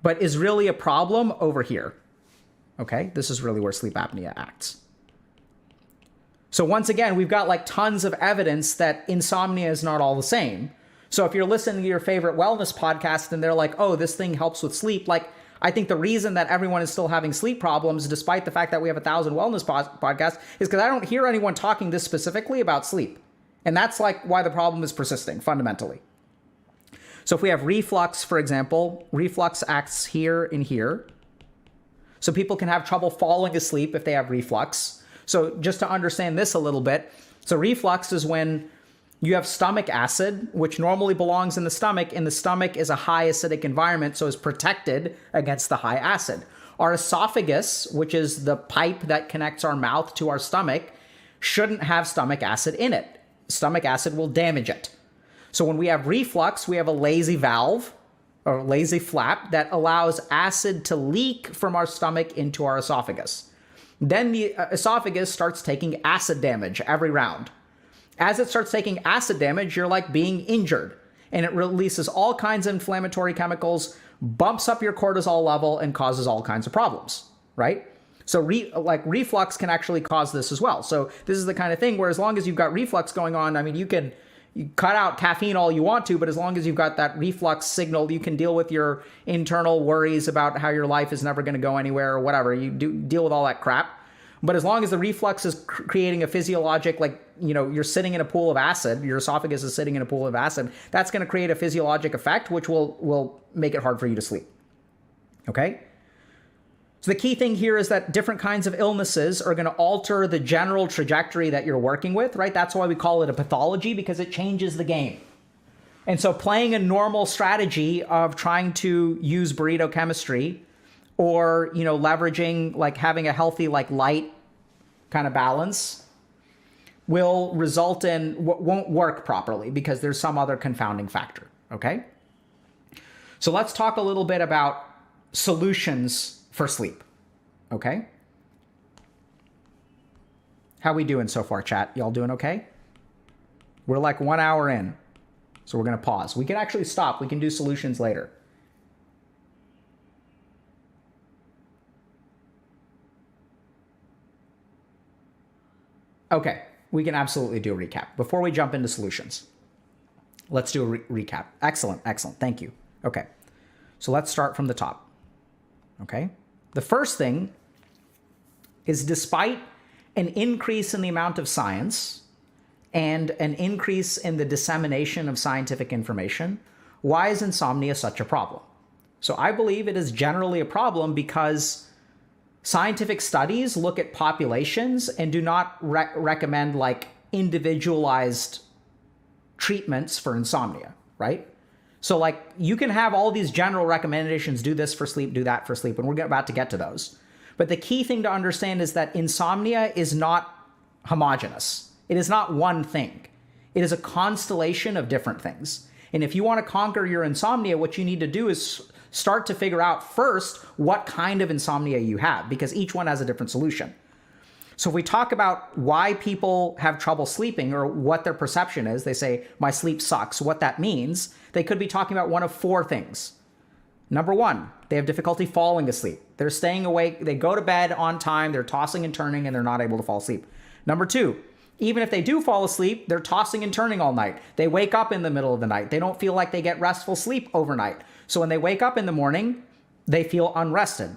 but is really a problem over here. Okay, this is really where sleep apnea acts. So once again, we've got like tons of evidence that insomnia is not all the same. So if you're listening to your favorite wellness podcast and they're like, oh, this thing helps with sleep, like, I think the reason that everyone is still having sleep problems, despite the fact that we have 1,000 wellness podcasts, is because I don't hear anyone talking this specifically about sleep. And that's like why the problem is persisting fundamentally. So if we have reflux, for example, reflux acts here and here. So people can have trouble falling asleep if they have reflux. So just to understand this a little bit, so reflux is when you have stomach acid, which normally belongs in the stomach, and the stomach is a high acidic environment, so is protected against the high acid. Our esophagus, which is the pipe that connects our mouth to our stomach, shouldn't have stomach acid in it. Stomach acid will damage it. So when we have reflux, we have a lazy valve or lazy flap that allows acid to leak from our stomach into our esophagus. Then the esophagus starts taking acid damage every round. As it starts taking acid damage, you're like being injured, and it releases all kinds of inflammatory chemicals, bumps up your cortisol level, and causes all kinds of problems, right? So reflux can actually cause this as well. So this is the kind of thing where as long as you've got reflux going on, I mean, you cut out caffeine all you want to, but as long as you've got that reflux signal, you can deal with your internal worries about how your life is never going to go anywhere or whatever. You deal with all that crap. But as long as the reflux is creating a physiologic, like, you're sitting in a pool of acid, your esophagus is sitting in a pool of acid, that's going to create a physiologic effect, which will make it hard for you to sleep. Okay? So the key thing here is that different kinds of illnesses are going to alter the general trajectory that you're working with, right? That's why we call it a pathology, because it changes the game. And so playing a normal strategy of trying to use burrito chemistry, or, leveraging, like, having a healthy, like, light kind of balance will result in what won't work properly because there's some other confounding factor, okay? So let's talk a little bit about solutions for sleep, okay? How we doing so far, chat? Y'all doing okay? We're like 1 hour in, so we're going to pause. We can actually stop. We can do solutions later. Okay, we can absolutely do a recap. Before we jump into solutions, let's do a recap. Excellent, excellent. Thank you. Okay, so let's start from the top. Okay, the first thing is, despite an increase in the amount of science and an increase in the dissemination of scientific information, why is insomnia such a problem? So I believe it is generally a problem because scientific studies look at populations and do not recommend like individualized treatments for insomnia, right? So like you can have all these general recommendations, do this for sleep, do that for sleep, and we're about to get to those. But the key thing to understand is that insomnia is not homogeneous. It is not one thing. It is a constellation of different things. And if you want to conquer your insomnia, what you need to do is start to figure out first what kind of insomnia you have, because each one has a different solution. So if we talk about why people have trouble sleeping or what their perception is, they say, my sleep sucks. What that means, they could be talking about one of four things. Number one, they have difficulty falling asleep. They're staying awake. They go to bed on time. They're tossing and turning, and they're not able to fall asleep. Number two, even if they do fall asleep, they're tossing and turning all night. They wake up in the middle of the night. They don't feel like they get restful sleep overnight. So when they wake up in the morning, they feel unrested.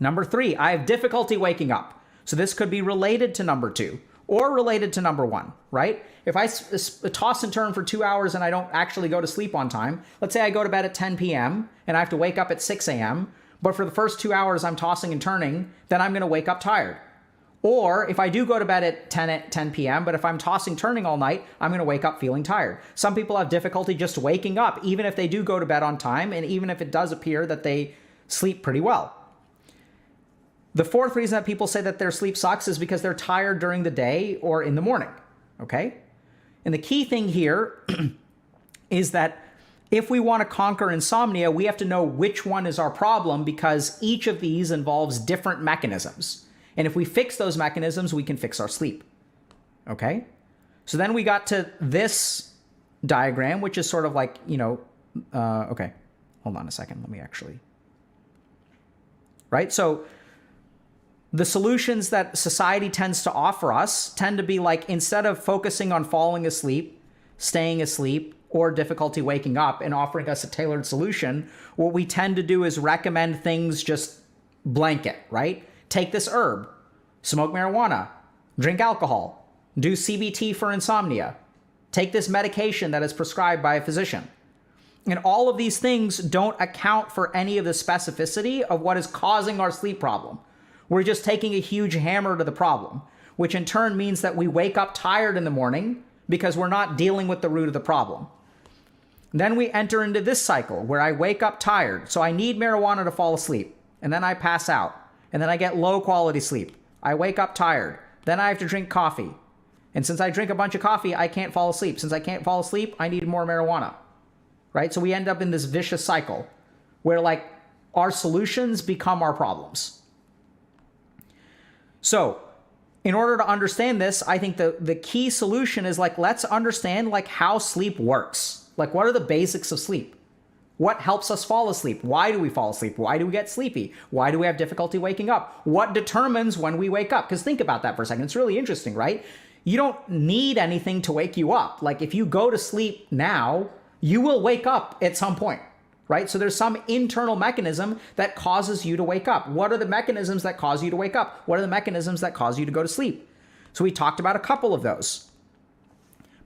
Number three, I have difficulty waking up. So this could be related to number two or related to number one, right? If I toss and turn for 2 hours and I don't actually go to sleep on time, let's say I go to bed at 10 p.m. and I have to wake up at 6 a.m., but for the first 2 hours I'm tossing and turning, then I'm going to wake up tired. Or if I do go to bed at 10 p.m., but if I'm tossing, turning all night, I'm going to wake up feeling tired. Some people have difficulty just waking up, even if they do go to bed on time, and even if it does appear that they sleep pretty well. The fourth reason that people say that their sleep sucks is because they're tired during the day or in the morning, okay? And the key thing here is that if we want to conquer insomnia, we have to know which one is our problem, because each of these involves different mechanisms. And if we fix those mechanisms, we can fix our sleep. Okay? So then we got to this diagram, which is sort of like, okay, hold on a second. Let me actually, right? So the solutions that society tends to offer us tend to be like, instead of focusing on falling asleep, staying asleep, or difficulty waking up and offering us a tailored solution, what we tend to do is recommend things just blanket, right? Take this herb, smoke marijuana, drink alcohol, do CBT for insomnia, take this medication that is prescribed by a physician. And all of these things don't account for any of the specificity of what is causing our sleep problem. We're just taking a huge hammer to the problem, which in turn means that we wake up tired in the morning because we're not dealing with the root of the problem. Then we enter into this cycle where I wake up tired, so I need marijuana to fall asleep, and then I pass out, and then I get low quality sleep. I wake up tired, then I have to drink coffee. And since I drink a bunch of coffee, I can't fall asleep. Since I can't fall asleep, I need more marijuana, right? So we end up in this vicious cycle where like our solutions become our problems. So in order to understand this, I think the key solution is like, let's understand like how sleep works. Like, what are the basics of sleep? What helps us fall asleep? Why do we fall asleep? Why do we get sleepy? Why do we have difficulty waking up? What determines when we wake up? Because think about that for a second. It's really interesting, right? You don't need anything to wake you up. Like if you go to sleep now, you will wake up at some point, right? So there's some internal mechanism that causes you to wake up. What are the mechanisms that cause you to wake up? What are the mechanisms that cause you to go to sleep? So we talked about a couple of those.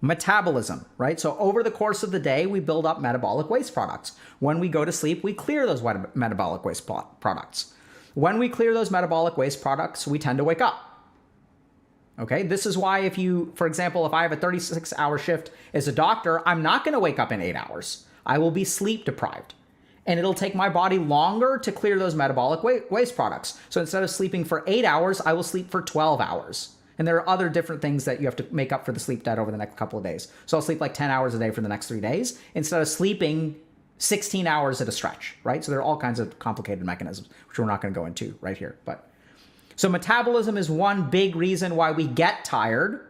Metabolism, right? So over the course of the day, we build up metabolic waste products. When we go to sleep, we clear those metabolic waste products. When we clear those metabolic waste products, we tend to wake up. Okay, this is why if you, for example, if I have a 36-hour shift as a doctor, I'm not going to wake up in 8 hours. I will be sleep deprived. And it'll take my body longer to clear those metabolic waste products. So instead of sleeping for 8 hours, I will sleep for 12 hours. And there are other different things that you have to make up for the sleep debt over the next couple of days. So I'll sleep like 10 hours a day for the next 3 days instead of sleeping 16 hours at a stretch, right? So there are all kinds of complicated mechanisms, which we're not going to go into right here. But so metabolism is one big reason why we get tired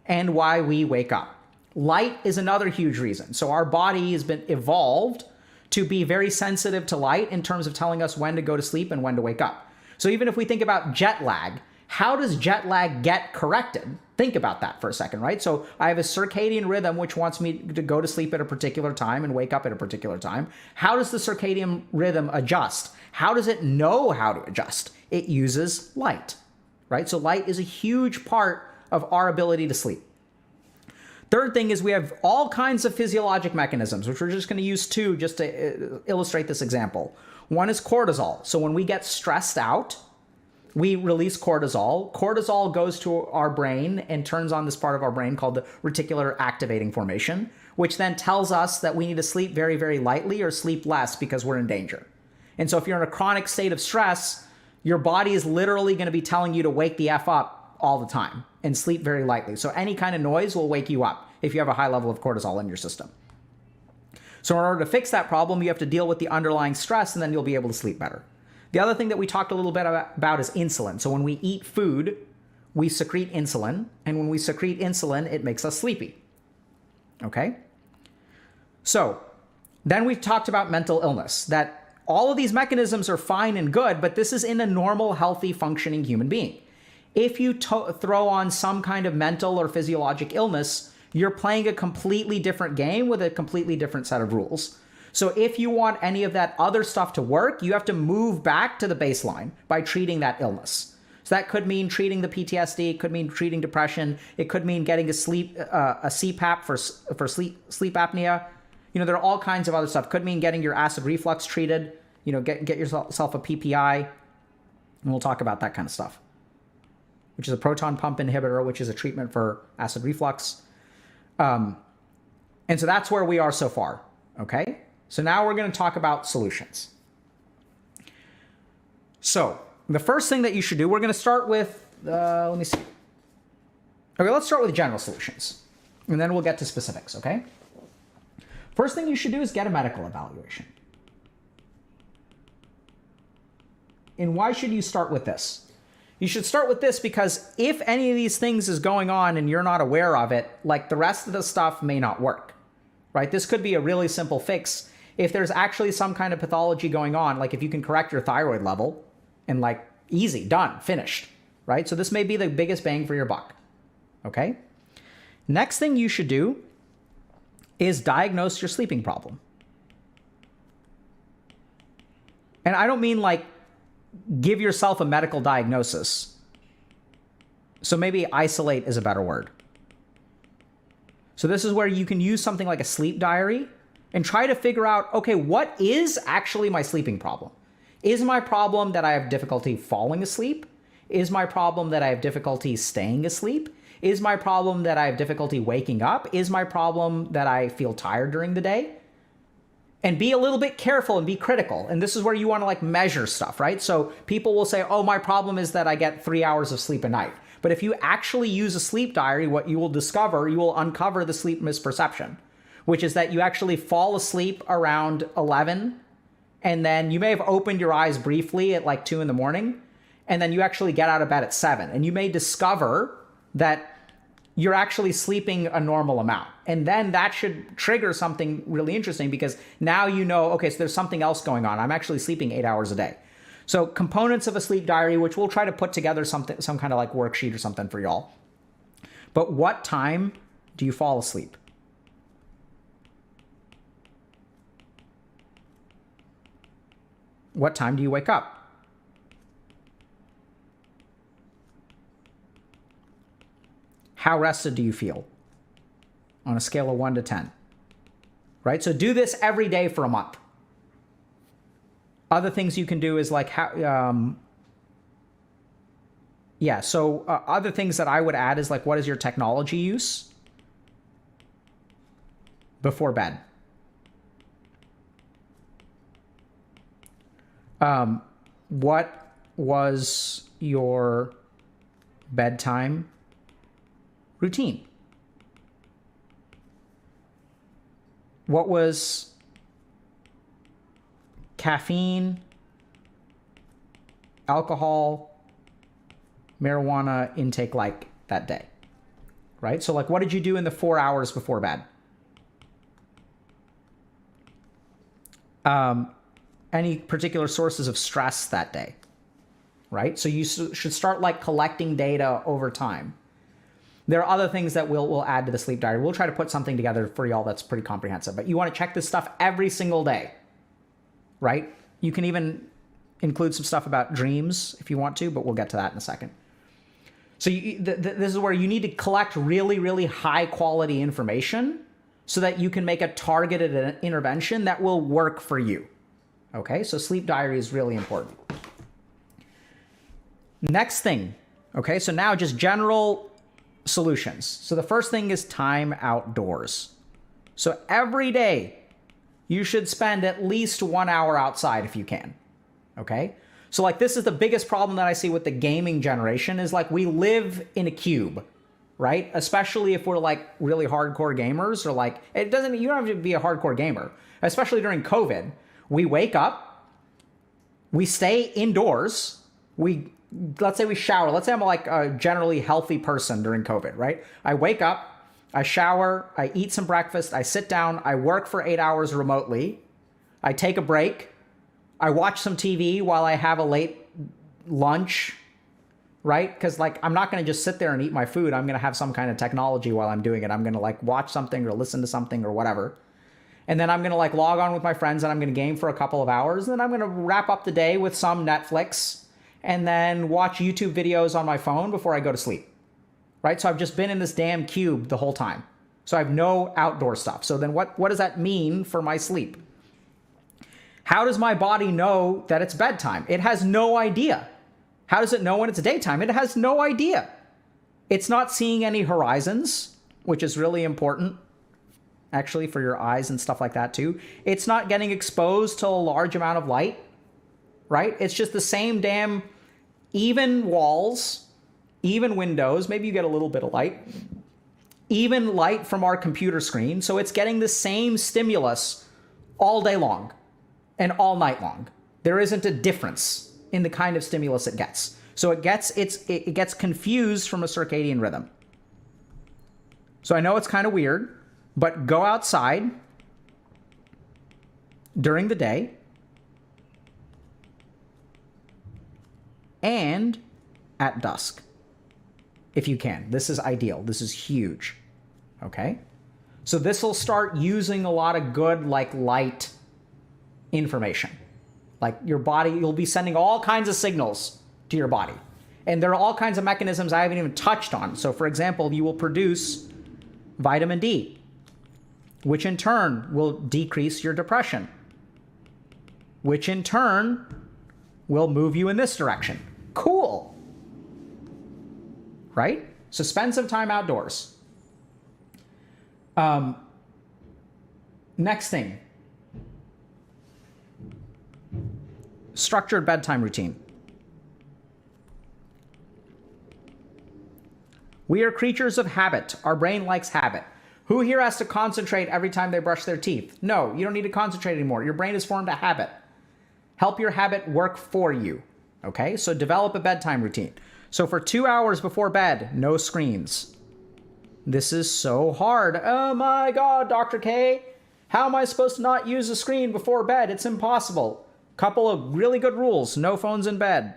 and why we wake up. Light is another huge reason. So our body has been evolved to be very sensitive to light in terms of telling us when to go to sleep and when to wake up. So even if we think about jet lag, how does jet lag get corrected? Think about that for a second, right? So I have a circadian rhythm which wants me to go to sleep at a particular time and wake up at a particular time. How does the circadian rhythm adjust? How does it know how to adjust? It uses light, right? So light is a huge part of our ability to sleep. Third thing is we have all kinds of physiologic mechanisms, which we're just going to use two just to illustrate this example. One is cortisol. So when we get stressed out, we release cortisol. Cortisol goes to our brain and turns on this part of our brain called the reticular activating formation, which then tells us that we need to sleep very, very lightly or sleep less because we're in danger. And so if you're in a chronic state of stress, your body is literally going to be telling you to wake the F up all the time and sleep very lightly. So any kind of noise will wake you up if you have a high level of cortisol in your system. So in order to fix that problem, you have to deal with the underlying stress and then you'll be able to sleep better. The other thing that we talked a little bit about is insulin. So when we eat food, we secrete insulin. And when we secrete insulin, it makes us sleepy. Okay? So then we've talked about mental illness, that all of these mechanisms are fine and good, but this is in a normal, healthy, functioning human being. If you throw on some kind of mental or physiologic illness, you're playing a completely different game with a completely different set of rules. So if you want any of that other stuff to work, you have to move back to the baseline by treating that illness. So that could mean treating the PTSD, it could mean treating depression, it could mean getting a CPAP for sleep apnea. You know, there are all kinds of other stuff. It could mean getting your acid reflux treated, you know, get yourself a PPI, and we'll talk about that kind of stuff, which is a proton pump inhibitor, which is a treatment for acid reflux. And so that's where we are so far, okay? So now we're going to talk about solutions. So the first thing that you should do, we're going to start with, let me see. Okay, let's start with general solutions, and then we'll get to specifics, okay? First thing you should do is get a medical evaluation. And why should you start with this? You should start with this because if any of these things is going on and you're not aware of it, like the rest of the stuff may not work, right? This could be a really simple fix. If there's actually some kind of pathology going on, like if you can correct your thyroid level and like easy, done, finished, right? So this may be the biggest bang for your buck, okay? Next thing you should do is diagnose your sleeping problem. And I don't mean like give yourself a medical diagnosis. So maybe isolate is a better word. So this is where you can use something like a sleep diary and try to figure out, okay, what is actually my sleeping problem? Is my problem that I have difficulty falling asleep? Is my problem that I have difficulty staying asleep? Is my problem that I have difficulty waking up? Is my problem that I feel tired during the day? And be a little bit careful and be critical. And this is where you want to like measure stuff, right? So people will say, oh, my problem is that I get 3 hours of sleep a night. But if you actually use a sleep diary, what you will discover, you will uncover the sleep misperception, which is that you actually fall asleep around 11, and then you may have opened your eyes briefly at like 2 in the morning, and then you actually get out of bed at 7. And you may discover that you're actually sleeping a normal amount. And then that should trigger something really interesting, because now you know, okay, so there's something else going on. I'm actually sleeping 8 hours a day. So components of a sleep diary, which we'll try to put together some kind of like worksheet or something for y'all. But what time do you fall asleep? What time do you wake up? How rested do you feel on a scale of 1 to 10? Right? So do this every day for a month. Other things you can do is like other things that I would add is like, what is your technology use before bed? What was your bedtime routine? What was caffeine, alcohol, marijuana intake like that day? Right? So like, what did you do in the 4 hours before bed? Any particular sources of stress that day? Right? So you should start like collecting data over time. There are other things that we'll add to the sleep diary. We'll try to put something together for y'all that's pretty comprehensive. But you want to check this stuff every single day, right? You can even include some stuff about dreams if you want to, but we'll get to that in a second. So this is where you need to collect really, really high quality information so that you can make a targeted intervention that will work for you. Okay, so sleep diary is really important. Next thing, okay, so now just general solutions. So the first thing is time outdoors. So every day you should spend at least 1 hour outside if you can. Okay? So like, this is the biggest problem that I see with the gaming generation is like, we live in a cube, right? Especially if we're like really hardcore gamers, or like, you don't have to be a hardcore gamer, especially during COVID. We wake up, we stay indoors, let's say we shower. Let's say I'm like a generally healthy person during COVID, right? I wake up, I shower, I eat some breakfast, I sit down, I work for 8 hours remotely, I take a break, I watch some TV while I have a late lunch, right? Because like, I'm not going to just sit there and eat my food. I'm going to have some kind of technology while I'm doing it. I'm going to like watch something or listen to something or whatever. And then I'm going to like log on with my friends and I'm going to game for a couple of hours. And then I'm going to wrap up the day with some Netflix and then watch YouTube videos on my phone before I go to sleep, right? So I've just been in this damn cube the whole time. So I have no outdoor stuff. So then what does that mean for my sleep? How does my body know that it's bedtime? It has no idea. How does it know when it's daytime? It has no idea. It's not seeing any horizons, which is really important, actually, for your eyes and stuff like that too. It's not getting exposed to a large amount of light, right? It's just the same damn even walls, even windows. Maybe you get a little bit of light. Even light from our computer screen. So it's getting the same stimulus all day long and all night long. There isn't a difference in the kind of stimulus it gets. So it gets confused from a circadian rhythm. So I know it's kind of weird, but go outside during the day and at dusk, if you can. This is ideal. This is huge. Okay? So this will start using a lot of good, like, light information. Like your body, you'll be sending all kinds of signals to your body. And there are all kinds of mechanisms I haven't even touched on. So for example, you will produce vitamin D, which in turn will decrease your depression, which in turn will move you in this direction. Cool. Right? So spend some time outdoors. Next thing. Structured bedtime routine. We are creatures of habit. Our brain likes habit. Who here has to concentrate every time they brush their teeth? No, you don't need to concentrate anymore. Your brain has formed a habit. Help your habit work for you. Okay? So develop a bedtime routine. So for 2 hours before bed, no screens. This is so hard. Oh my God, Dr. K. How am I supposed to not use a screen before bed? It's impossible. Couple of really good rules. No phones in bed.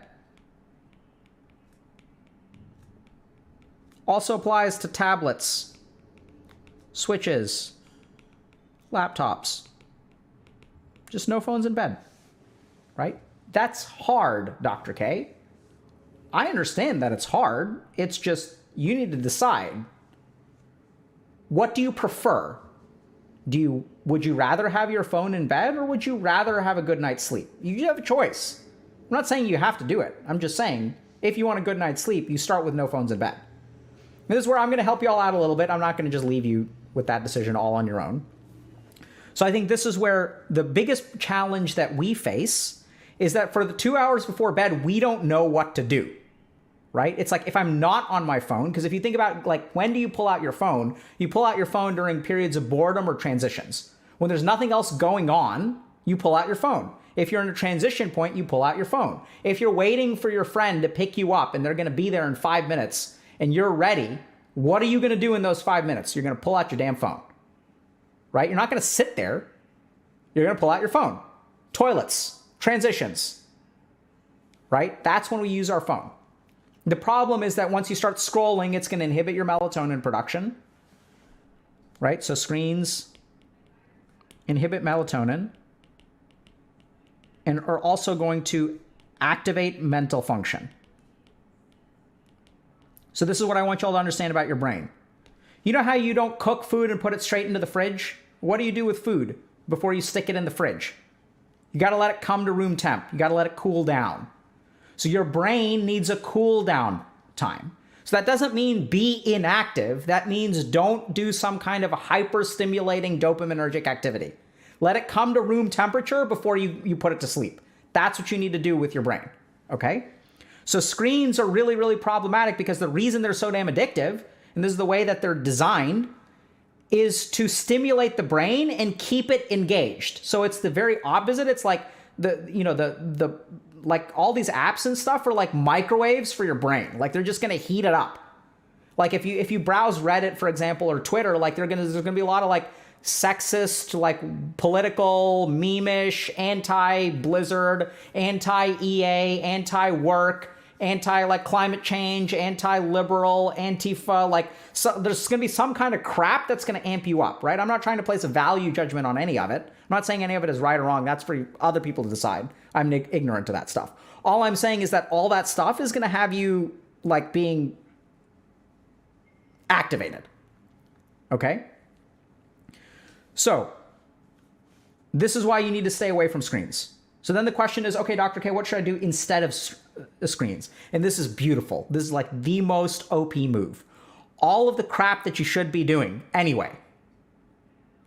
Also applies to tablets, switches, laptops. Just no phones in bed, right? That's hard, Dr. K. I understand that it's hard. It's just you need to decide. What do you prefer? Would you rather have your phone in bed or would you rather have a good night's sleep? You have a choice. I'm not saying you have to do it. I'm just saying if you want a good night's sleep, you start with no phones in bed. And this is where I'm going to help you all out a little bit. I'm not going to just leave you with that decision all on your own. So I think this is where the biggest challenge that we face is that for the 2 hours before bed, we don't know what to do. Right? It's like if I'm not on my phone, because if you think about like when do you pull out your phone? You pull out your phone during periods of boredom or transitions. When there's nothing else going on, you pull out your phone. If you're in a transition point, you pull out your phone. If you're waiting for your friend to pick you up and they're going to be there in 5 minutes and you're ready, what are you going to do in those 5 minutes? You're going to pull out your damn phone. Right? You're not going to sit there. You're going to pull out your phone. Toilets, transitions. Right? That's when we use our phone. The problem is that once you start scrolling, it's going to inhibit your melatonin production, right? So screens inhibit melatonin and are also going to activate mental function. So this is what I want you all to understand about your brain. You know how you don't cook food and put it straight into the fridge? What do you do with food before you stick it in the fridge? You got to let it come to room temp. You got to let it cool down. So your brain needs a cool down time. So that doesn't mean be inactive. That means don't do some kind of a hyper-stimulating dopaminergic activity. Let it come to room temperature before you put it to sleep. That's what you need to do with your brain, okay? So screens are really, really problematic because the reason they're so damn addictive, and this is the way that they're designed, is to stimulate the brain and keep it engaged. So it's the very opposite. It's like like all these apps and stuff are like microwaves for your brain. Like they're just going to heat it up. Like if you browse Reddit, for example, or Twitter, like there's going to be a lot of like sexist, like political, meme-ish, anti-Blizzard, anti-EA, anti-work, anti-like climate change, anti-liberal, Antifa, like so there's going to be some kind of crap that's going to amp you up, right? I'm not trying to place a value judgment on any of it. I'm not saying any of it is right or wrong. That's for other people to decide. I'm ignorant to that stuff. All I'm saying is that all that stuff is going to have you like being activated. Okay? So this is why you need to stay away from screens. So then the question is, okay, Dr. K, what should I do instead of screens? And this is beautiful. This is like the most OP move. All of the crap that you should be doing anyway,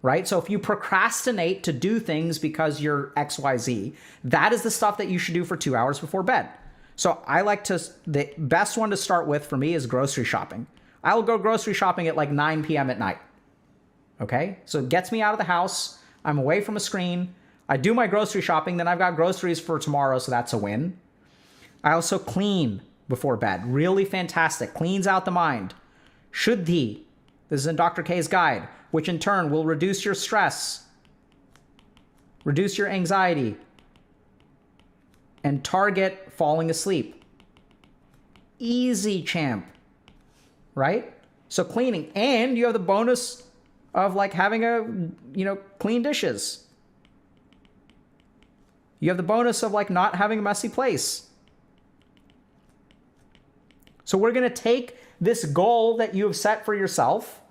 right? So if you procrastinate to do things because you're XYZ, that is the stuff that you should do for 2 hours before bed. So the best one to start with for me is grocery shopping. I will go grocery shopping at like 9 p.m. at night. Okay? So it gets me out of the house. I'm away from a screen. I do my grocery shopping, then I've got groceries for tomorrow, so that's a win. I also clean before bed. Really fantastic. Cleans out the mind. Shuddhi. This is in Dr. K's guide, which in turn will reduce your stress, reduce your anxiety, and target falling asleep. Easy, champ. Right? So cleaning. And you have the bonus of like having clean dishes. You have the bonus of like not having a messy place. So we're going to take this goal that you have set for yourself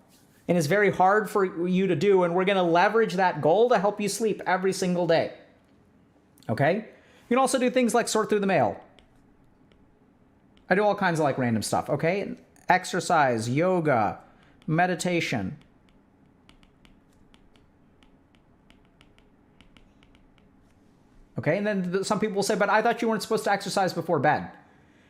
and is very hard for you to do, and we're going to leverage that goal to help you sleep every single day. Okay? You can also do things like sort through the mail. I do all kinds of like random stuff, okay? Exercise, yoga, meditation. Okay, and then some people will say, but I thought you weren't supposed to exercise before bed.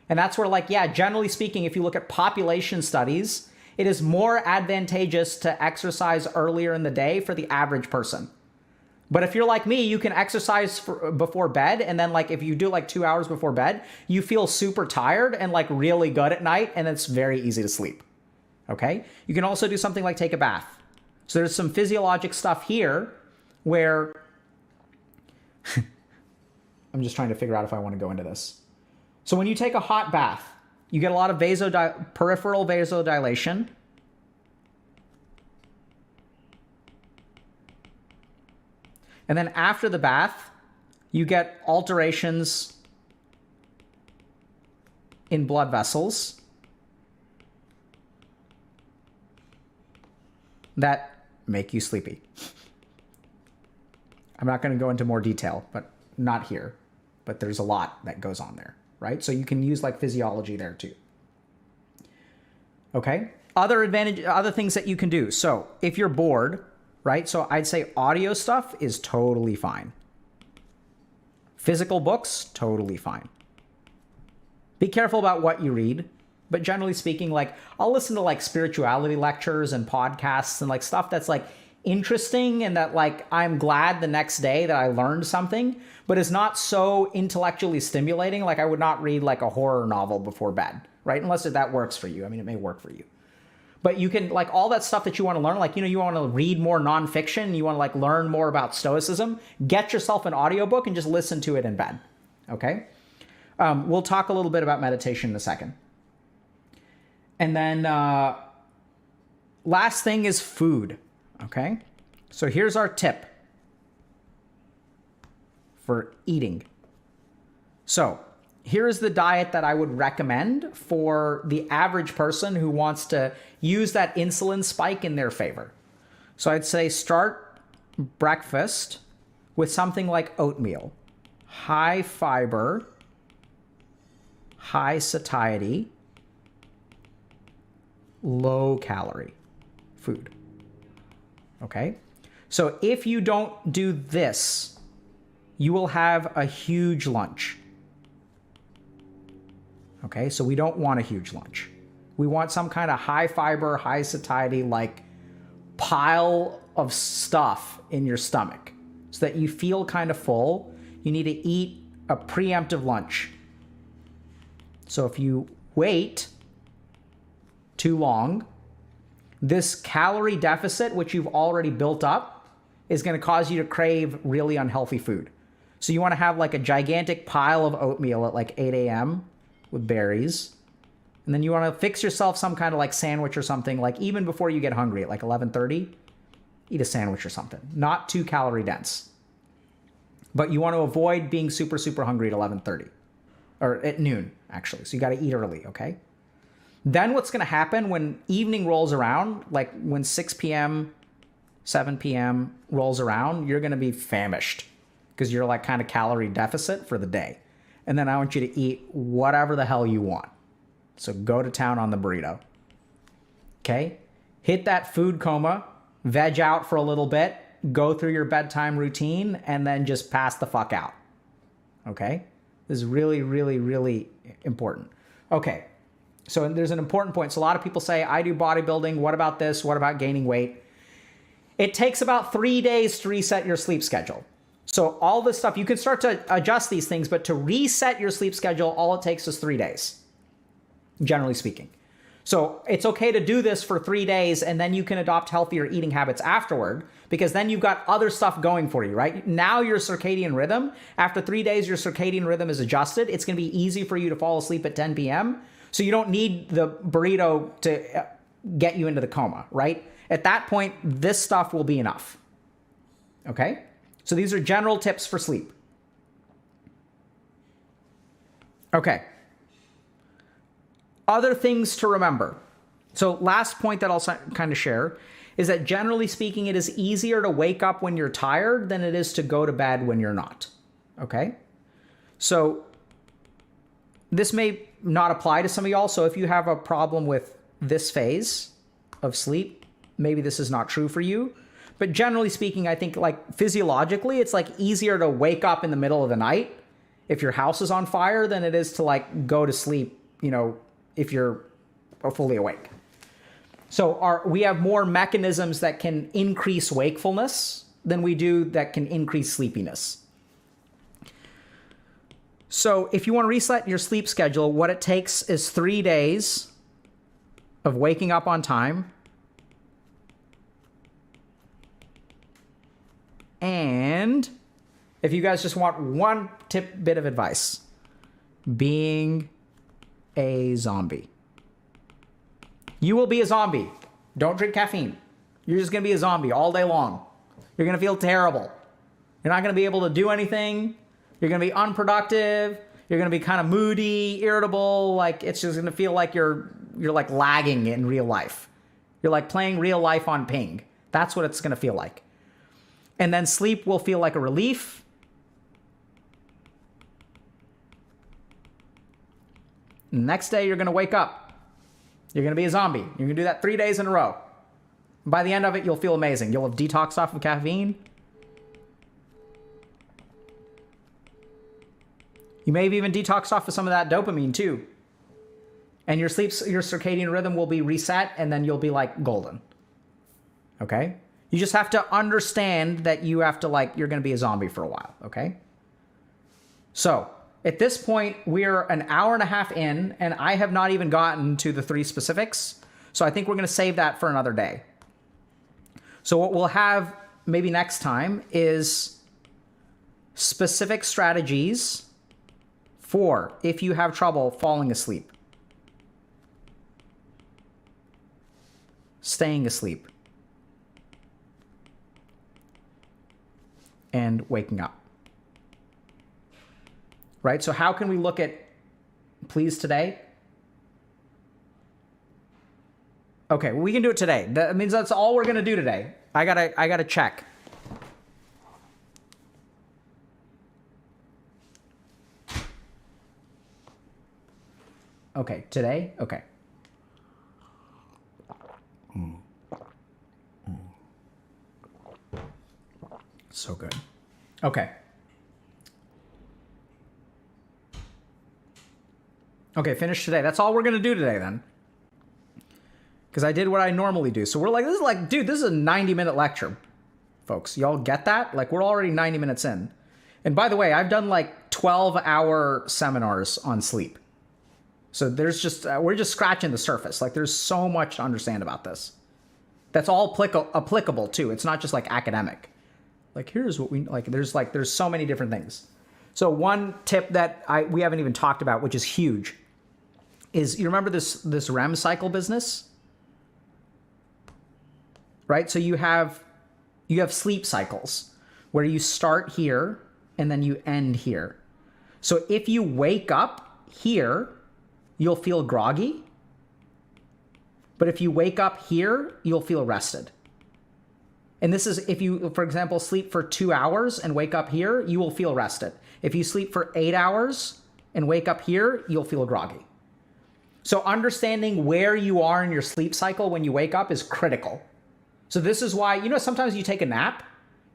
And that's where, like, yeah, generally speaking, if you look at population studies, it is more advantageous to exercise earlier in the day for the average person. But if you're like me, you can exercise before bed, and then like if you do like 2 hours before bed, you feel super tired and like really good at night, and it's very easy to sleep. Okay? You can also do something like take a bath. So there's some physiologic stuff here where I'm just trying to figure out if I want to go into this. So when you take a hot bath, you get a lot of peripheral vasodilation. And then after the bath, you get alterations in blood vessels that make you sleepy. I'm not going to go into more detail, but not here. But there's a lot that goes on there, right? So you can use like physiology there too. Okay? Other things that you can do. So if you're bored, right? So I'd say audio stuff is totally fine. Physical books, totally fine. Be careful about what you read, but generally speaking, like I'll listen to like spirituality lectures and podcasts and like stuff that's like interesting and that like I'm glad the next day that I learned something, but it's not so intellectually stimulating. Like I would not read like a horror novel before bed, right? Unless that works for you. I mean, it may work for you. But you can, like, all that stuff that you want to learn, like, you want to read more nonfiction, you want to, like, learn more about Stoicism, get yourself an audiobook and just listen to it in bed, okay? We'll talk a little bit about meditation in a second. And then last thing is food, okay? So here's our tip for eating. So here's the diet that I would recommend for the average person who wants to use that insulin spike in their favor. So I'd say start breakfast with something like oatmeal, high fiber, high satiety, low calorie food. Okay? So if you don't do this, you will have a huge lunch. Okay, so we don't want a huge lunch. We want some kind of high fiber, high satiety, like pile of stuff in your stomach so that you feel kind of full. You need to eat a preemptive lunch. So if you wait too long, this calorie deficit, which you've already built up, is going to cause you to crave really unhealthy food. So you want to have like a gigantic pile of oatmeal at like 8 a.m., with berries, and then you want to fix yourself some kind of like sandwich or something, like even before you get hungry at like 11:30, eat a sandwich or something. Not too calorie dense, but you want to avoid being super hungry at 11:30 or at noon actually. So you got to eat early, okay? Then what's going to happen when evening rolls around, like when 6 p.m., 7 p.m. rolls around, you're going to be famished because you're like kind of calorie deficit for the day. And then I want you to eat whatever the hell you want. So go to town on the burrito. Okay? Hit that food coma, veg out for a little bit, go through your bedtime routine, and then just pass the fuck out. Okay? This is really, really, really important. Okay. So there's an important point. So a lot of people say, I do bodybuilding. What about this? What about gaining weight? It takes about 3 days to reset your sleep schedule. So all this stuff, you can start to adjust these things, but to reset your sleep schedule, all it takes is 3 days, generally speaking. So it's okay to do this for 3 days, and then you can adopt healthier eating habits afterward, because then you've got other stuff going for you, right? Now your circadian rhythm, after 3 days, your circadian rhythm is adjusted. It's going to be easy for you to fall asleep at 10 p.m. So you don't need the burrito to get you into the coma, right? At that point, this stuff will be enough. Okay? So these are general tips for sleep. Okay. Other things to remember. So last point that I'll kind of share is that generally speaking, it is easier to wake up when you're tired than it is to go to bed when you're not. Okay? So this may not apply to some of y'all. So if you have a problem with this phase of sleep, maybe this is not true for you. But generally speaking, I think like physiologically, it's like easier to wake up in the middle of the night if your house is on fire than it is to like go to sleep, you know, if you're fully awake. So we have more mechanisms that can increase wakefulness than we do that can increase sleepiness. So if you want to reset your sleep schedule, what it takes is 3 days of waking up on time and if you guys just want one bit of advice, being a zombie. You will be a zombie. Don't drink caffeine. You're just going to be a zombie all day long. You're going to feel terrible. You're not going to be able to do anything. You're going to be unproductive. You're going to be kind of moody, irritable. Like it's just going to feel like you're like lagging in real life. You're like playing real life on ping. That's what it's going to feel like. And then sleep will feel like a relief. Next day, you're going to wake up. You're going to be a zombie. You're going to do that 3 days in a row. By the end of it, you'll feel amazing. You'll have detoxed off of caffeine. You may have even detoxed off of some of that dopamine too. And your circadian rhythm will be reset and then you'll be like golden. Okay? You just have to understand that you have to you're going to be a zombie for a while. Okay? So, at this point, we're an hour and a half in, and I have not even gotten to the 3 specifics. So I think we're going to save that for another day. So what we'll have maybe next time is specific strategies for if you have trouble falling asleep, staying asleep, and waking up. Right? So how can we look at please today? Okay, well, we can do it today. That means that's all we're going to do today. I gotta check. Okay, today? Okay. So good. Okay. Okay, finish today. That's all we're going to do today then. Because I did what I normally do. So we're like, this is like, dude, this is a 90-minute lecture, folks. Y'all get that? Like, we're already 90 minutes in. And by the way, I've done like 12-hour seminars on sleep. So there's just, we're just scratching the surface. Like, there's so much to understand about this. That's all applicable too. It's not just like academic. Like, here's what we, there's so many different things. So one tip that we haven't even talked about, which is huge, is you remember this REM cycle business? Right? So you have sleep cycles where you start here and then you end here. So if you wake up here, you'll feel groggy. But if you wake up here, you'll feel rested. And this is if you, for example, sleep for 2 hours and wake up here, you will feel rested. If you sleep for 8 hours and wake up here, you'll feel groggy. So understanding where you are in your sleep cycle when you wake up is critical. So this is why, sometimes you take a nap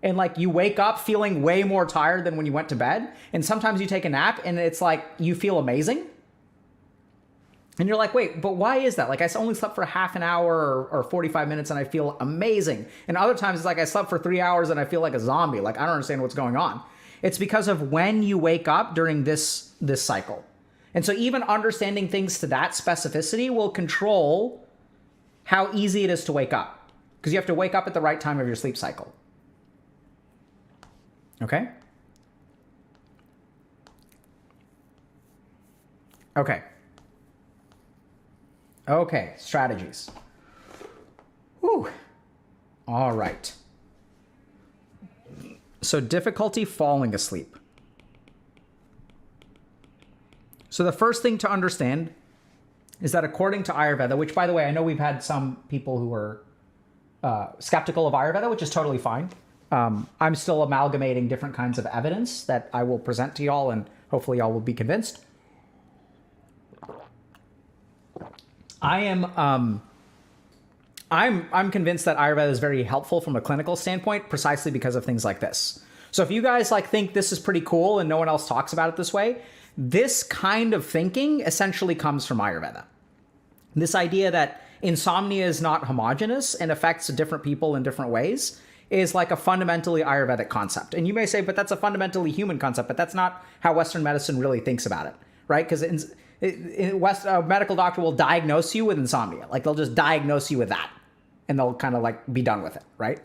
and you wake up feeling way more tired than when you went to bed. And sometimes you take a nap and it's like you feel amazing. And you're like, wait, but why is that? Like, I only slept for half an hour or 45 minutes and I feel amazing. And other times it's like I slept for 3 hours and I feel like a zombie. Like, I don't understand what's going on. It's because of when you wake up during this cycle. And so even understanding things to that specificity will control how easy it is to wake up. Because you have to wake up at the right time of your sleep cycle. Okay? Okay. Okay, strategies. All right. So difficulty falling asleep. So the first thing to understand is that according to Ayurveda, which by the way, I know we've had some people who are skeptical of Ayurveda, which is totally fine. I'm still amalgamating different kinds of evidence that I will present to y'all, and hopefully y'all will be convinced. I'm convinced that Ayurveda is very helpful from a clinical standpoint, precisely because of things like this. So if you guys like think this is pretty cool and no one else talks about it this way, this kind of thinking essentially comes from Ayurveda. This idea that insomnia is not homogeneous and affects different people in different ways is like a fundamentally Ayurvedic concept. And you may say, but that's a fundamentally human concept, but that's not how Western medicine really thinks about it, right? Because a medical doctor will diagnose you with insomnia. Like they'll just diagnose you with that and they'll kind of like be done with it, right?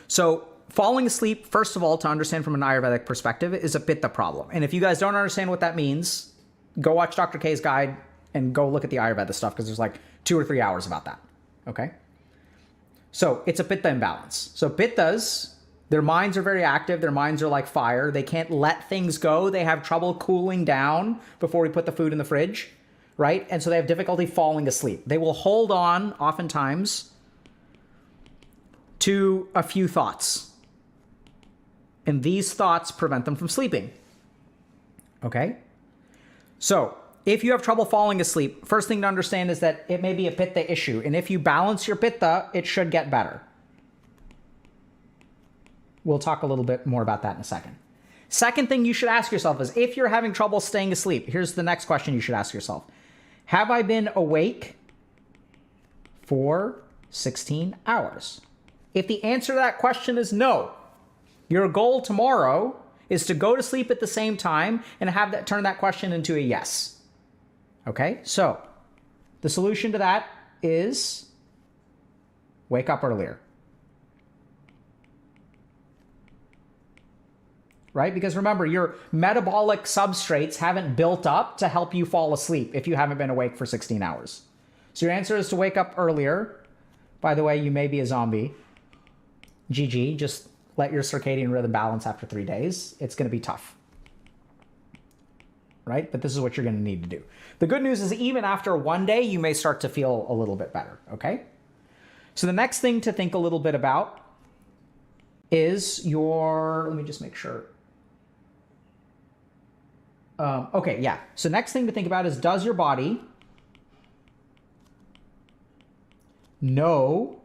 So falling asleep, first of all, to understand from an Ayurvedic perspective, is a pitta problem. And if you guys don't understand what that means, go watch Dr. K's guide and go look at the Ayurveda stuff, because there's like 2 or 3 hours about that, okay? So it's a pitta imbalance. So pittas, their minds are very active. Their minds are like fire. They can't let things go. They have trouble cooling down before we put the food in the fridge, right? And so they have difficulty falling asleep. They will hold on, oftentimes, to a few thoughts. And these thoughts prevent them from sleeping. Okay? So if you have trouble falling asleep, first thing to understand is that it may be a pitta issue. And if you balance your pitta, it should get better. We'll talk a little bit more about that in a second. Second thing you should ask yourself is, if you're having trouble staying asleep, here's the next question you should ask yourself. Have I been awake for 16 hours? If the answer to that question is no, your goal tomorrow is to go to sleep at the same time and have that turn that question into a yes. Okay, so the solution to that is wake up earlier. Right? Because remember, your metabolic substrates haven't built up to help you fall asleep if you haven't been awake for 16 hours. So your answer is to wake up earlier. By the way, you may be a zombie. GG, just let your circadian rhythm balance after 3 days. It's going to be tough. Right? But this is what you're going to need to do. The good news is even after 1 day, you may start to feel a little bit better, okay? So the next thing to think a little bit about is let me just make sure. Okay, yeah. So next thing to think about is, does your body know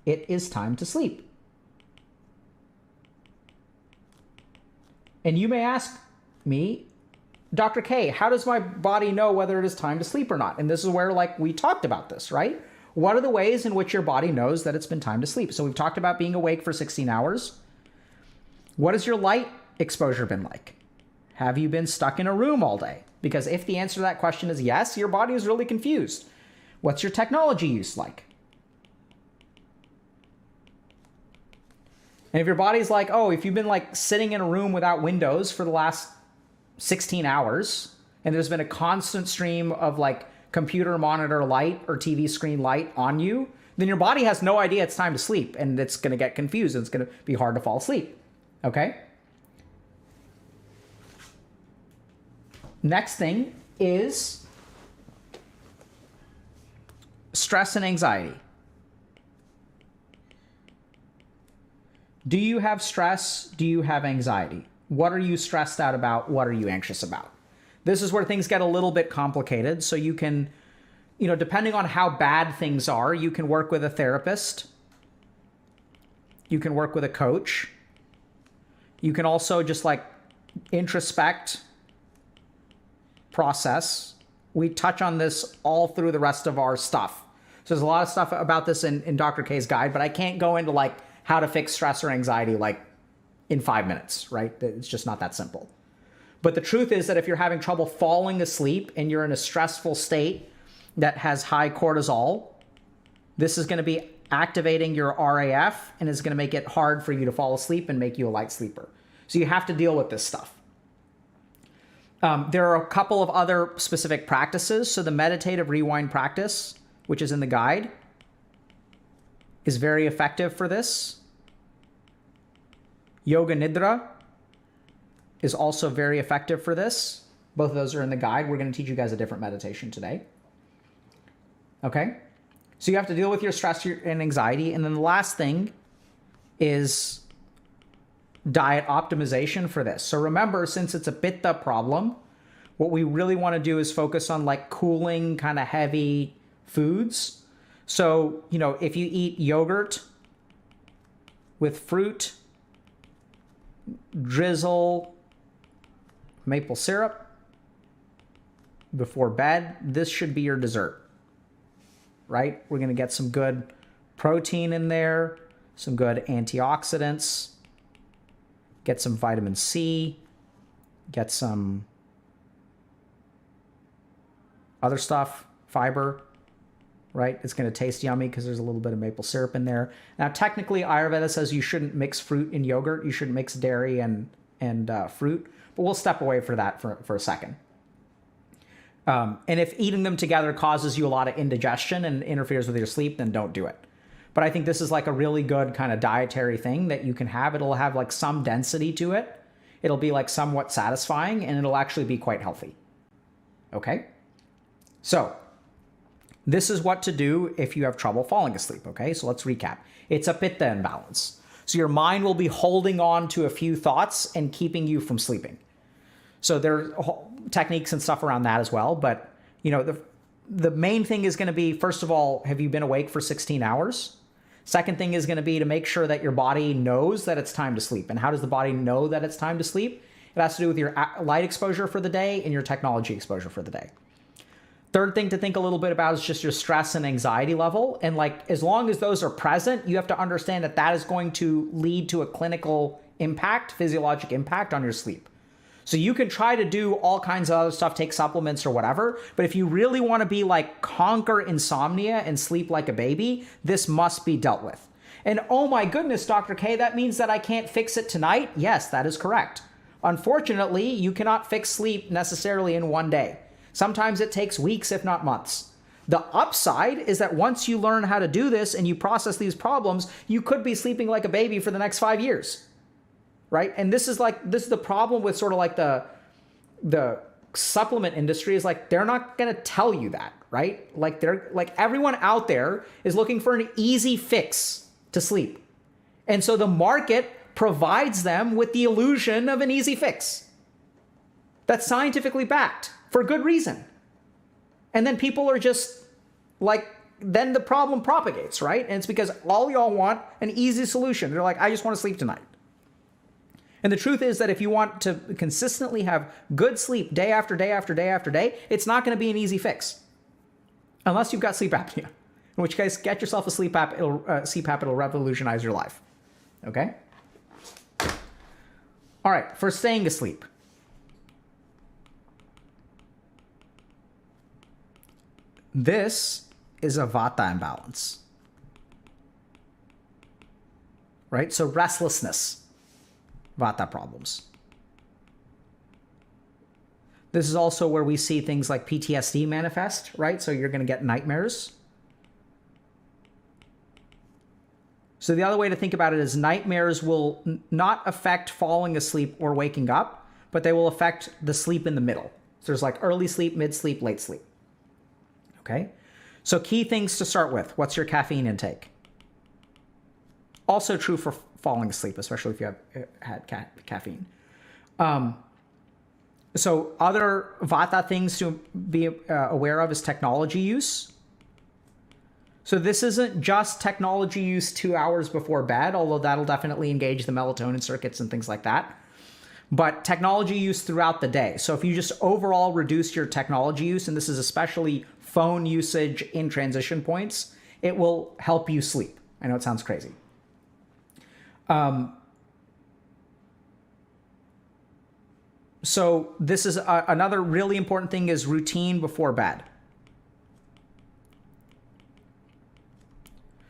it is time to sleep? And you may ask me, Dr. K, how does my body know whether it is time to sleep or not? And this is where, like, we talked about this, right? What are the ways in which your body knows that it's been time to sleep? So we've talked about being awake for 16 hours. What has your light exposure been like? Have you been stuck in a room all day? Because if the answer to that question is yes, your body is really confused. What's your technology use like? And if your body's like, oh, if you've been like sitting in a room without windows for the last 16 hours, and there's been a constant stream of like computer monitor light or TV screen light on you, then your body has no idea it's time to sleep, and it's going to get confused, and it's going to be hard to fall asleep. Okay? Next thing is stress and anxiety. Do you have stress? Do you have anxiety? What are you stressed out about? What are you anxious about? This is where things get a little bit complicated. So you can, depending on how bad things are, you can work with a therapist. You can work with a coach. You can also just like introspect, process. We touch on this all through the rest of our stuff. So there's a lot of stuff about this in Dr. K's guide, but I can't go into like how to fix stress or anxiety like in 5 minutes, right? It's just not that simple. But the truth is that if you're having trouble falling asleep and you're in a stressful state that has high cortisol, this is going to be activating your RAF and is going to make it hard for you to fall asleep and make you a light sleeper. So you have to deal with this stuff. There are a couple of other specific practices. So the meditative rewind practice, which is in the guide, is very effective for this. Yoga Nidra is also very effective for this. Both of those are in the guide. We're going to teach you guys a different meditation today. Okay? So you have to deal with your stress and anxiety. And then the last thing is diet optimization for this. So remember, since it's a pitta problem, what we really want to do is focus on like cooling, kind of heavy foods. So, you know, if you eat yogurt with fruit, drizzle maple syrup before bed, this should be your dessert, right? We're going to get some good protein in there, some good antioxidants, get some vitamin C, get some other stuff, fiber, right? It's going to taste yummy because there's a little bit of maple syrup in there. Now, technically, Ayurveda says you shouldn't mix fruit in yogurt. You shouldn't mix dairy and fruit, but we'll step away for that for a second. And if eating them together causes you a lot of indigestion and interferes with your sleep, then don't do it. But I think this is like a really good kind of dietary thing that you can have. It'll have like some density to it. It'll be like somewhat satisfying, and it'll actually be quite healthy. Okay? So this is what to do if you have trouble falling asleep, okay? So let's recap. It's a pitta imbalance. So your mind will be holding on to a few thoughts and keeping you from sleeping. So there are techniques and stuff around that as well. But, you know, the main thing is going to be, first of all, have you been awake for 16 hours? Second thing is going to be to make sure that your body knows that it's time to sleep. And how does the body know that it's time to sleep? It has to do with your light exposure for the day and your technology exposure for the day. Third thing to think a little bit about is just your stress and anxiety level. And like, as long as those are present, you have to understand that that is going to lead to a clinical impact, physiologic impact on your sleep. So you can try to do all kinds of other stuff, take supplements or whatever. But if you really want to be like conquer insomnia and sleep like a baby, this must be dealt with. And oh my goodness, Dr. K, that means that I can't fix it tonight? Yes, that is correct. Unfortunately, you cannot fix sleep necessarily in one day. Sometimes it takes weeks, if not months. The upside is that once you learn how to do this and you process these problems, you could be sleeping like a baby for the next 5 years, right? And this is the problem with sort of like the supplement industry is like, they're not going to tell you that, right? Like everyone out there is looking for an easy fix to sleep. And so the market provides them with the illusion of an easy fix that's scientifically backed. For good reason. And then people are just like, then the problem propagates, right? And it's because all y'all want an easy solution. They're like, I just want to sleep tonight. And the truth is that if you want to consistently have good sleep day after day after day after day, it's not going to be an easy fix. Unless you've got sleep apnea. In which case, get yourself a CPAP, it'll revolutionize your life. Okay? All right, for staying asleep. This is a vata imbalance, right? So restlessness, vata problems. This is also where we see things like PTSD manifest, right? So you're going to get nightmares. So the other way to think about it is nightmares will not affect falling asleep or waking up, but they will affect the sleep in the middle. So there's like early sleep, mid sleep, late sleep. Okay, so key things to start with. What's your caffeine intake? Also true for falling asleep, especially if you have had caffeine. So other vata things to be aware of is technology use. So this isn't just technology use 2 hours before bed, although that'll definitely engage the melatonin circuits and things like that. But technology use throughout the day. So if you just overall reduce your technology use, and this is especially phone usage in transition points, it will help you sleep. I know it sounds crazy. So this is another really important thing is routine before bed.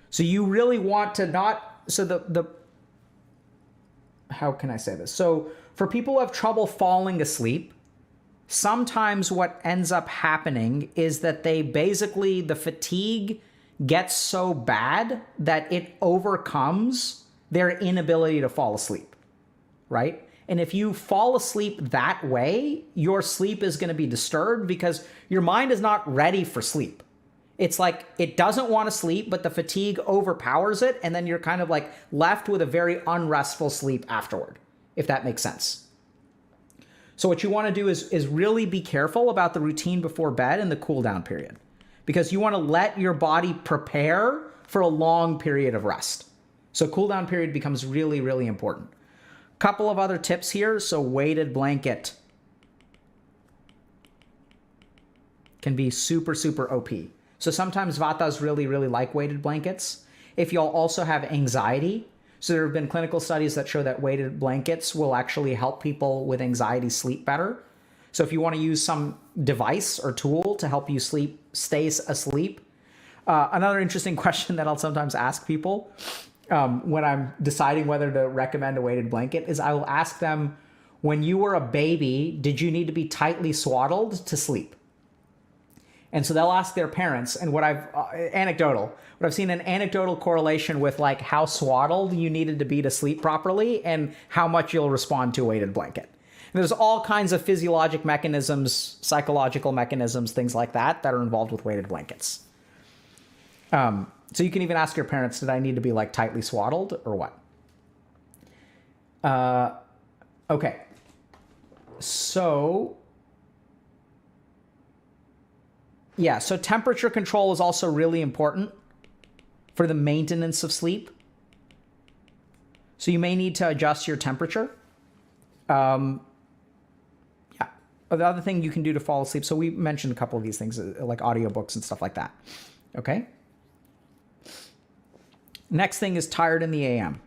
So you really want to not, so how can I say this? So for people who have trouble falling asleep, sometimes what ends up happening is that they basically, the fatigue gets so bad that it overcomes their inability to fall asleep, right? And if you fall asleep that way, your sleep is going to be disturbed because your mind is not ready for sleep. It's like it doesn't want to sleep, but the fatigue overpowers it, and then you're kind of like left with a very unrestful sleep afterward, if that makes sense. So what you want to do is really be careful about the routine before bed and the cool down period, because you want to let your body prepare for a long period of rest. So cool down period becomes really, really important. Couple of other tips here. So weighted blanket can be super, super OP. So sometimes Vatas really, really like weighted blankets. If y'all also have anxiety, so there have been clinical studies that show that weighted blankets will actually help people with anxiety sleep better. So if you want to use some device or tool to help you stay asleep. Another interesting question that I'll sometimes ask people when I'm deciding whether to recommend a weighted blanket is I will ask them, when you were a baby, did you need to be tightly swaddled to sleep? And so they'll ask their parents, and what I've seen an anecdotal correlation with like how swaddled you needed to be to sleep properly and how much you'll respond to a weighted blanket. And there's all kinds of physiologic mechanisms, psychological mechanisms, things like that are involved with weighted blankets. So you can even ask your parents, did I need to be like tightly swaddled or what? Okay. So yeah, so temperature control is also really important for the maintenance of sleep. So you may need to adjust your temperature. Yeah. The other thing you can do to fall asleep, so we mentioned a couple of these things, like audiobooks and stuff like that. Okay? Next thing is tired in the AM.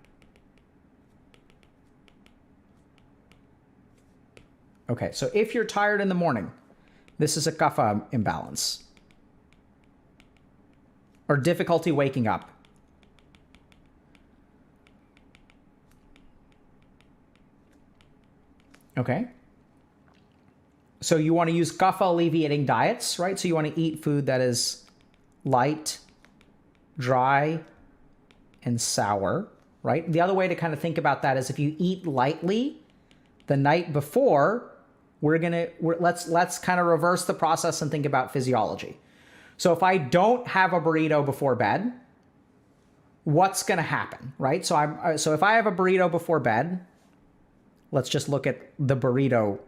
Okay, so if you're tired in the morning, this is a kapha imbalance or difficulty waking up. Okay. So you want to use kapha alleviating diets, right? So you want to eat food that is light, dry, and sour, right? The other way to kind of think about that is if you eat lightly the night before, let's kind of reverse the process and think about physiology. So if I don't have a burrito before bed, what's going to happen, right? So if I have a burrito before bed, let's just look at the burrito.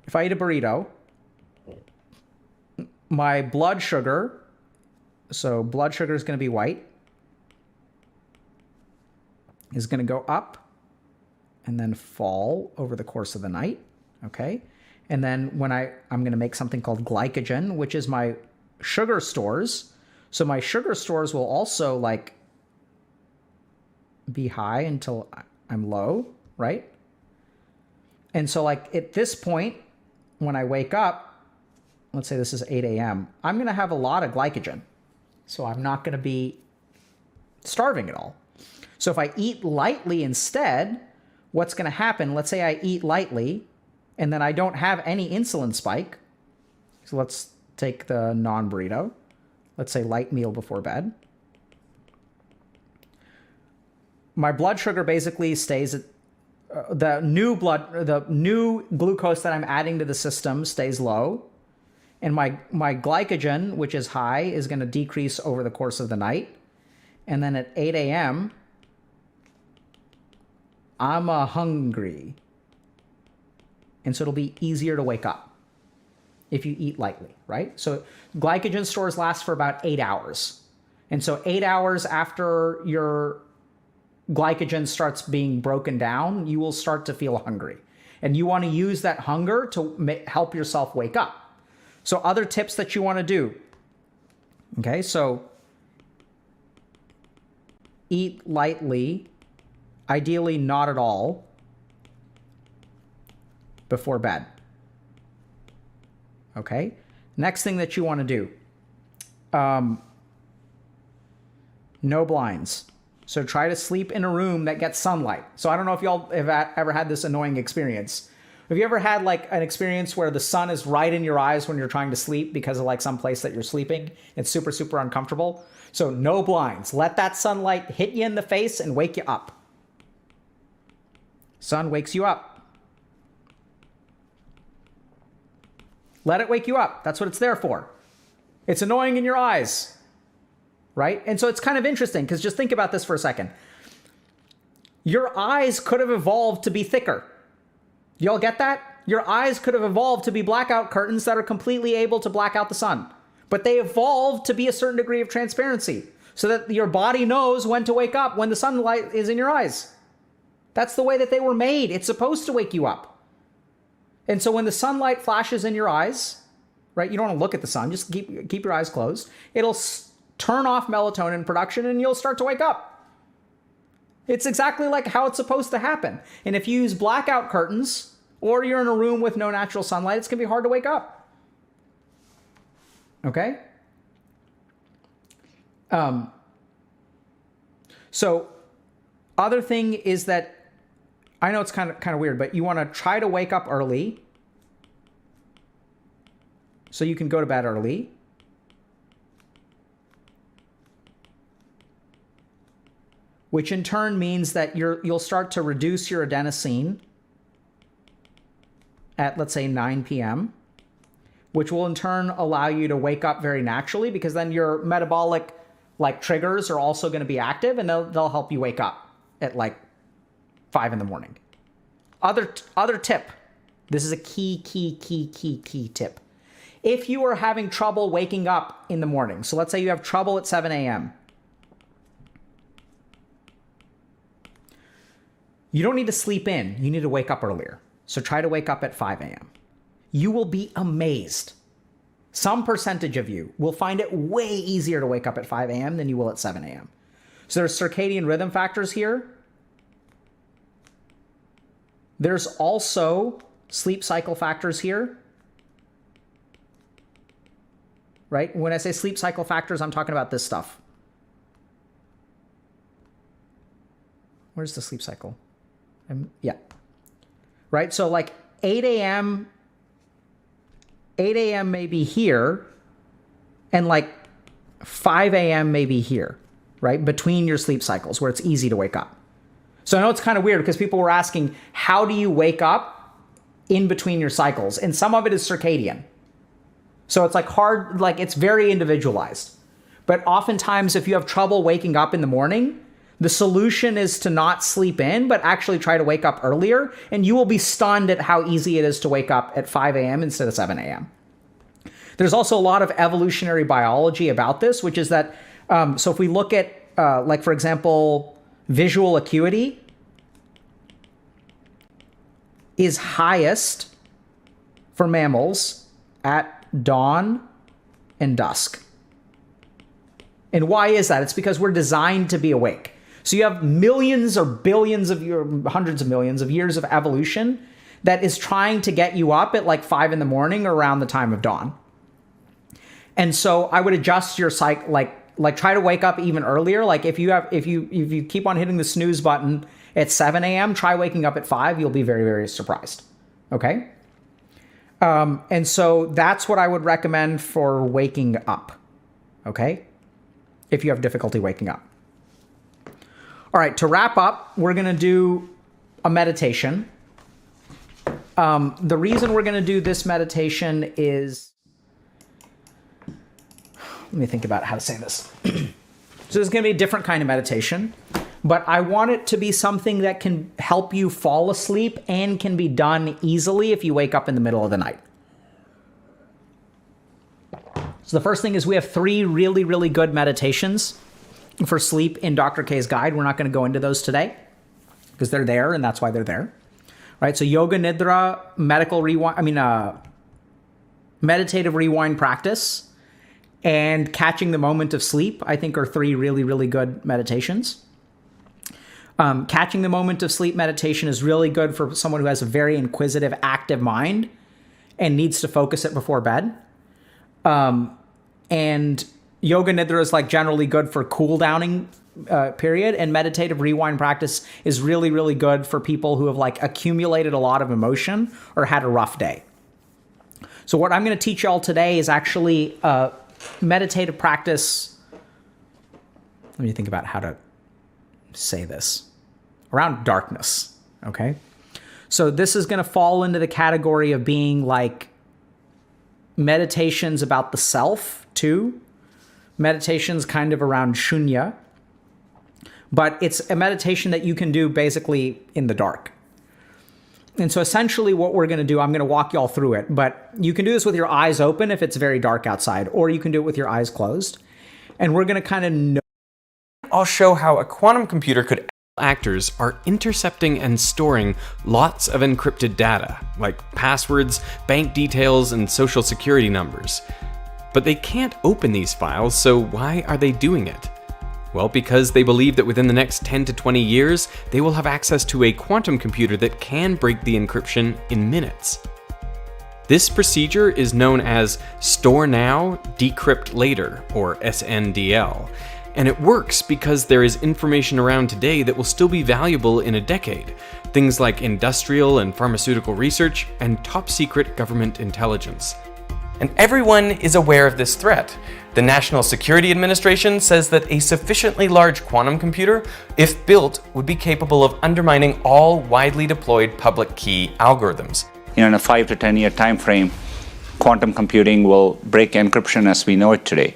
If I eat a burrito, my blood sugar, so blood sugar is going to be white, is going to go up and then fall over the course of the night. Okay. And then when I'm going to make something called glycogen, which is my sugar stores. So my sugar stores will also like be high until I'm low, right? And so like at this point, when I wake up, let's say this is 8 a.m., I'm going to have a lot of glycogen. So I'm not going to be starving at all. So if I eat lightly instead, what's going to happen? Let's say I eat lightly and then I don't have any insulin spike. So let's take the non-burrito. Let's say light meal before bed. My blood sugar basically stays at the new glucose that I'm adding to the system stays low. And my glycogen, which is high, is going to decrease over the course of the night. And then at 8 a.m., I'm hungry. And so it'll be easier to wake up if you eat lightly, right? So glycogen stores last for about 8 hours. And so 8 hours after your glycogen starts being broken down, you will start to feel hungry. And you want to use that hunger to help yourself wake up. So other tips that you want to do. Okay, so eat lightly, ideally not at all, before bed. Okay, next thing that you want to do, no blinds. So try to sleep in a room that gets sunlight. So I don't know if y'all have ever had this annoying experience Have you ever had like an experience where the sun is right in your eyes when you're trying to sleep because of like some place that you're sleeping? It's super, super uncomfortable. So no blinds. Let that sunlight hit you in the face and wake you up. Sun wakes you up. Let it wake you up. That's what it's there for. It's annoying in your eyes, right? And so it's kind of interesting because just think about this for a second. Your eyes could have evolved to be thicker. Y'all get that? Your eyes could have evolved to be blackout curtains that are completely able to black out the sun. But they evolved to be a certain degree of transparency so that your body knows when to wake up when the sunlight is in your eyes. That's the way that they were made. It's supposed to wake you up. And so when the sunlight flashes in your eyes, right, you don't want to look at the sun, just keep your eyes closed. It'll turn off melatonin production and you'll start to wake up. It's exactly like how it's supposed to happen. And if you use blackout curtains or you're in a room with no natural sunlight, it's going to be hard to wake up. Okay? So other thing is that I know it's kind of weird, but you want to try to wake up early so you can go to bed early. Which in turn means that you'll start to reduce your adenosine at, let's say, 9 p.m., which will in turn allow you to wake up very naturally because then your metabolic triggers are also going to be active and they'll help you wake up at 5 in the morning. Other tip. This is a key tip. If you are having trouble waking up in the morning, so let's say you have trouble at 7 a.m., you don't need to sleep in. You need to wake up earlier. So try to wake up at 5 a.m. You will be amazed. Some percentage of you will find it way easier to wake up at 5 a.m. than you will at 7 a.m. So there's circadian rhythm factors here. There's also sleep cycle factors here. Right? When I say sleep cycle factors, I'm talking about this stuff. Where's the sleep cycle? Yeah. Right? So 8 a.m. may be here, and 5 a.m. may be here, right? Between your sleep cycles where it's easy to wake up. So I know it's kind of weird because people were asking, how do you wake up in between your cycles? And some of it is circadian. So it's hard, it's very individualized. But oftentimes if you have trouble waking up in the morning, the solution is to not sleep in, but actually try to wake up earlier, and you will be stunned at how easy it is to wake up at 5 a.m. instead of 7 a.m. There's also a lot of evolutionary biology about this, which is that, so if we look at, for example, visual acuity is highest for mammals at dawn and dusk. And why is that? It's because we're designed to be awake. So you have millions or billions of hundreds of millions of years of evolution that is trying to get you up at 5 in the morning or around the time of dawn. And so I would adjust your cycle, try to wake up even earlier. If you keep on hitting the snooze button at 7 a.m., try waking up at 5. You'll be very, very surprised. Okay. And so that's what I would recommend for waking up. Okay. If you have difficulty waking up. All right, to wrap up, we're going to do a meditation. The reason we're going to do this meditation is, let me think about how to say this. So this is going to be a different kind of meditation, but I want it to be something that can help you fall asleep and can be done easily if you wake up in the middle of the night. So the first thing is we have 3 really, really good meditations for sleep in Dr. K's guide. We're not going to go into those today because they're there and that's why they're there. Right? So Yoga Nidra, meditative rewind practice, and catching the moment of sleep, I think are 3 really, really good meditations. Catching the moment of sleep meditation is really good for someone who has a very inquisitive, active mind and needs to focus it before bed. And Yoga Nidra is generally good for cool downing period. And meditative rewind practice is really, really good for people who have like accumulated a lot of emotion or had a rough day. So what I'm going to teach y'all today is actually meditative practice. Let me think about how to say this. Around darkness, okay? So this is going to fall into the category of being like meditations about the self too. Meditations kind of around shunya. But it's a meditation that you can do basically in the dark. And so essentially what we're going to do, I'm going to walk y'all through it, but you can do this with your eyes open if it's very dark outside, or you can do it with your eyes closed. And we're going to kind of know. I'll show how a quantum computer could. Actors are intercepting and storing lots of encrypted data, like passwords, bank details, and social security numbers. But they can't open these files, so why are they doing it? Well, because they believe that within the next 10 to 20 years, they will have access to a quantum computer that can break the encryption in minutes. This procedure is known as Store Now, Decrypt Later, or SNDL. And it works because there is information around today that will still be valuable in a decade. Things like industrial and pharmaceutical research and top secret government intelligence. And everyone is aware of this threat. The National Security Administration says that a sufficiently large quantum computer, if built, would be capable of undermining all widely deployed public key algorithms. In a 5 to 10 year time frame, quantum computing will break encryption as we know it today.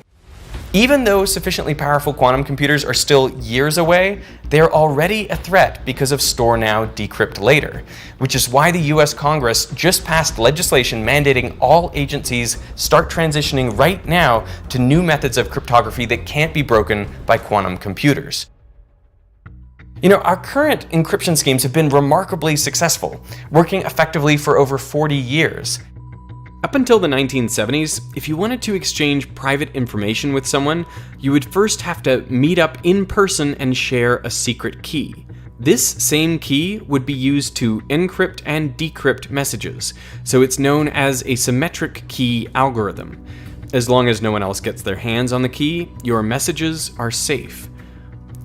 Even though sufficiently powerful quantum computers are still years away, they're already a threat because of Store Now, Decrypt Later, which is why the US Congress just passed legislation mandating all agencies start transitioning right now to new methods of cryptography that can't be broken by quantum computers. You know, our current encryption schemes have been remarkably successful, working effectively for over 40 years. Up until the 1970s, if you wanted to exchange private information with someone, you would first have to meet up in person and share a secret key. This same key would be used to encrypt and decrypt messages, so it's known as a symmetric key algorithm. As long as no one else gets their hands on the key, your messages are safe.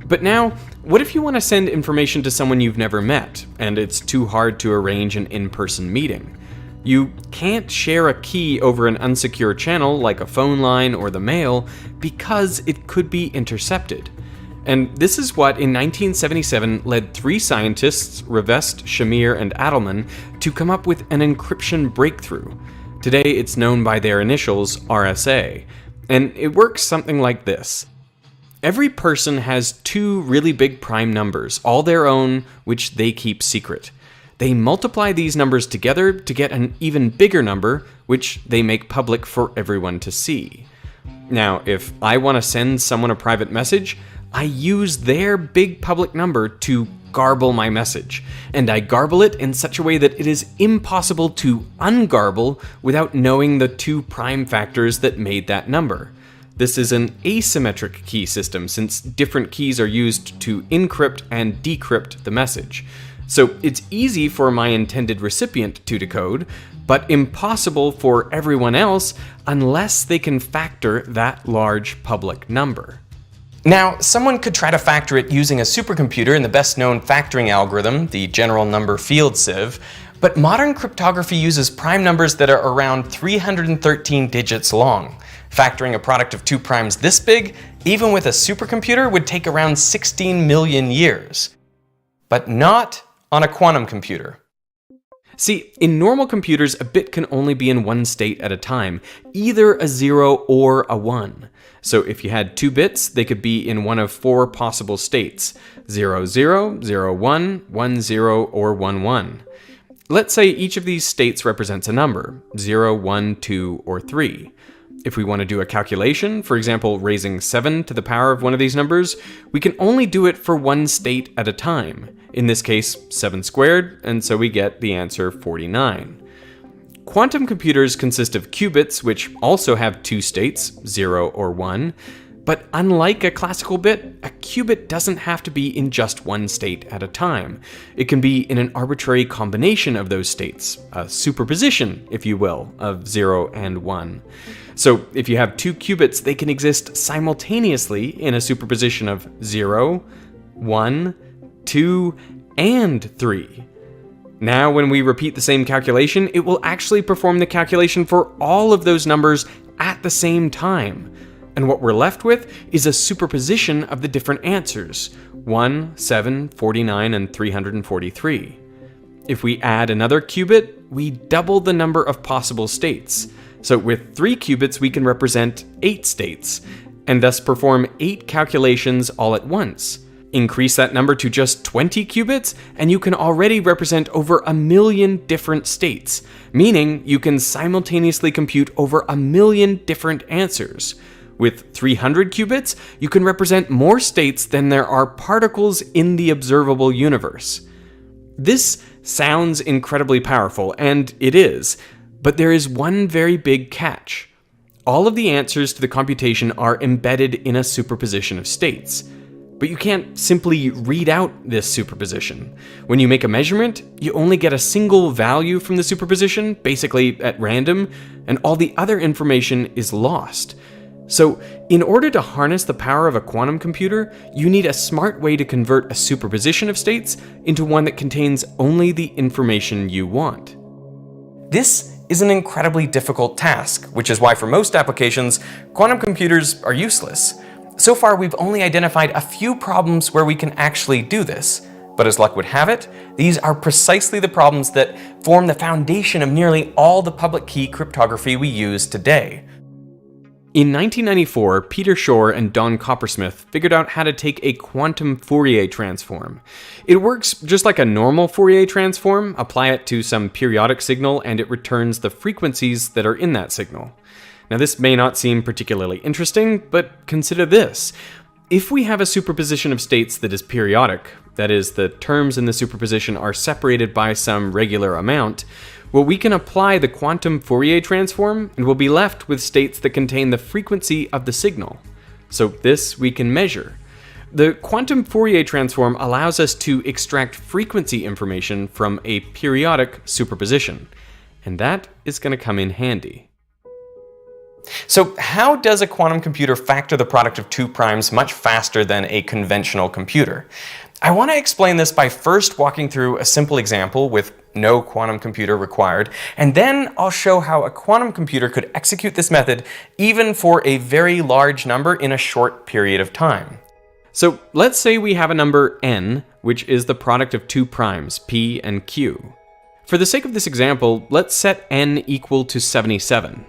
But now, what if you want to send information to someone you've never met, and it's too hard to arrange an in-person meeting? You can't share a key over an unsecure channel like a phone line or the mail because it could be intercepted. And this is what in 1977 led 3 scientists, Revest, Shamir, and Adelman, to come up with an encryption breakthrough. Today it's known by their initials, RSA, and it works something like this. Every person has 2 really big prime numbers, all their own, which they keep secret. They multiply these numbers together to get an even bigger number, which they make public for everyone to see. Now, if I want to send someone a private message, I use their big public number to garble my message, and I garble it in such a way that it is impossible to ungarble without knowing the 2 prime factors that made that number. This is an asymmetric key system since different keys are used to encrypt and decrypt the message. So it's easy for my intended recipient to decode, but impossible for everyone else unless they can factor that large public number. Now, someone could try to factor it using a supercomputer and the best-known factoring algorithm, the general number field sieve, but modern cryptography uses prime numbers that are around 313 digits long. Factoring a product of 2 primes this big, even with a supercomputer, would take around 16 million years. But not on a quantum computer. See, in normal computers, a bit can only be in one state at a time, either a 0 or a 1. So if you had 2 bits, they could be in one of 4 possible states, 0, 0, 0, 1, 1, 0, or 1, 1. Let's say each of these states represents a number, 0, 1, 2, or 3. If we want to do a calculation, for example, raising 7 to the power of one of these numbers, we can only do it for one state at a time. In this case, 7 squared, and so we get the answer 49. Quantum computers consist of qubits, which also have 2 states, 0 or 1, But unlike a classical bit, a qubit doesn't have to be in just one state at a time. It can be in an arbitrary combination of those states, a superposition, if you will, of 0 and 1. So if you have two qubits, they can exist simultaneously in a superposition of 0, 1, 2, and 3. Now, when we repeat the same calculation, it will actually perform the calculation for all of those numbers at the same time. And what we're left with is a superposition of the different answers, 1, 7, 49, and 343. If we add another qubit, we double the number of possible states. So with 3 qubits, we can represent 8 states, and thus perform 8 calculations all at once. Increase that number to just 20 qubits, and you can already represent over 1 million different states, meaning you can simultaneously compute over 1 million different answers. With 300 qubits, you can represent more states than there are particles in the observable universe. This sounds incredibly powerful, and it is, but there is one very big catch. All of the answers to the computation are embedded in a superposition of states. But you can't simply read out this superposition. When you make a measurement, you only get a single value from the superposition, basically at random, and all the other information is lost. So, in order to harness the power of a quantum computer, you need a smart way to convert a superposition of states into one that contains only the information you want. This is an incredibly difficult task, which is why for most applications, quantum computers are useless. So far, we've only identified a few problems where we can actually do this. But as luck would have it, these are precisely the problems that form the foundation of nearly all the public key cryptography we use today. In 1994, Peter Shor and Don Coppersmith figured out how to take a quantum Fourier transform. It works just like a normal Fourier transform, apply it to some periodic signal, and it returns the frequencies that are in that signal. Now, this may not seem particularly interesting, but consider this. If we have a superposition of states that is periodic, that is, the terms in the superposition are separated by some regular amount, well, we can apply the quantum Fourier transform and we'll be left with states that contain the frequency of the signal. So this we can measure. The quantum Fourier transform allows us to extract frequency information from a periodic superposition, and that is going to come in handy. So how does a quantum computer factor the product of two primes much faster than a conventional computer? I want to explain this by first walking through a simple example with no quantum computer required, and then I'll show how a quantum computer could execute this method even for a very large number in a short period of time. So let's say we have a number n, which is the product of two primes, p and q. For the sake of this example, let's set n equal to 77.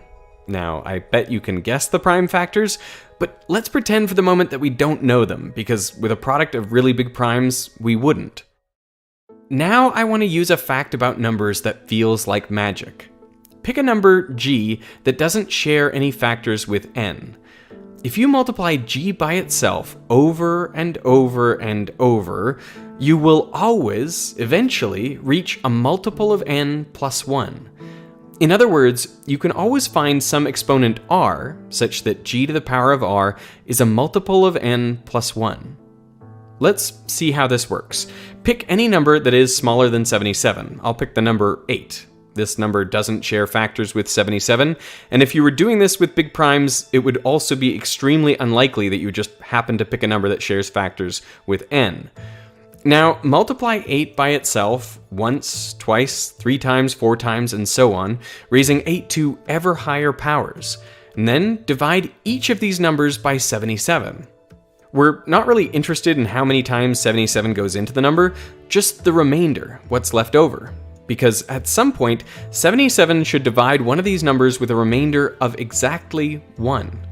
Now, I bet you can guess the prime factors, but let's pretend for the moment that we don't know them, because with a product of really big primes, we wouldn't. Now I want to use a fact about numbers that feels like magic. Pick a number g that doesn't share any factors with n. If you multiply g by itself over and over and over, you will always, eventually, reach a multiple of n plus 1. In other words, you can always find some exponent r, such that g to the power of r is a multiple of n plus 1. Let's see how this works. Pick any number that is smaller than 77. I'll pick the number 8. This number doesn't share factors with 77, and if you were doing this with big primes, it would also be extremely unlikely that you would just happen to pick a number that shares factors with n. Now, multiply 8 by itself once, twice, 3 times, 4 times, and so on, raising 8 to ever higher powers, and then divide each of these numbers by 77. We're not really interested in how many times 77 goes into the number, just the remainder, what's left over. Because at some point, 77 should divide one of these numbers with a remainder of exactly 1.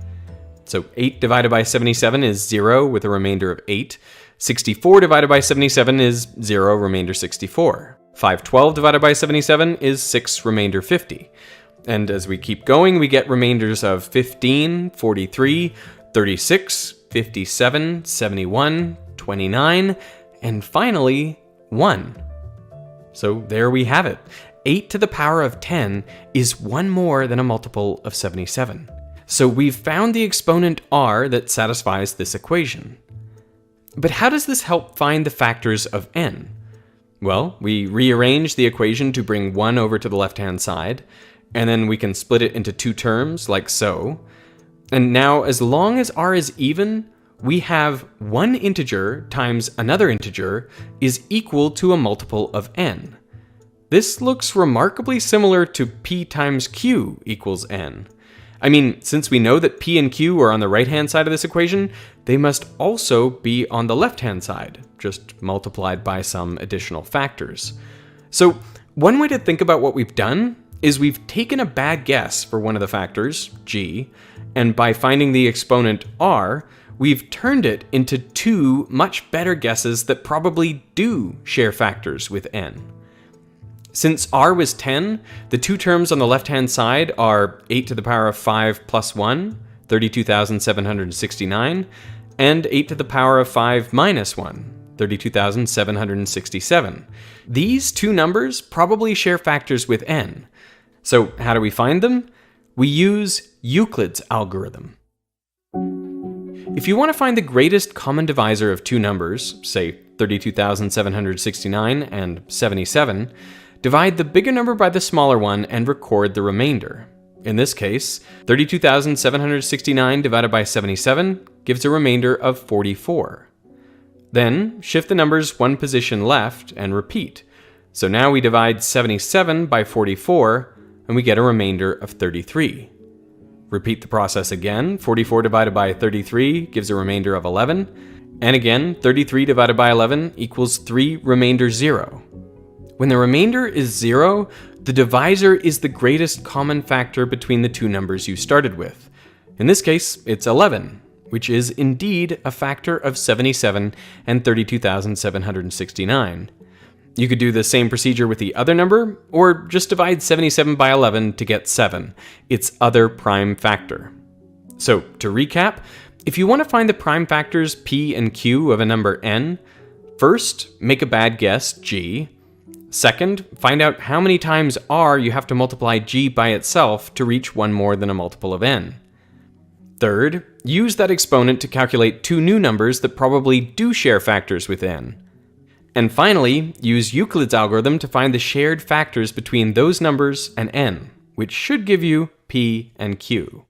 So 8 divided by 77 is 0 with a remainder of 8. 64 divided by 77 is 0, remainder 64. 512 divided by 77 is 6, remainder 50. And as we keep going, we get remainders of 15, 43, 36, 57, 71, 29, and finally, 1. So there we have it. 8 to the power of 10 is one more than a multiple of 77. So we've found the exponent r that satisfies this equation. But how does this help find the factors of n? Well, we rearrange the equation to bring 1 over to the left-hand side, and then we can split it into two terms, like so. And now, as long as r is even, we have one integer times another integer is equal to a multiple of n. This looks remarkably similar to p times q equals n. I mean, since we know that p and q are on the right-hand side of this equation, they must also be on the left-hand side, just multiplied by some additional factors. So one way to think about what we've done is we've taken a bad guess for one of the factors, g, and by finding the exponent r, we've turned it into two much better guesses that probably do share factors with n. Since r was 10, the two terms on the left-hand side are 8 to the power of 5 plus 1, 32,769, and 8 to the power of 5 minus 1, 32,767. These two numbers probably share factors with n. So how do we find them? We use Euclid's algorithm. If you want to find the greatest common divisor of two numbers, say 32,769 and 77, divide the bigger number by the smaller one and record the remainder. In this case, 32,769 divided by 77 gives a remainder of 44. Then shift the numbers one position left and repeat. So now we divide 77 by 44 and we get a remainder of 33. Repeat the process again. 44 divided by 33 gives a remainder of 11. And again, 33 divided by 11 equals 3 remainder 0. When the remainder is 0, the divisor is the greatest common factor between the two numbers you started with. In this case, it's 11, which is indeed a factor of 77 and 32,769. You could do the same procedure with the other number, or just divide 77 by 11 to get 7, its other prime factor. So, to recap, if you want to find the prime factors p and q of a number n, first, make a bad guess, g. Second, find out how many times r you have to multiply g by itself to reach one more than a multiple of n. Third, use that exponent to calculate two new numbers that probably do share factors with n. And finally, use Euclid's algorithm to find the shared factors between those numbers and n, which should give you p and q.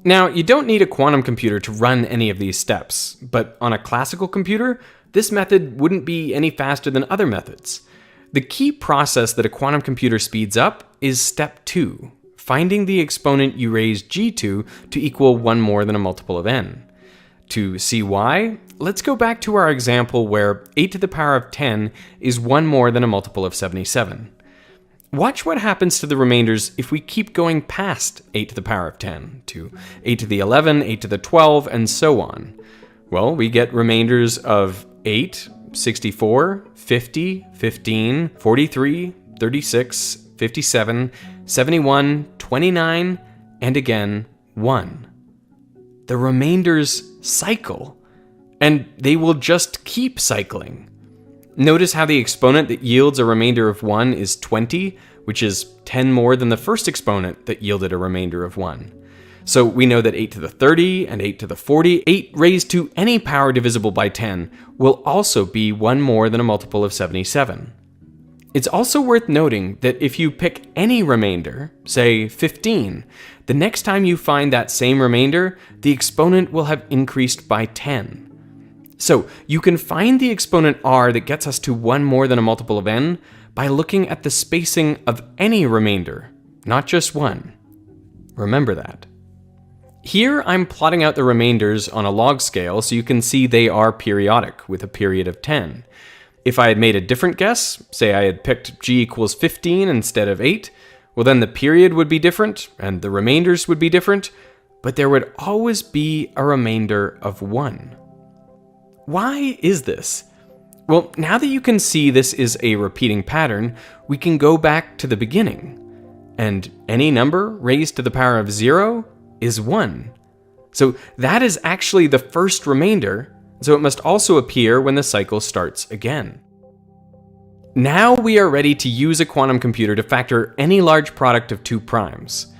Now, you don't need a quantum computer to run any of these steps, but on a classical computer, this method wouldn't be any faster than other methods. The key process that a quantum computer speeds up is step 2, finding the exponent you raise g to equal one more than a multiple of n. To see why, let's go back to our example where 8 to the power of 10 is one more than a multiple of 77. Watch what happens to the remainders if we keep going past 8 to the power of 10 to 8 to the 11, 8 to the 12, and so on. Well, we get remainders of 8, 64, 50, 15, 43, 36, 57, 71, 29, and again, 1. The remainders cycle, and they will just keep cycling. Notice how the exponent that yields a remainder of 1 is 20, which is 10 more than the first exponent that yielded a remainder of 1. So we know that 8 to the 30 and 8 to the 40, 8 raised to any power divisible by 10, will also be one more than a multiple of 77. It's also worth noting that if you pick any remainder, say 15, the next time you find that same remainder, the exponent will have increased by 10. So you can find the exponent r that gets us to one more than a multiple of n by looking at the spacing of any remainder, not just one. Remember that. Here I'm plotting out the remainders on a log scale so you can see they are periodic with a period of 10. If I had made a different guess, say I had picked g equals 15 instead of 8, well then the period would be different and the remainders would be different, but there would always be a remainder of 1. Why is this? Well, now that you can see this is a repeating pattern, we can go back to the beginning. And any number raised to the power of 0 is 1. So that is actually the first remainder, so it must also appear when the cycle starts again. Now we are ready to use a quantum computer to factor any large product of two primes.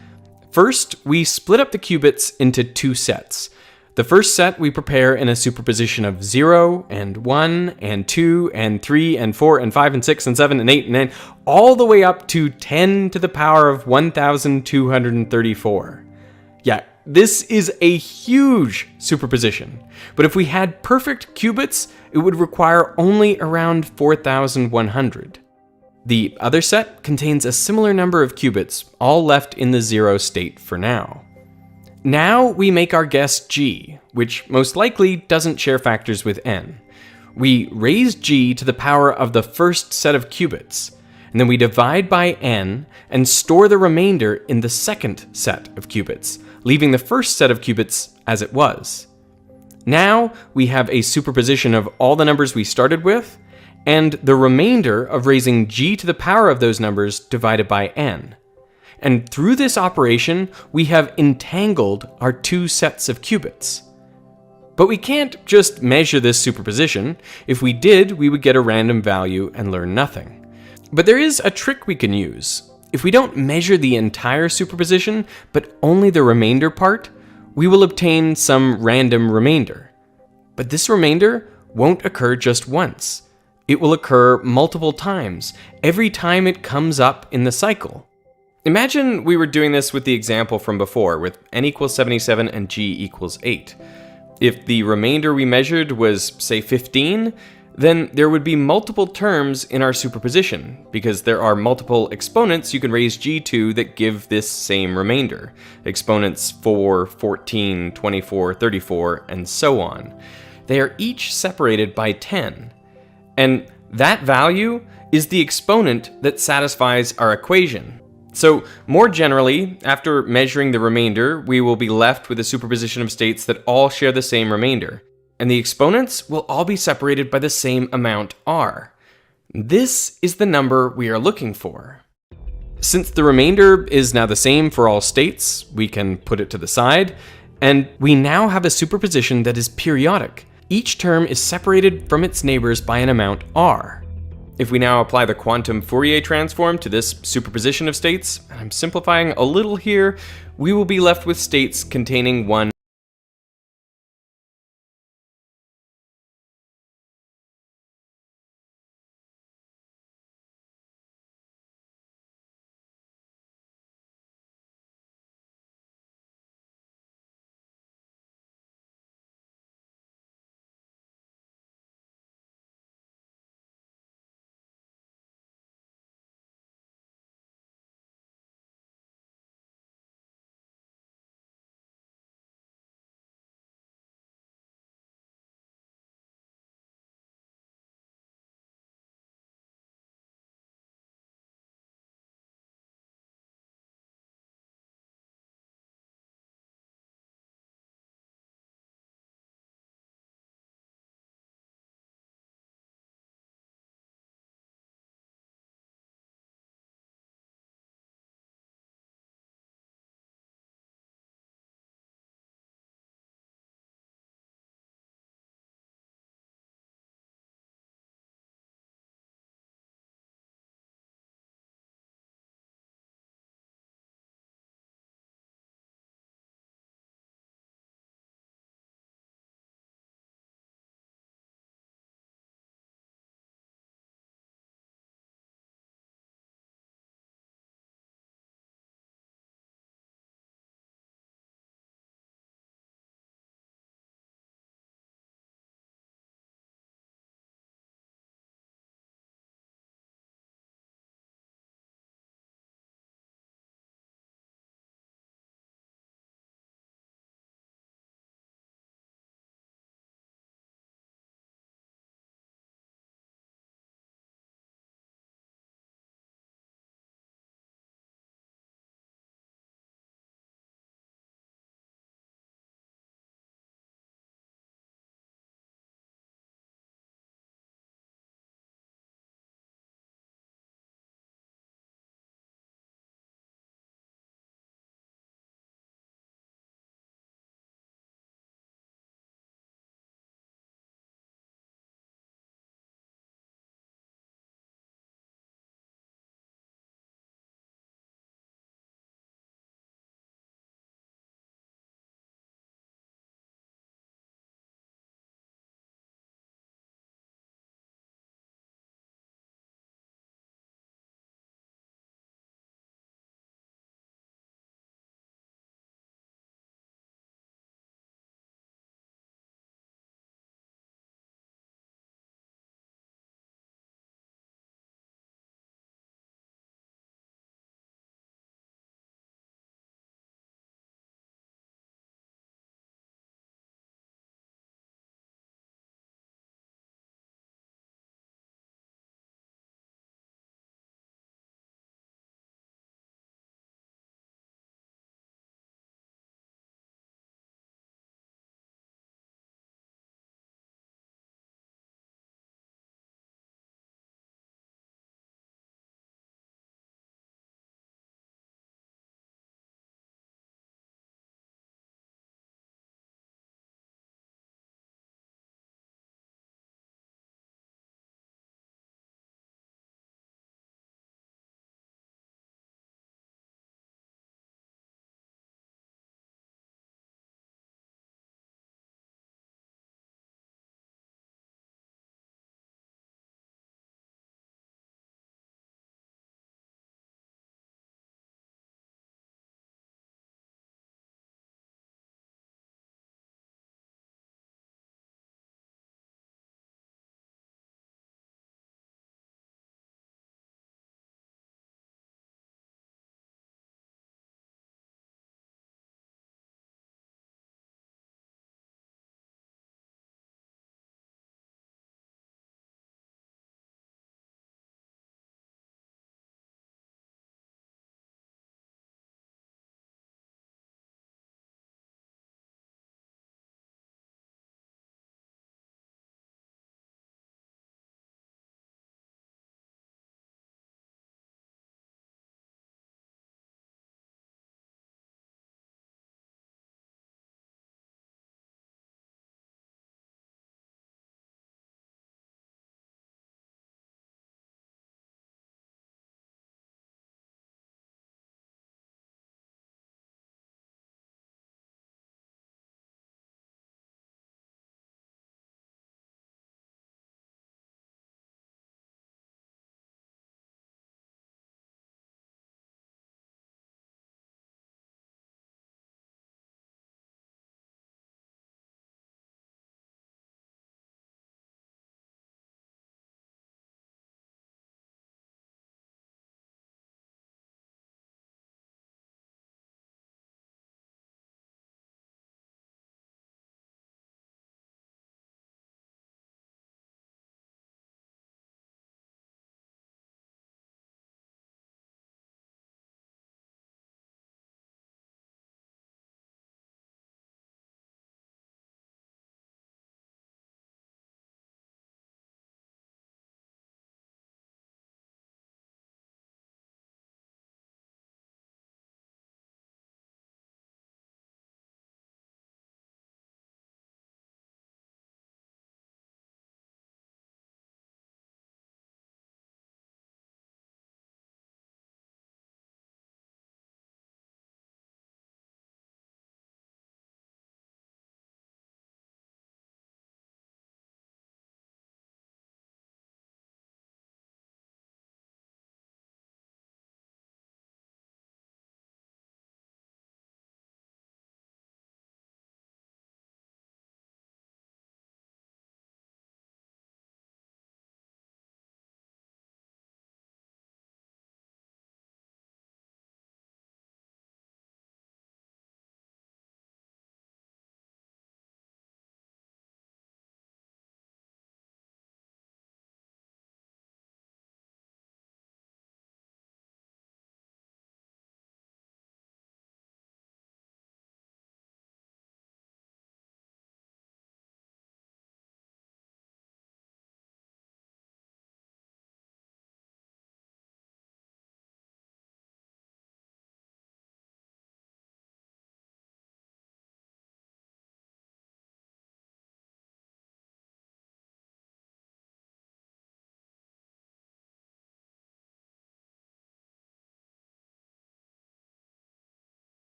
First, we split up the qubits into two sets. The first set we prepare in a superposition of 0 and 1 and 2 and 3 and 4 and 5 and 6 and 7 and 8 and 9, all the way up to 10 to the power of 1234. Yeah, this is a huge superposition. But if we had perfect qubits, it would require only around 4,100. The other set contains a similar number of qubits, all left in the 0 state for now. Now we make our guess g, which most likely doesn't share factors with n. We raise g to the power of the first set of qubits, and then we divide by n and store the remainder in the second set of qubits, leaving the first set of qubits as it was. Now we have a superposition of all the numbers we started with, and the remainder of raising g to the power of those numbers divided by n. And through this operation, we have entangled our two sets of qubits. But we can't just measure this superposition. If we did, we would get a random value and learn nothing. But there is a trick we can use. If we don't measure the entire superposition, but only the remainder part, we will obtain some random remainder. But this remainder won't occur just once. It will occur multiple times, every time it comes up in the cycle. Imagine we were doing this with the example from before, with n equals 77 and g equals 8. If the remainder we measured was, say, 15, then there would be multiple terms in our superposition, because there are multiple exponents you can raise g to that give this same remainder. Exponents 4, 14, 24, 34, and so on. They are each separated by 10. And that value is the exponent that satisfies our equation. So, more generally, after measuring the remainder, we will be left with a superposition of states that all share the same remainder, and the exponents will all be separated by the same amount r. This is the number we are looking for. Since the remainder is now the same for all states, we can put it to the side, and we now have a superposition that is periodic. Each term is separated from its neighbors by an amount r. If we now apply the quantum Fourier transform to this superposition of states, and I'm simplifying a little here, we will be left with states containing one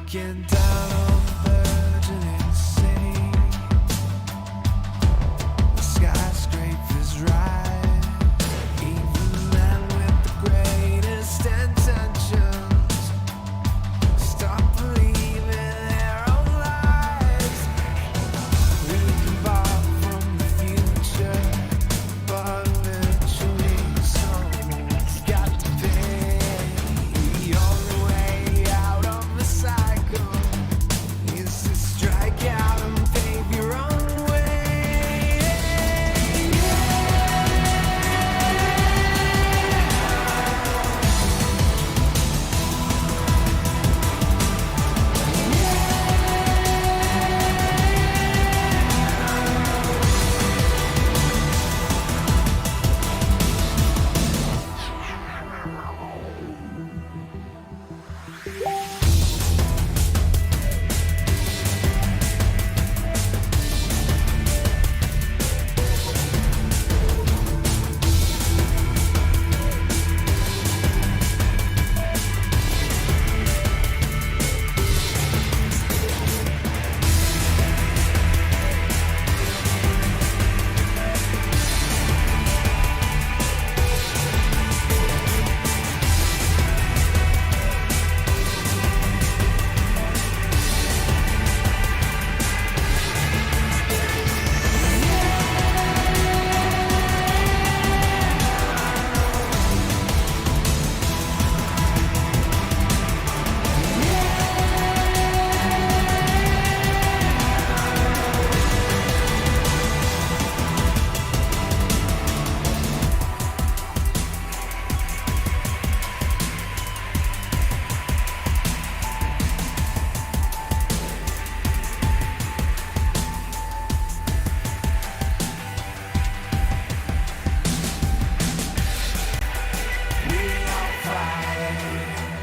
breaking down on the burgeoning city. The skyscrapers rise, even men with the greatest intentions stop believing their own lies. We can borrow from the future, but eventually someone's got to pay. The only way out of the cycle is to strike out and pave your own way.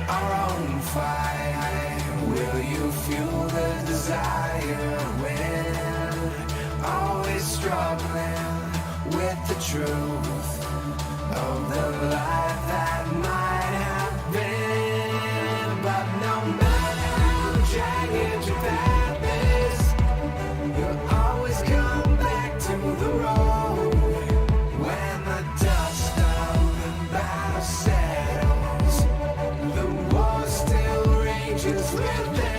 Our own fight. Will you fuel the desire when always struggling with the truth of the life that might have been? But no matter how jagged your path is, you'll always come back to the road when the dust of the battle settles. The war still rages within.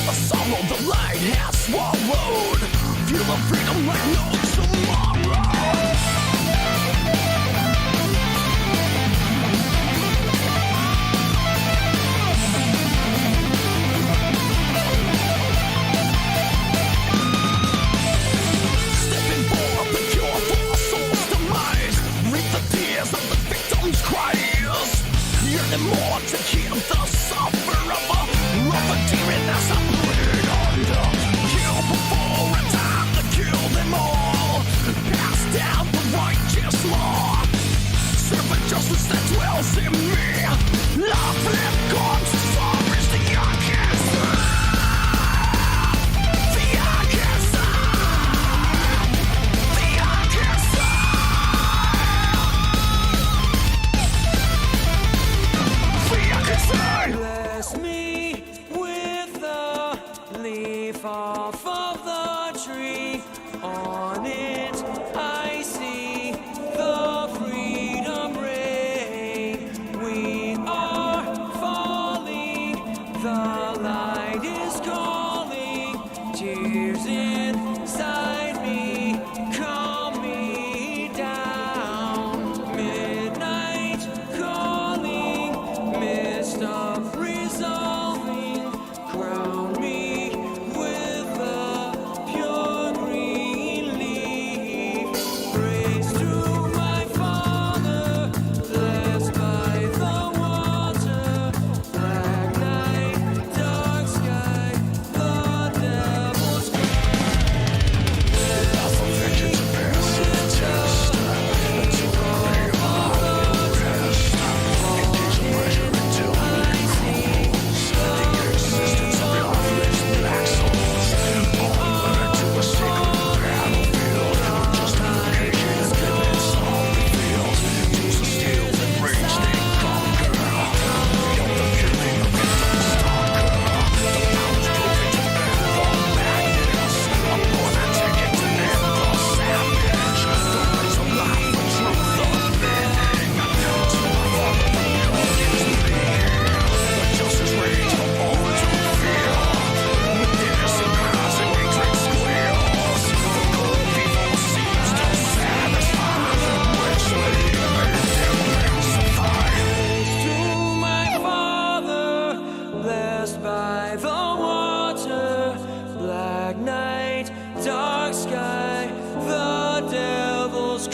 Feel the sorrow the light has swallowed. Feel the freedom like no tomorrow. Stepping for the cure for a soul's demise. Reap the tears of the victim's cries. Yearning more to heal the suffer of a rougher demon as I bleed under. Kill before it's time to kill them all. Pass down the righteous law. Servant justice that dwells in me. Love and comes as far as the eye can see. The eye can see. The eye can see. The eye can see. Bless me with the leaf off of the tree. On it I see the freedom ray. We are falling, the light is calling. Tears inside me, calm me down. Midnight calling, mist of resolving. Crown me with the pure green leaf. Praise to my Father, blessed by the water. Black night, dark sky, the devil's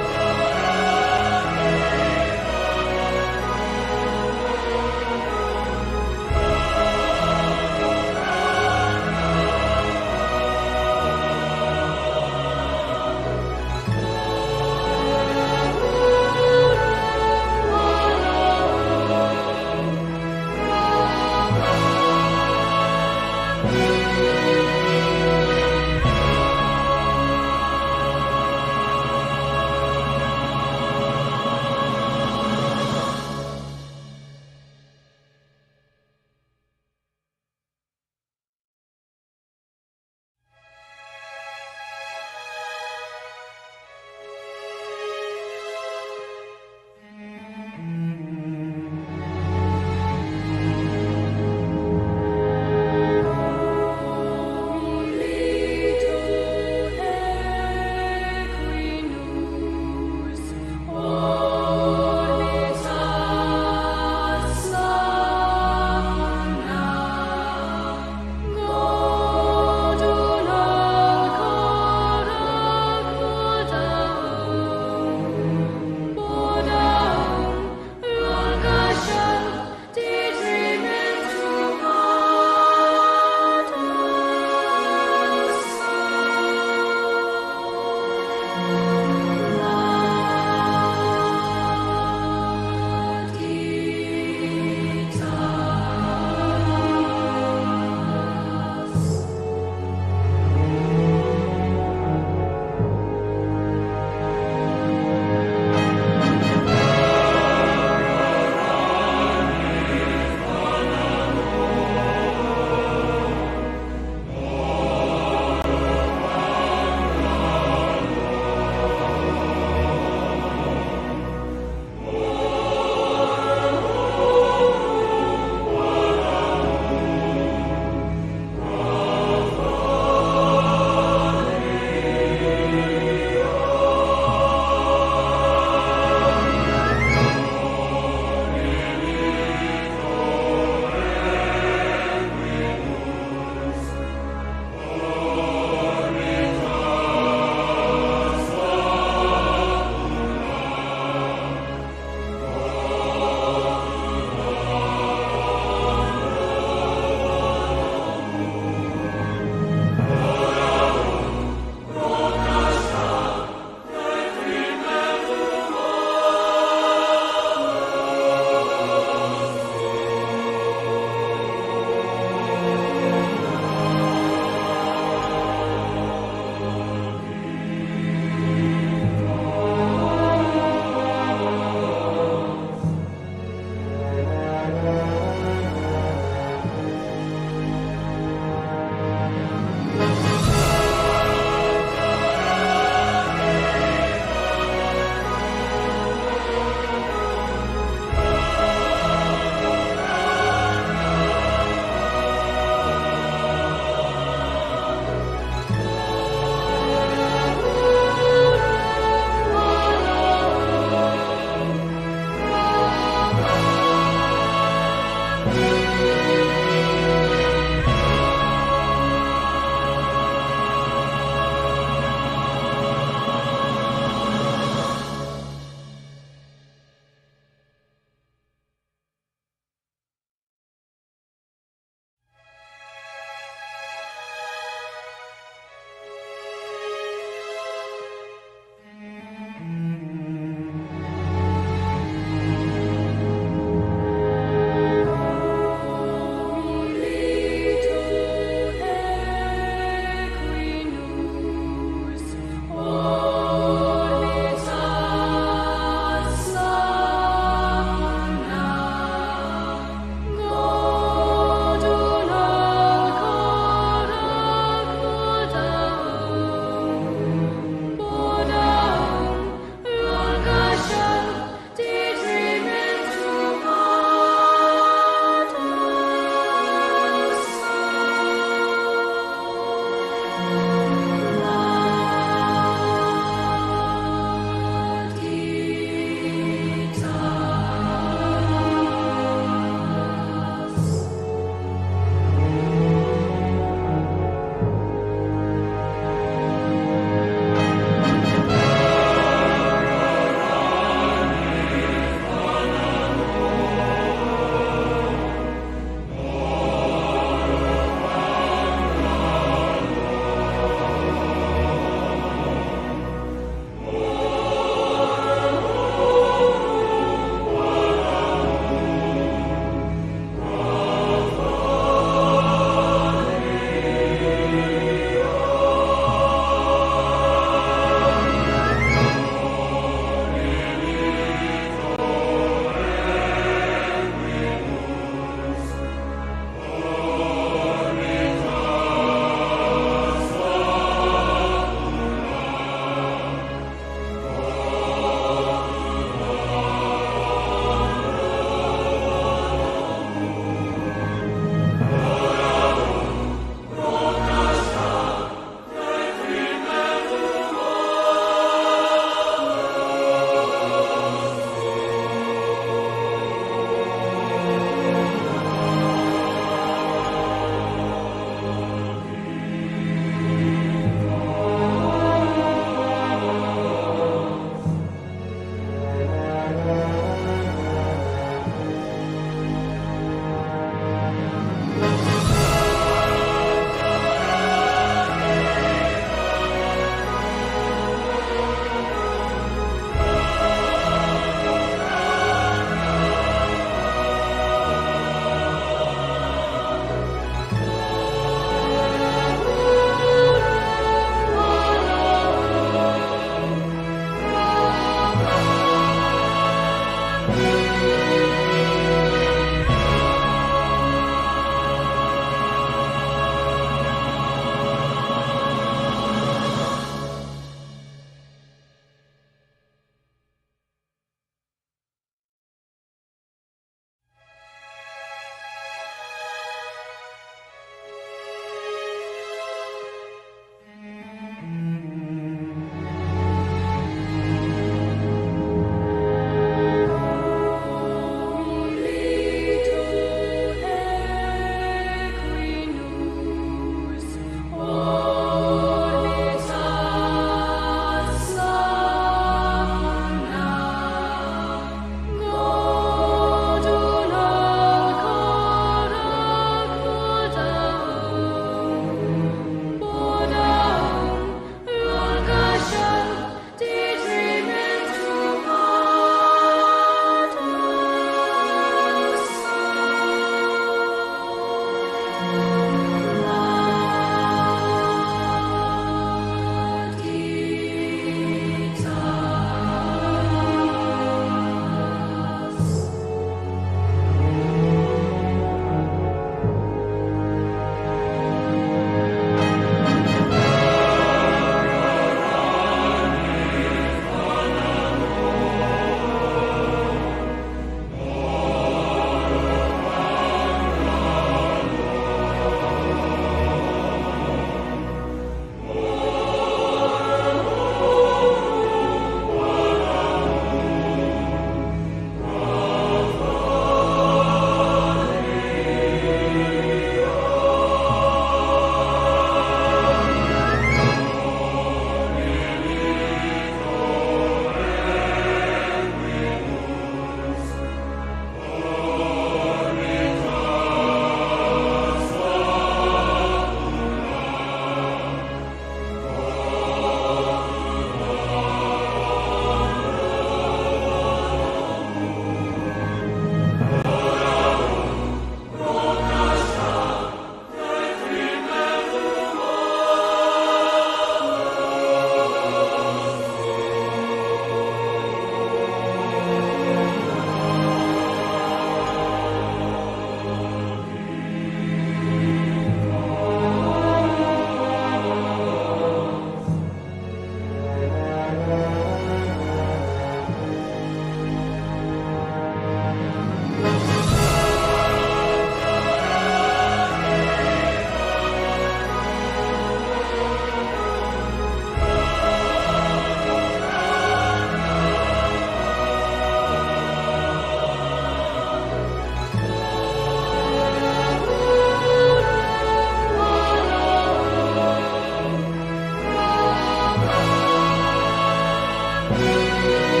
you.